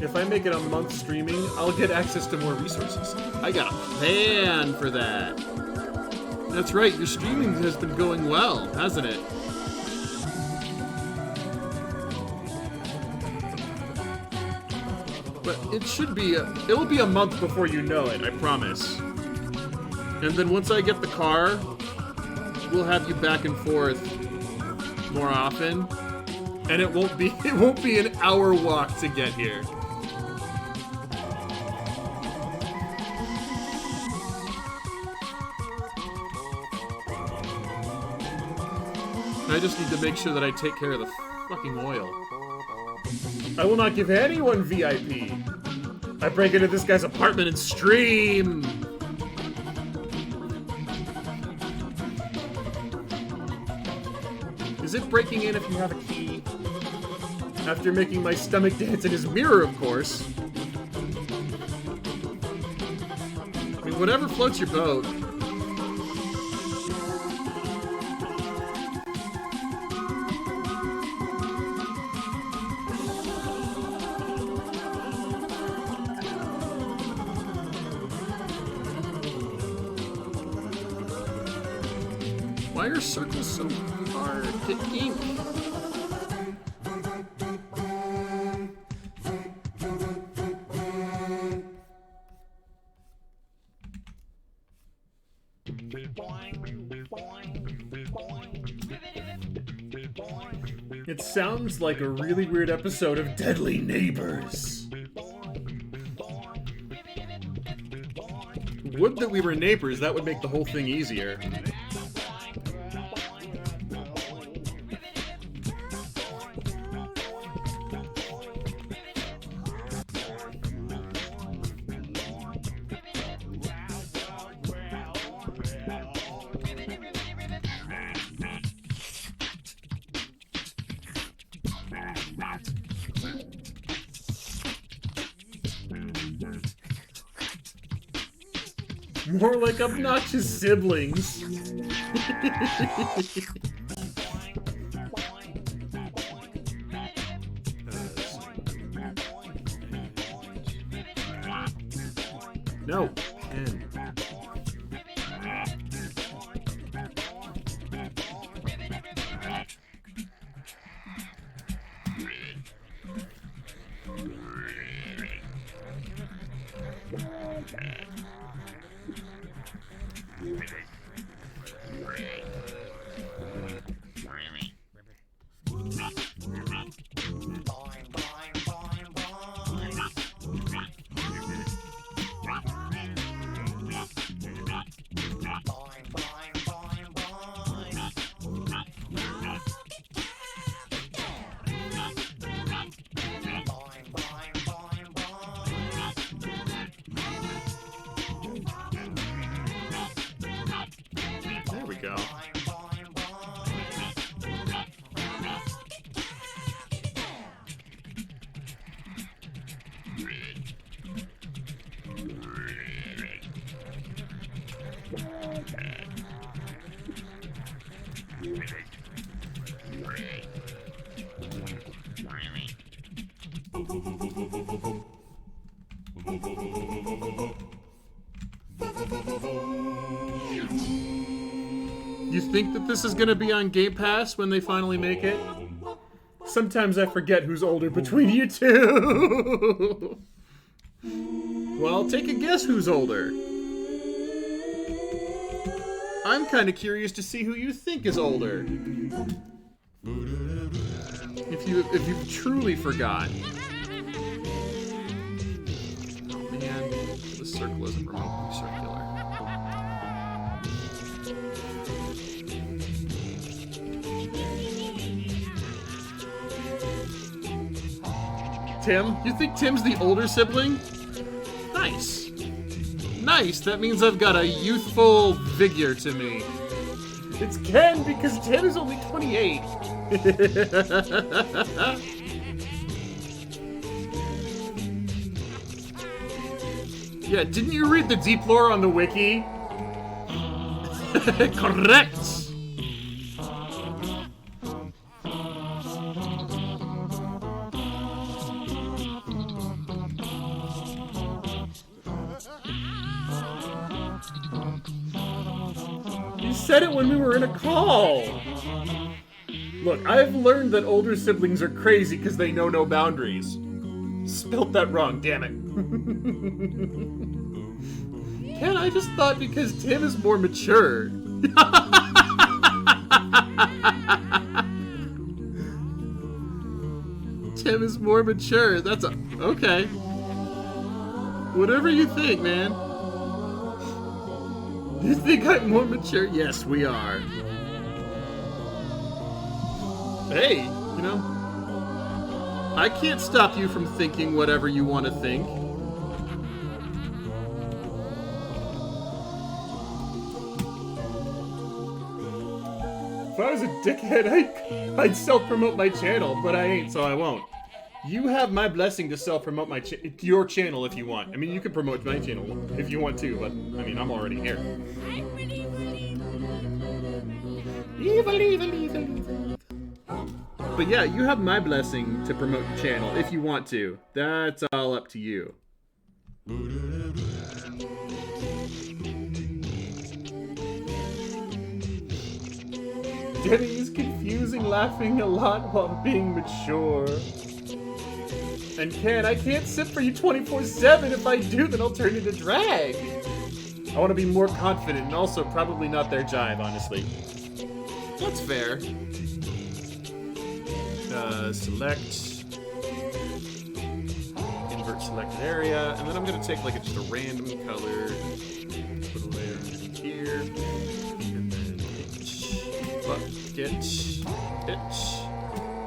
If I make it a month streaming, I'll get access to more resources. I got a plan for that. That's right, your streaming has been going well, hasn't it? But it should be, it'll be a month before you know it, I promise. And then once I get the car, we'll have you back and forth more often. And it won't be an hour walk to get here. I just need to make sure that I take care of the fucking oil. I will not give anyone VIP. I break into this guy's apartment and stream. Is it breaking in if you have a key? After making my stomach dance in his mirror, of course. I mean, whatever floats your boat. Why are circles so hard to ink? It sounds like a really weird episode of Deadly Neighbors. Would that we were neighbors, that would make the whole thing easier. More like obnoxious siblings. No. N. There we go. You think that this is going to be on Game Pass when they finally make it? Sometimes I forget who's older between you two. Well, take a guess who's older. I'm kind of curious to see who you think is older. If you truly forgot. Oh man, the circle isn't remotely circular. Tim? You think Tim's the older sibling? Nice. Nice, that means I've got a youthful vigor to me. It's Ken because Tim is only 28. Yeah, didn't you read the deep lore on the wiki? Correct! You said it when we were in a call! Look, I've learned that older siblings are crazy because they know no boundaries. Spelt that wrong, damn it. Ken, I just thought because Tim is more mature. Tim is more mature. That's a... Okay. Whatever you think, man. You think I'm more mature? Yes, we are. Hey, you know, I can't stop you from thinking whatever you want to think. If I was a dickhead, I'd self-promote my channel, but I ain't, so I won't. You have my blessing to self-promote your channel if you want. I mean, you can promote my channel if you want to, but, I mean, I'm already here. Evil. But yeah, you have my blessing to promote your channel if you want to. That's all up to you. Jenny is confusing, laughing a lot while being mature. And I can't sit for you 24/7. If I do, then I'll turn into drag. I want to be more confident and also probably not their jive, honestly. That's fair. Select. Invert selected area. And then I'm going to take like just a random color. Put a layer underneath here. And then bucket.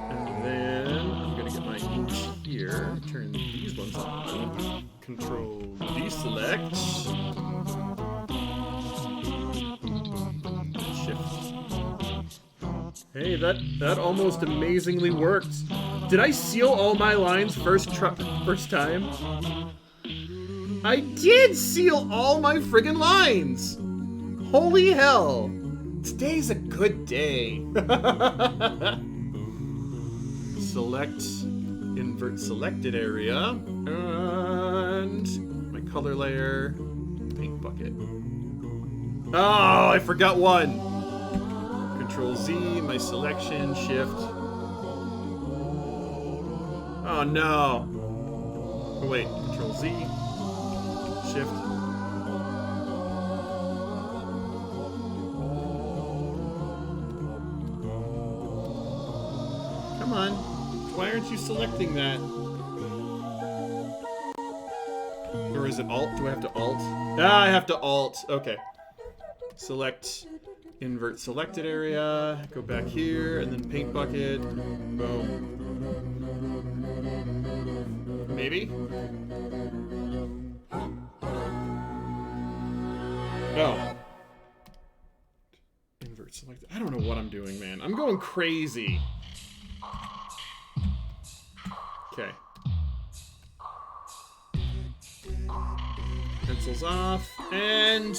And then I'm going to get my ink here. Turn these ones on. Control deselect. Hey, that almost amazingly worked. Did I seal all my lines first time? I did seal all my friggin' lines! Holy hell! Today's a good day. Select, invert selected area, and my color layer, paint bucket. Oh, I forgot one! Control Z, my selection, shift. Oh no. Oh wait, Control Z, shift. Come on. Why aren't you selecting that? Or is it Alt? Do I have to Alt? Ah, I have to Alt. Okay. Select. Invert selected area, go back here, and then paint bucket. Boom. Maybe? Oh. Invert selected. I don't know what I'm doing, man. I'm going crazy. Okay. Pencils off, and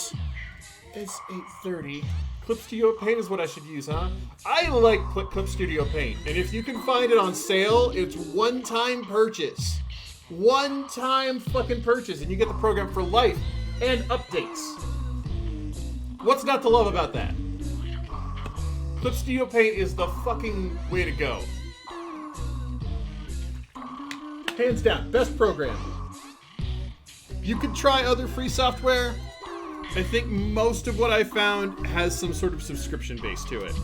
it's 8:30. Clip Studio Paint is what I should use, huh? I like Clip Studio Paint, and if you can find it on sale, it's one-time purchase. One-time fucking purchase, and you get the program for life and updates. What's not to love about that? Clip Studio Paint is the fucking way to go. Hands down, best program. You could try other free software. I think most of what I found has some sort of subscription base to it.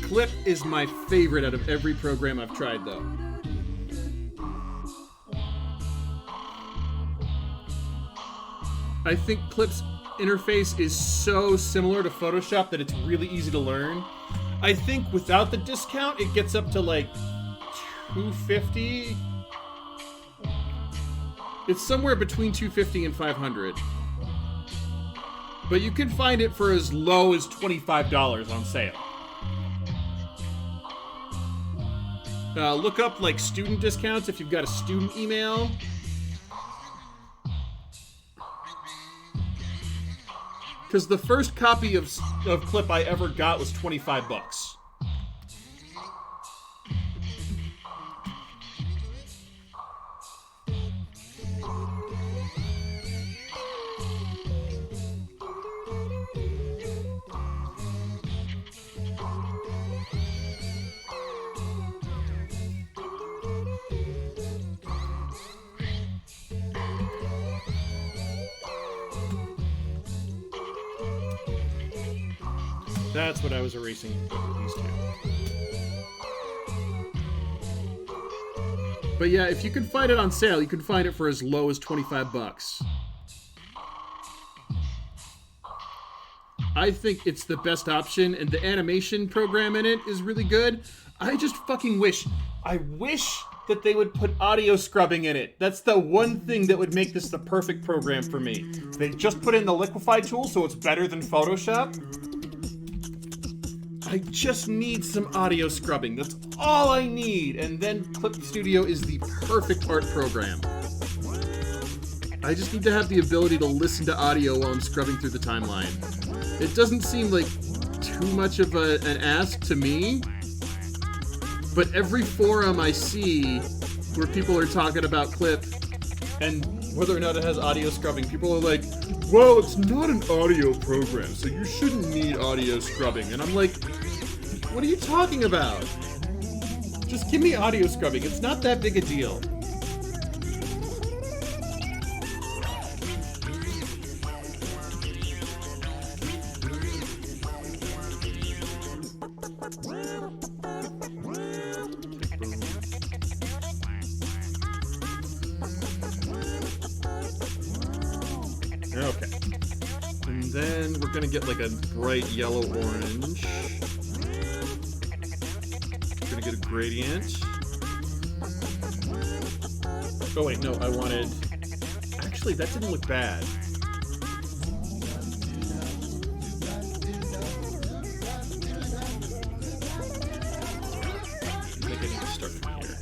Clip is my favorite out of every program I've tried, though. I think Clip's interface is so similar to Photoshop that it's really easy to learn. I think without the discount, it gets up to like $250. It's somewhere between $250 and $500. But you can find it for as low as $25 on sale. Look up like student discounts if you've got a student email. Because the first copy of Clip I ever got was $25. That's what I was erasing these two. But yeah, if you can find it on sale, you can find it for as low as $25. I think it's the best option, and the animation program in it is really good. I just fucking wish that they would put audio scrubbing in it. That's the one thing that would make this the perfect program for me. They just put in the liquify tool, so it's better than Photoshop. I just need some audio scrubbing. That's all I need. And then Clip Studio is the perfect art program. I just need to have the ability to listen to audio while I'm scrubbing through the timeline. It doesn't seem like too much of an ask to me, but every forum I see where people are talking about Clip and whether or not it has audio scrubbing. People are like, well, it's not an audio program, so you shouldn't need audio scrubbing. And I'm like, what are you talking about? Just give me audio scrubbing. It's not that big a deal. Okay. And then we're gonna get like a bright yellow-orange. Gonna get a gradient. Oh wait, no, I wanted... Actually, that didn't look bad. I think I need to start from here.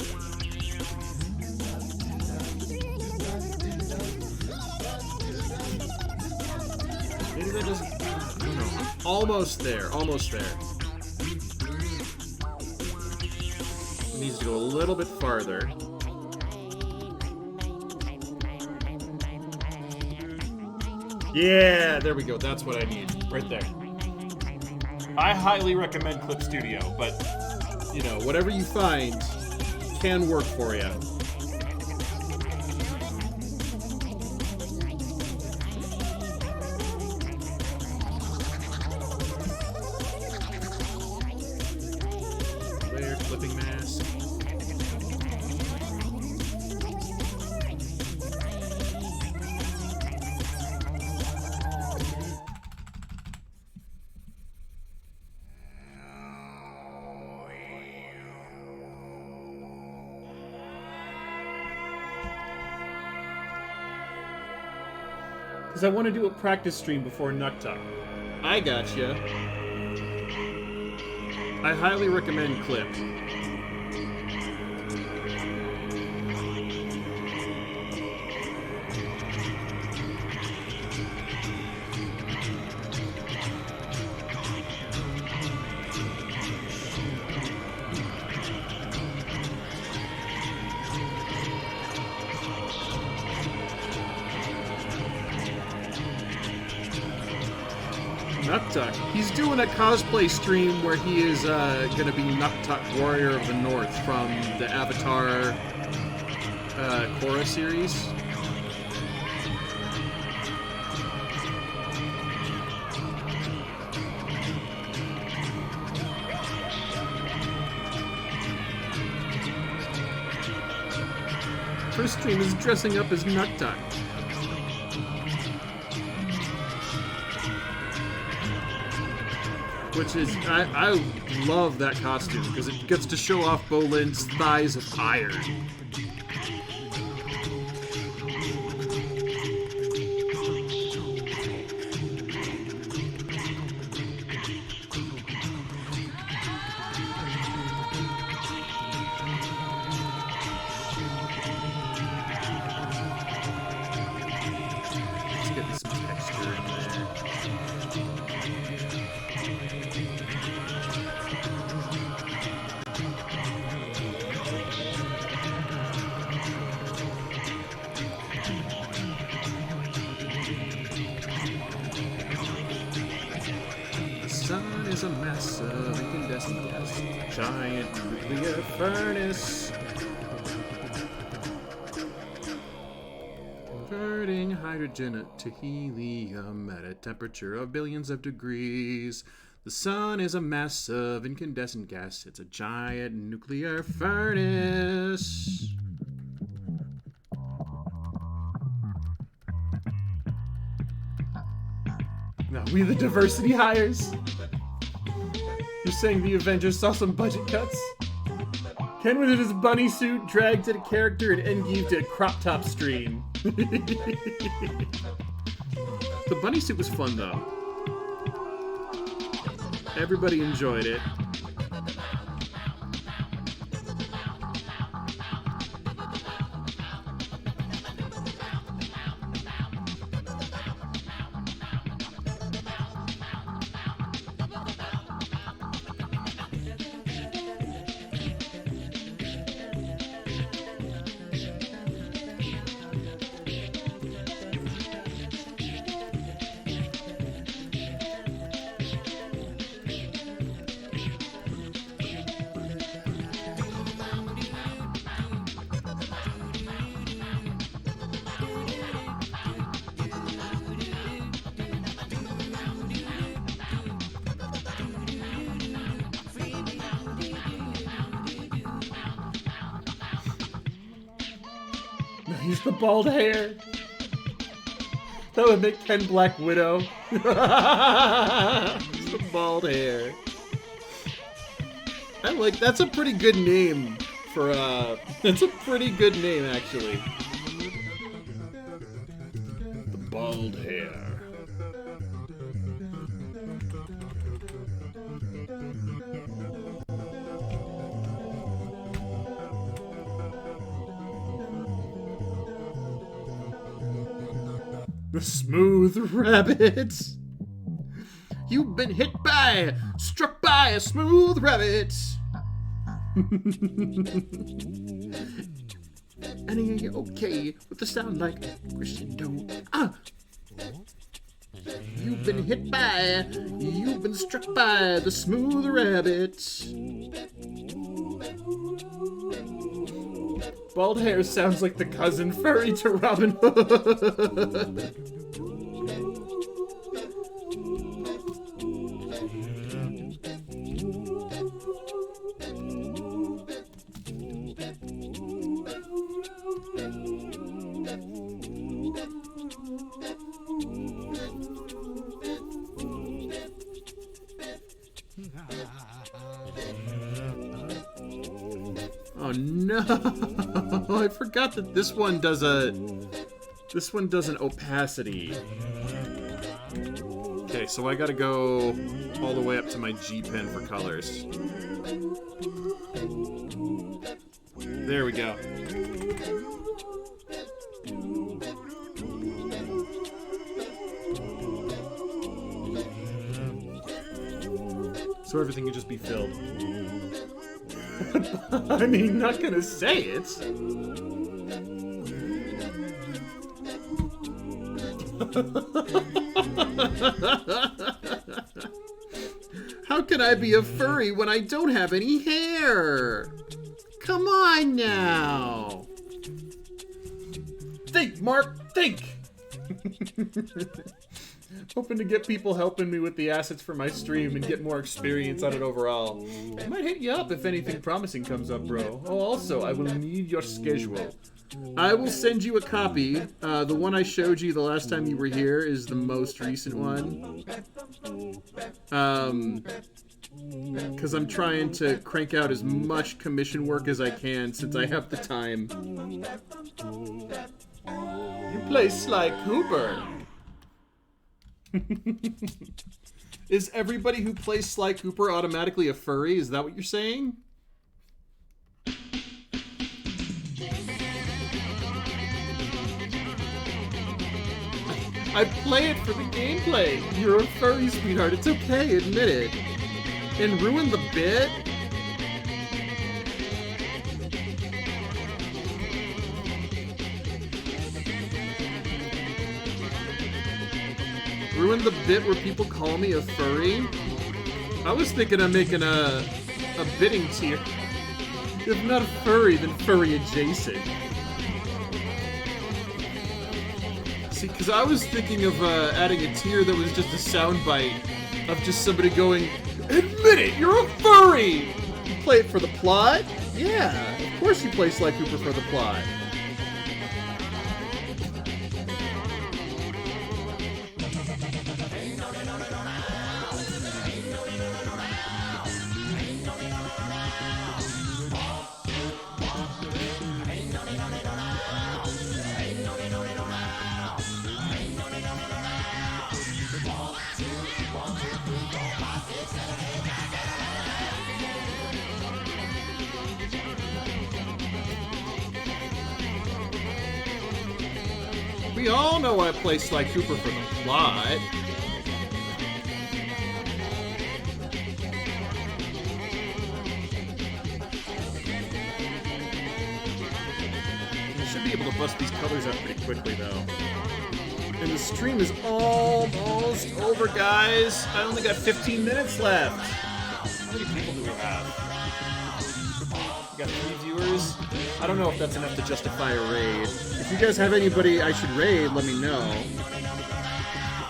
Maybe that doesn't... I don't know. Almost there. Almost there. It needs to go a little bit farther. Yeah, there we go. That's what I need. Right there. I highly recommend Clip Studio, but, you know, whatever you find can work for you. Layer clipping mask. Because I want to do a practice stream before Nuktuk. I gotcha. I highly recommend Clip. Nuktuk. He's doing a cosplay stream where he is going to be Nuktuk, Warrior of the North from the Avatar Korra series. First stream is dressing up as Nuktuk. Which is, I love that costume, because it gets to show off Bolin's thighs of iron. Let's get some texture in there. Is a massive incandescent gas, giant nuclear furnace, converting hydrogen to helium at a temperature of billions of degrees. The sun is a massive incandescent gas. It's a giant nuclear furnace. Now, we the diversity hires. You're saying the Avengers saw some budget cuts? Ken with his bunny suit dragged at a character and Engeave did a crop top stream. The bunny suit was fun though. Everybody enjoyed it. He's the bald hair. That would make Ken Black Widow. It's the bald hair. I like, that's a pretty good name for, that's a pretty good name, actually. The bald hair. The smooth rabbit. You've been struck by a smooth rabbit. And are you okay with the sound like Christian Doe? Ah! You've been struck by the smooth rabbit. Bald hair sounds like the cousin furry to Robin Hood. Oh no! I forgot that this one does an opacity. Okay, so I gotta go all the way up to my G pen for colors. There we go. So everything can just be filled. I mean, not gonna say it. How can I be a furry when I don't have any hair? Come on now. Think, Mark, think. Hoping to get people helping me with the assets for my stream and get more experience on it overall. I might hit you up if anything promising comes up, bro. Oh, also, I will need your schedule. I will send you a copy. The one I showed you the last time you were here is the most recent one. Because I'm trying to crank out as much commission work as I can since I have the time. You play Sly Cooper. Is everybody who plays Sly Cooper automatically a furry? Is that what you're saying? I play it for the gameplay. You're a furry, sweetheart. It's okay, admit it. And ruin the bit? Ruin the bit where people call me a furry? I was thinking of making a bidding tier. If not a furry, then furry adjacent. See, because I was thinking of adding a tier that was just a soundbite of just somebody going, admit it, you're a furry! You play it for the plot? Yeah, of course you play Sly Cooper for the plot. We all know I play Sly Cooper for the plot. I should be able to bust these colors out pretty quickly, though. And the stream is almost over, guys. I only got 15 minutes left. How many people do we have? We got 3 viewers. I don't know if that's enough to justify a raid. If you guys have anybody I should raid, let me know.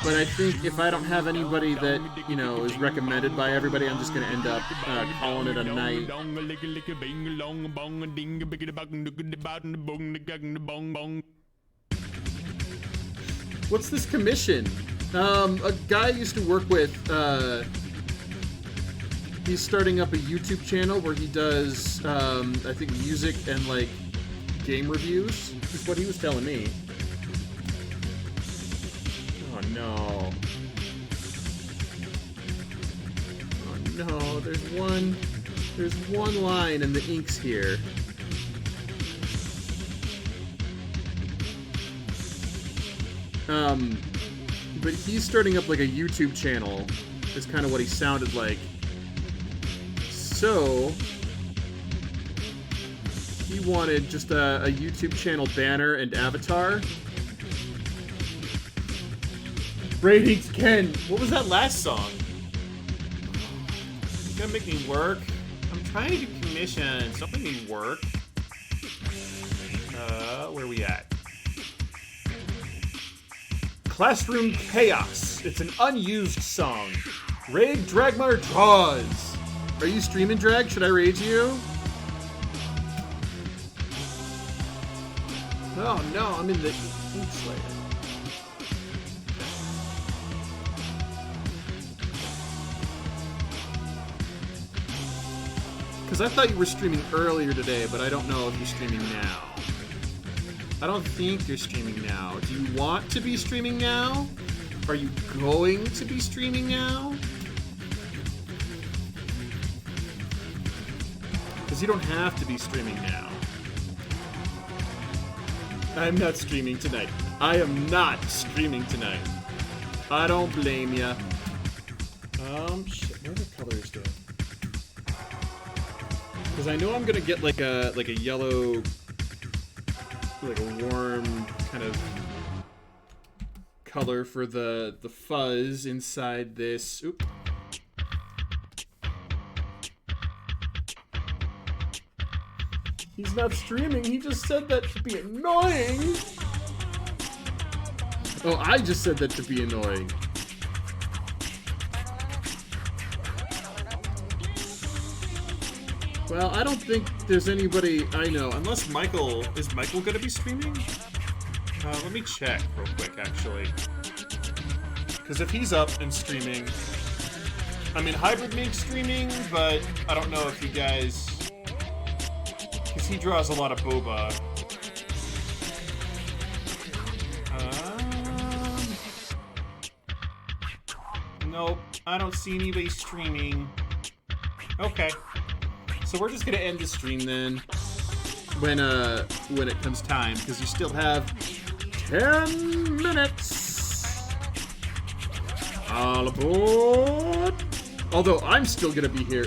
But I think if I don't have anybody that, you know, is recommended by everybody, I'm just going to end up calling it a night. What's this commission? A guy I used to work with, he's starting up a YouTube channel where he does, I think, music and, like, game reviews. Is what he was telling me. Oh, no. Oh, no. There's one line and the ink's here. But he's starting up, like, a YouTube channel. Is kind of what he sounded like. So he wanted just a YouTube channel banner and avatar. Ratings, Ken. What was that last song? It's gonna make me work. I'm trying to do commissions. Don't make me work. Where are we at? Classroom Chaos. It's an unused song. Raid Dragmar Draws. Are you streaming, Drag? Should I raid you? Oh no, I'm in the Ink Slayer. Because I thought you were streaming earlier today, but I don't know if you're streaming now. I don't think you're streaming now. Do you want to be streaming now? Are you going to be streaming now? Because you don't have to be streaming now. I'm not streaming tonight. I am not streaming tonight. I don't blame ya. Shit, what are the colors doing? Because I know I'm gonna get like a yellow, like a warm kind of color for the fuzz inside this. Oop. He's not streaming. He just said that to be annoying. Oh, I just said that to be annoying. Well, I don't think there's anybody I know, unless Michael... Is Michael gonna be streaming? Let me check real quick, actually. Because if he's up and streaming... I mean, Hybrid Mink streaming, but I don't know if you guys... Because he draws a lot of boba. Nope, I don't see anybody streaming. Okay. So we're just gonna end the stream then, when it comes time, because you still have 10 minutes. All aboard! Although I'm still gonna be here.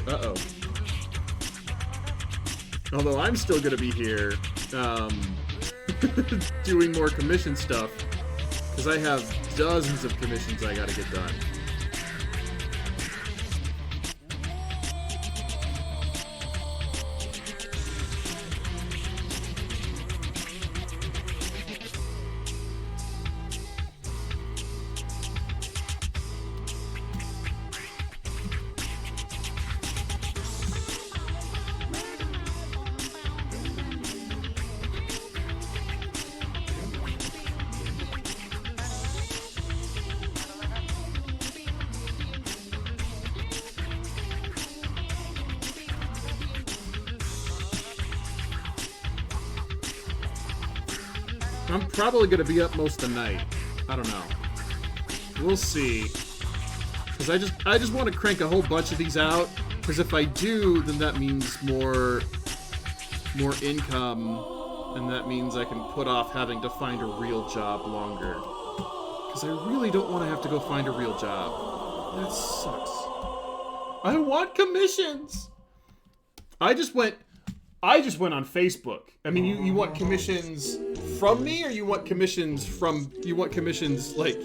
Although I'm still gonna be here, doing more commission stuff, because I have dozens of commissions I gotta get done. I'm probably gonna be up most of the night. I don't know. We'll see. Because I just want to crank a whole bunch of these out. Because if I do, then that means more income, and that means I can put off having to find a real job longer. Because I really don't want to have to go find a real job. That sucks. I want commissions. I just went on Facebook. I mean, you want commissions from me, or you want commissions like,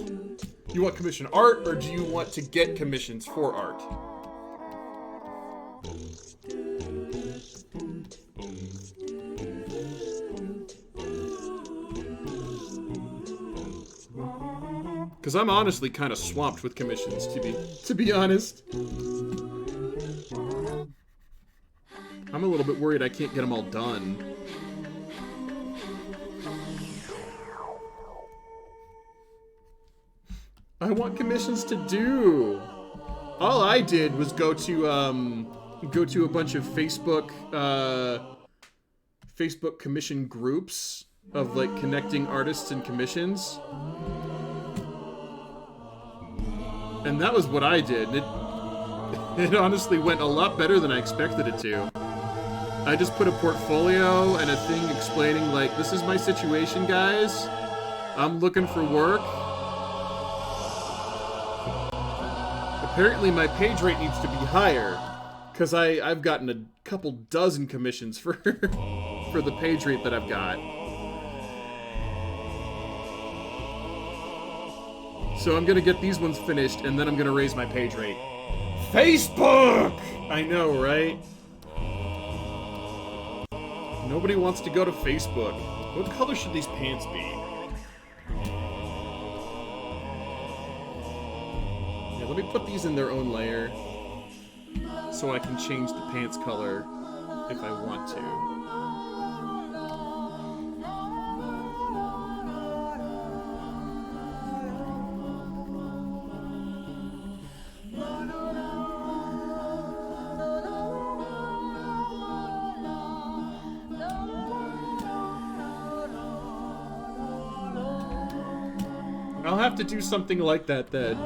you want commission art, or do you want to get commissions for art? Because I'm honestly kind of swamped with commissions, to be honest. I'm a little bit worried I can't get them all done. I want commissions to do. All I did was go to a bunch of Facebook commission groups of like connecting artists and commissions. And that was what I did. It honestly went a lot better than I expected it to. I just put a portfolio and a thing explaining, like, this is my situation, guys. I'm looking for work. Apparently my page rate needs to be higher, because I've gotten a couple dozen commissions for for the page rate that I've got. So I'm gonna get these ones finished, and then I'm gonna raise my page rate. Facebook! I know, right? Nobody wants to go to Facebook. What color should these pants be? Yeah, let me put these in their own layer so I can change the pants color if I want to. I'll have to do something like that then.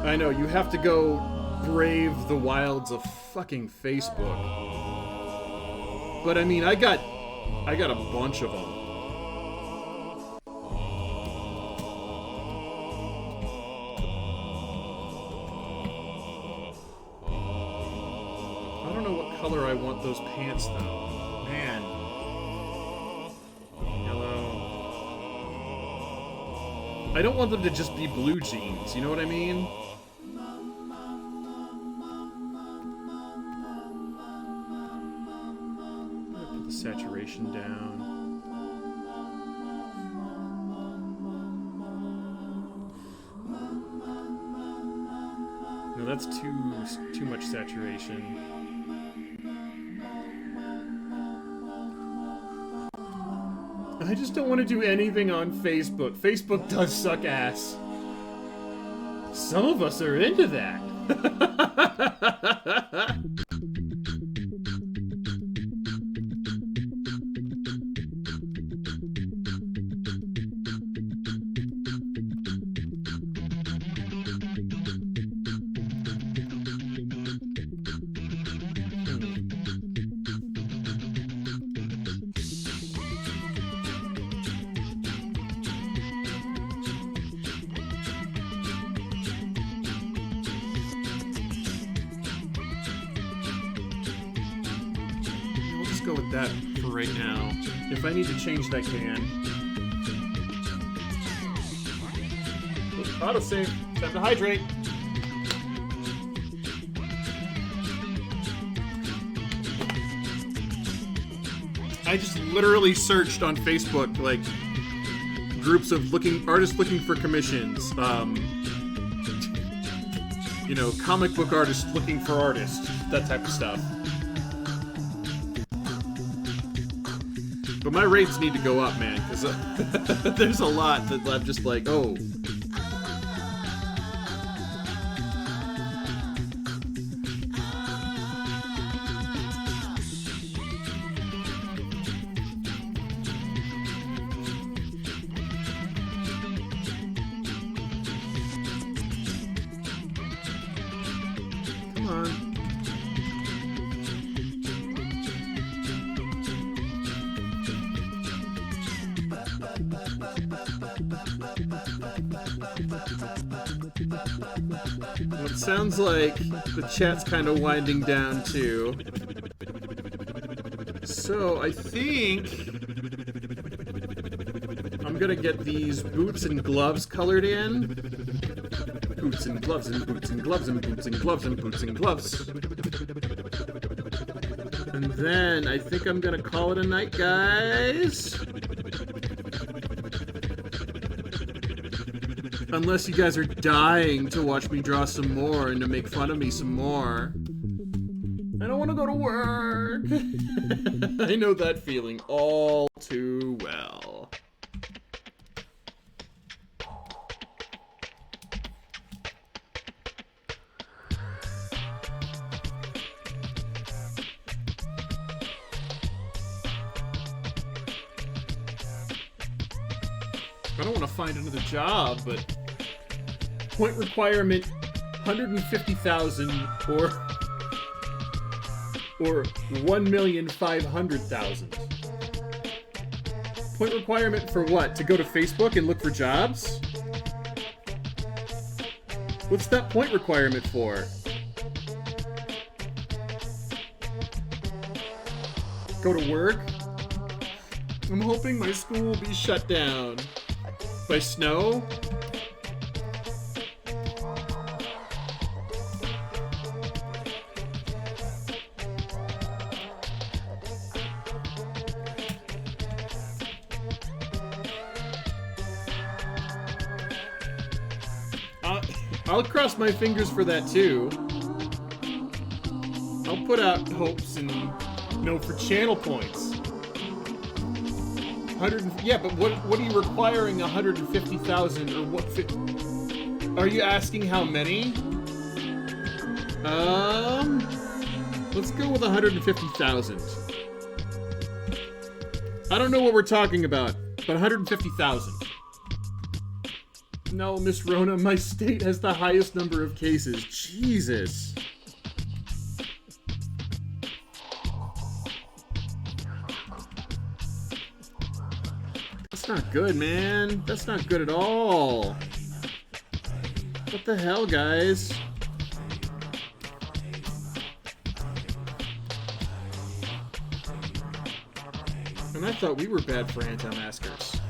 I know, you have to go brave the wilds of fucking Facebook. But I mean, I got a bunch of them. I don't know what color I want those pants though. Man. I don't want them to just be blue jeans, you know what I mean? I'm gonna put the saturation down. No, that's too much saturation. I just don't want to do anything on Facebook. Facebook does suck ass. Some of us are into that. With that for right now. If I need to change it, I can. Autosave. Time to hydrate. I just literally searched on Facebook, like, groups of artists looking for commissions. You know, comic book artists looking for artists. That type of stuff. But my rates need to go up, man, because there's a lot that I'm just like, oh. Come on. Well, it sounds like the chat's kind of winding down too. So I think I'm gonna get these boots and gloves colored in. Boots and gloves and boots and gloves and boots and gloves and boots and gloves. And then I think I'm gonna call it a night, guys. Unless you guys are dying to watch me draw some more and to make fun of me some more. I don't want to go to work. I know that feeling all too well. I don't want to find another job, but point requirement 150,000 or 1,500,000. Point requirement for what? To go to Facebook and look for jobs? What's that point requirement for? Go to work? I'm hoping my school will be shut down. By snow? I'll cross my fingers for that too. I'll put out hopes and for channel points. 100, yeah, but what are you requiring 150,000 or what? Are you asking how many? Let's go with 150,000. I don't know what we're talking about, but 150,000. No, Miss Rona, my state has the highest number of cases. Jesus. That's not good, man. That's not good at all. What the hell, guys? And I thought we were bad for anti-maskers.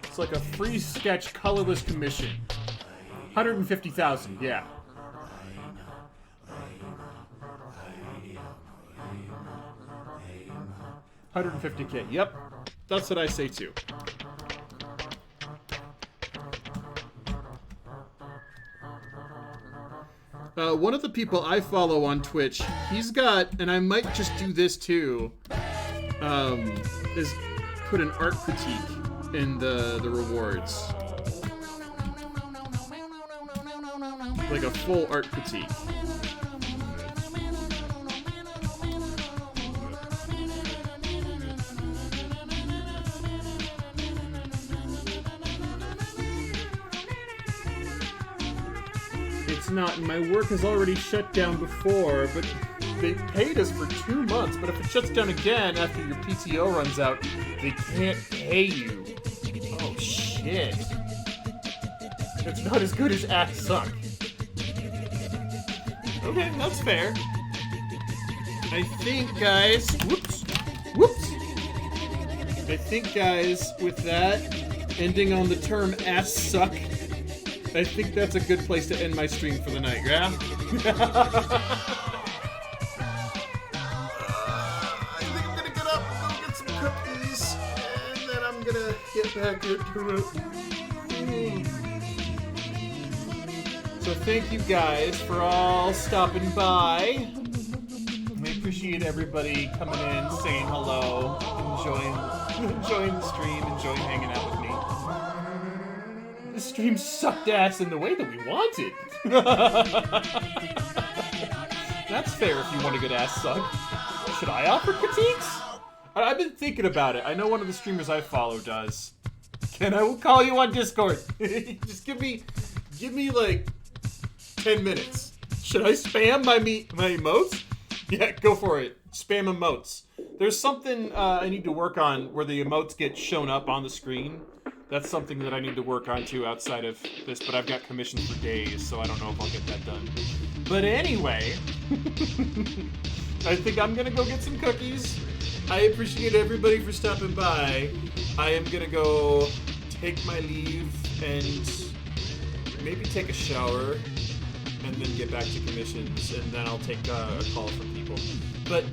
It's like a free sketch colorless commission. 150,000, yeah. $150K, yep. That's what I say too. One of the people I follow on Twitch, he's got, and I might just do this too, is put an art critique in the rewards. Like a full art critique. It's not, and my work has already shut down before, but they paid us for 2 months, but if it shuts down again after your PTO runs out, they can't pay you. Oh, shit. It's not as good as ass suck. Okay, that's fair. I think, guys... Whoops. I think, guys, with that, ending on the term ass suck, I think that's a good place to end my stream for the night, yeah? I think I'm gonna get up and go get some cookies, and then I'm gonna get back into it. So thank you guys for all stopping by. I appreciate everybody coming in, saying hello, enjoying the stream, enjoying hanging out with me. The stream sucked ass in the way that we wanted. That's fair if you want a good ass suck. Should I offer critiques? I've been thinking about it. I know one of the streamers I follow does. And I will call you on Discord. Just give me like 10 minutes. Should I spam my emotes? Yeah, go for it. Spam emotes. There's something I need to work on where the emotes get shown up on the screen. That's something that I need to work on too outside of this, but I've got commissions for days, so I don't know if I'll get that done. But anyway, I think I'm gonna go get some cookies. I appreciate everybody for stopping by. I am gonna go take my leave and maybe take a shower and then get back to commissions, and then I'll take a call from people. But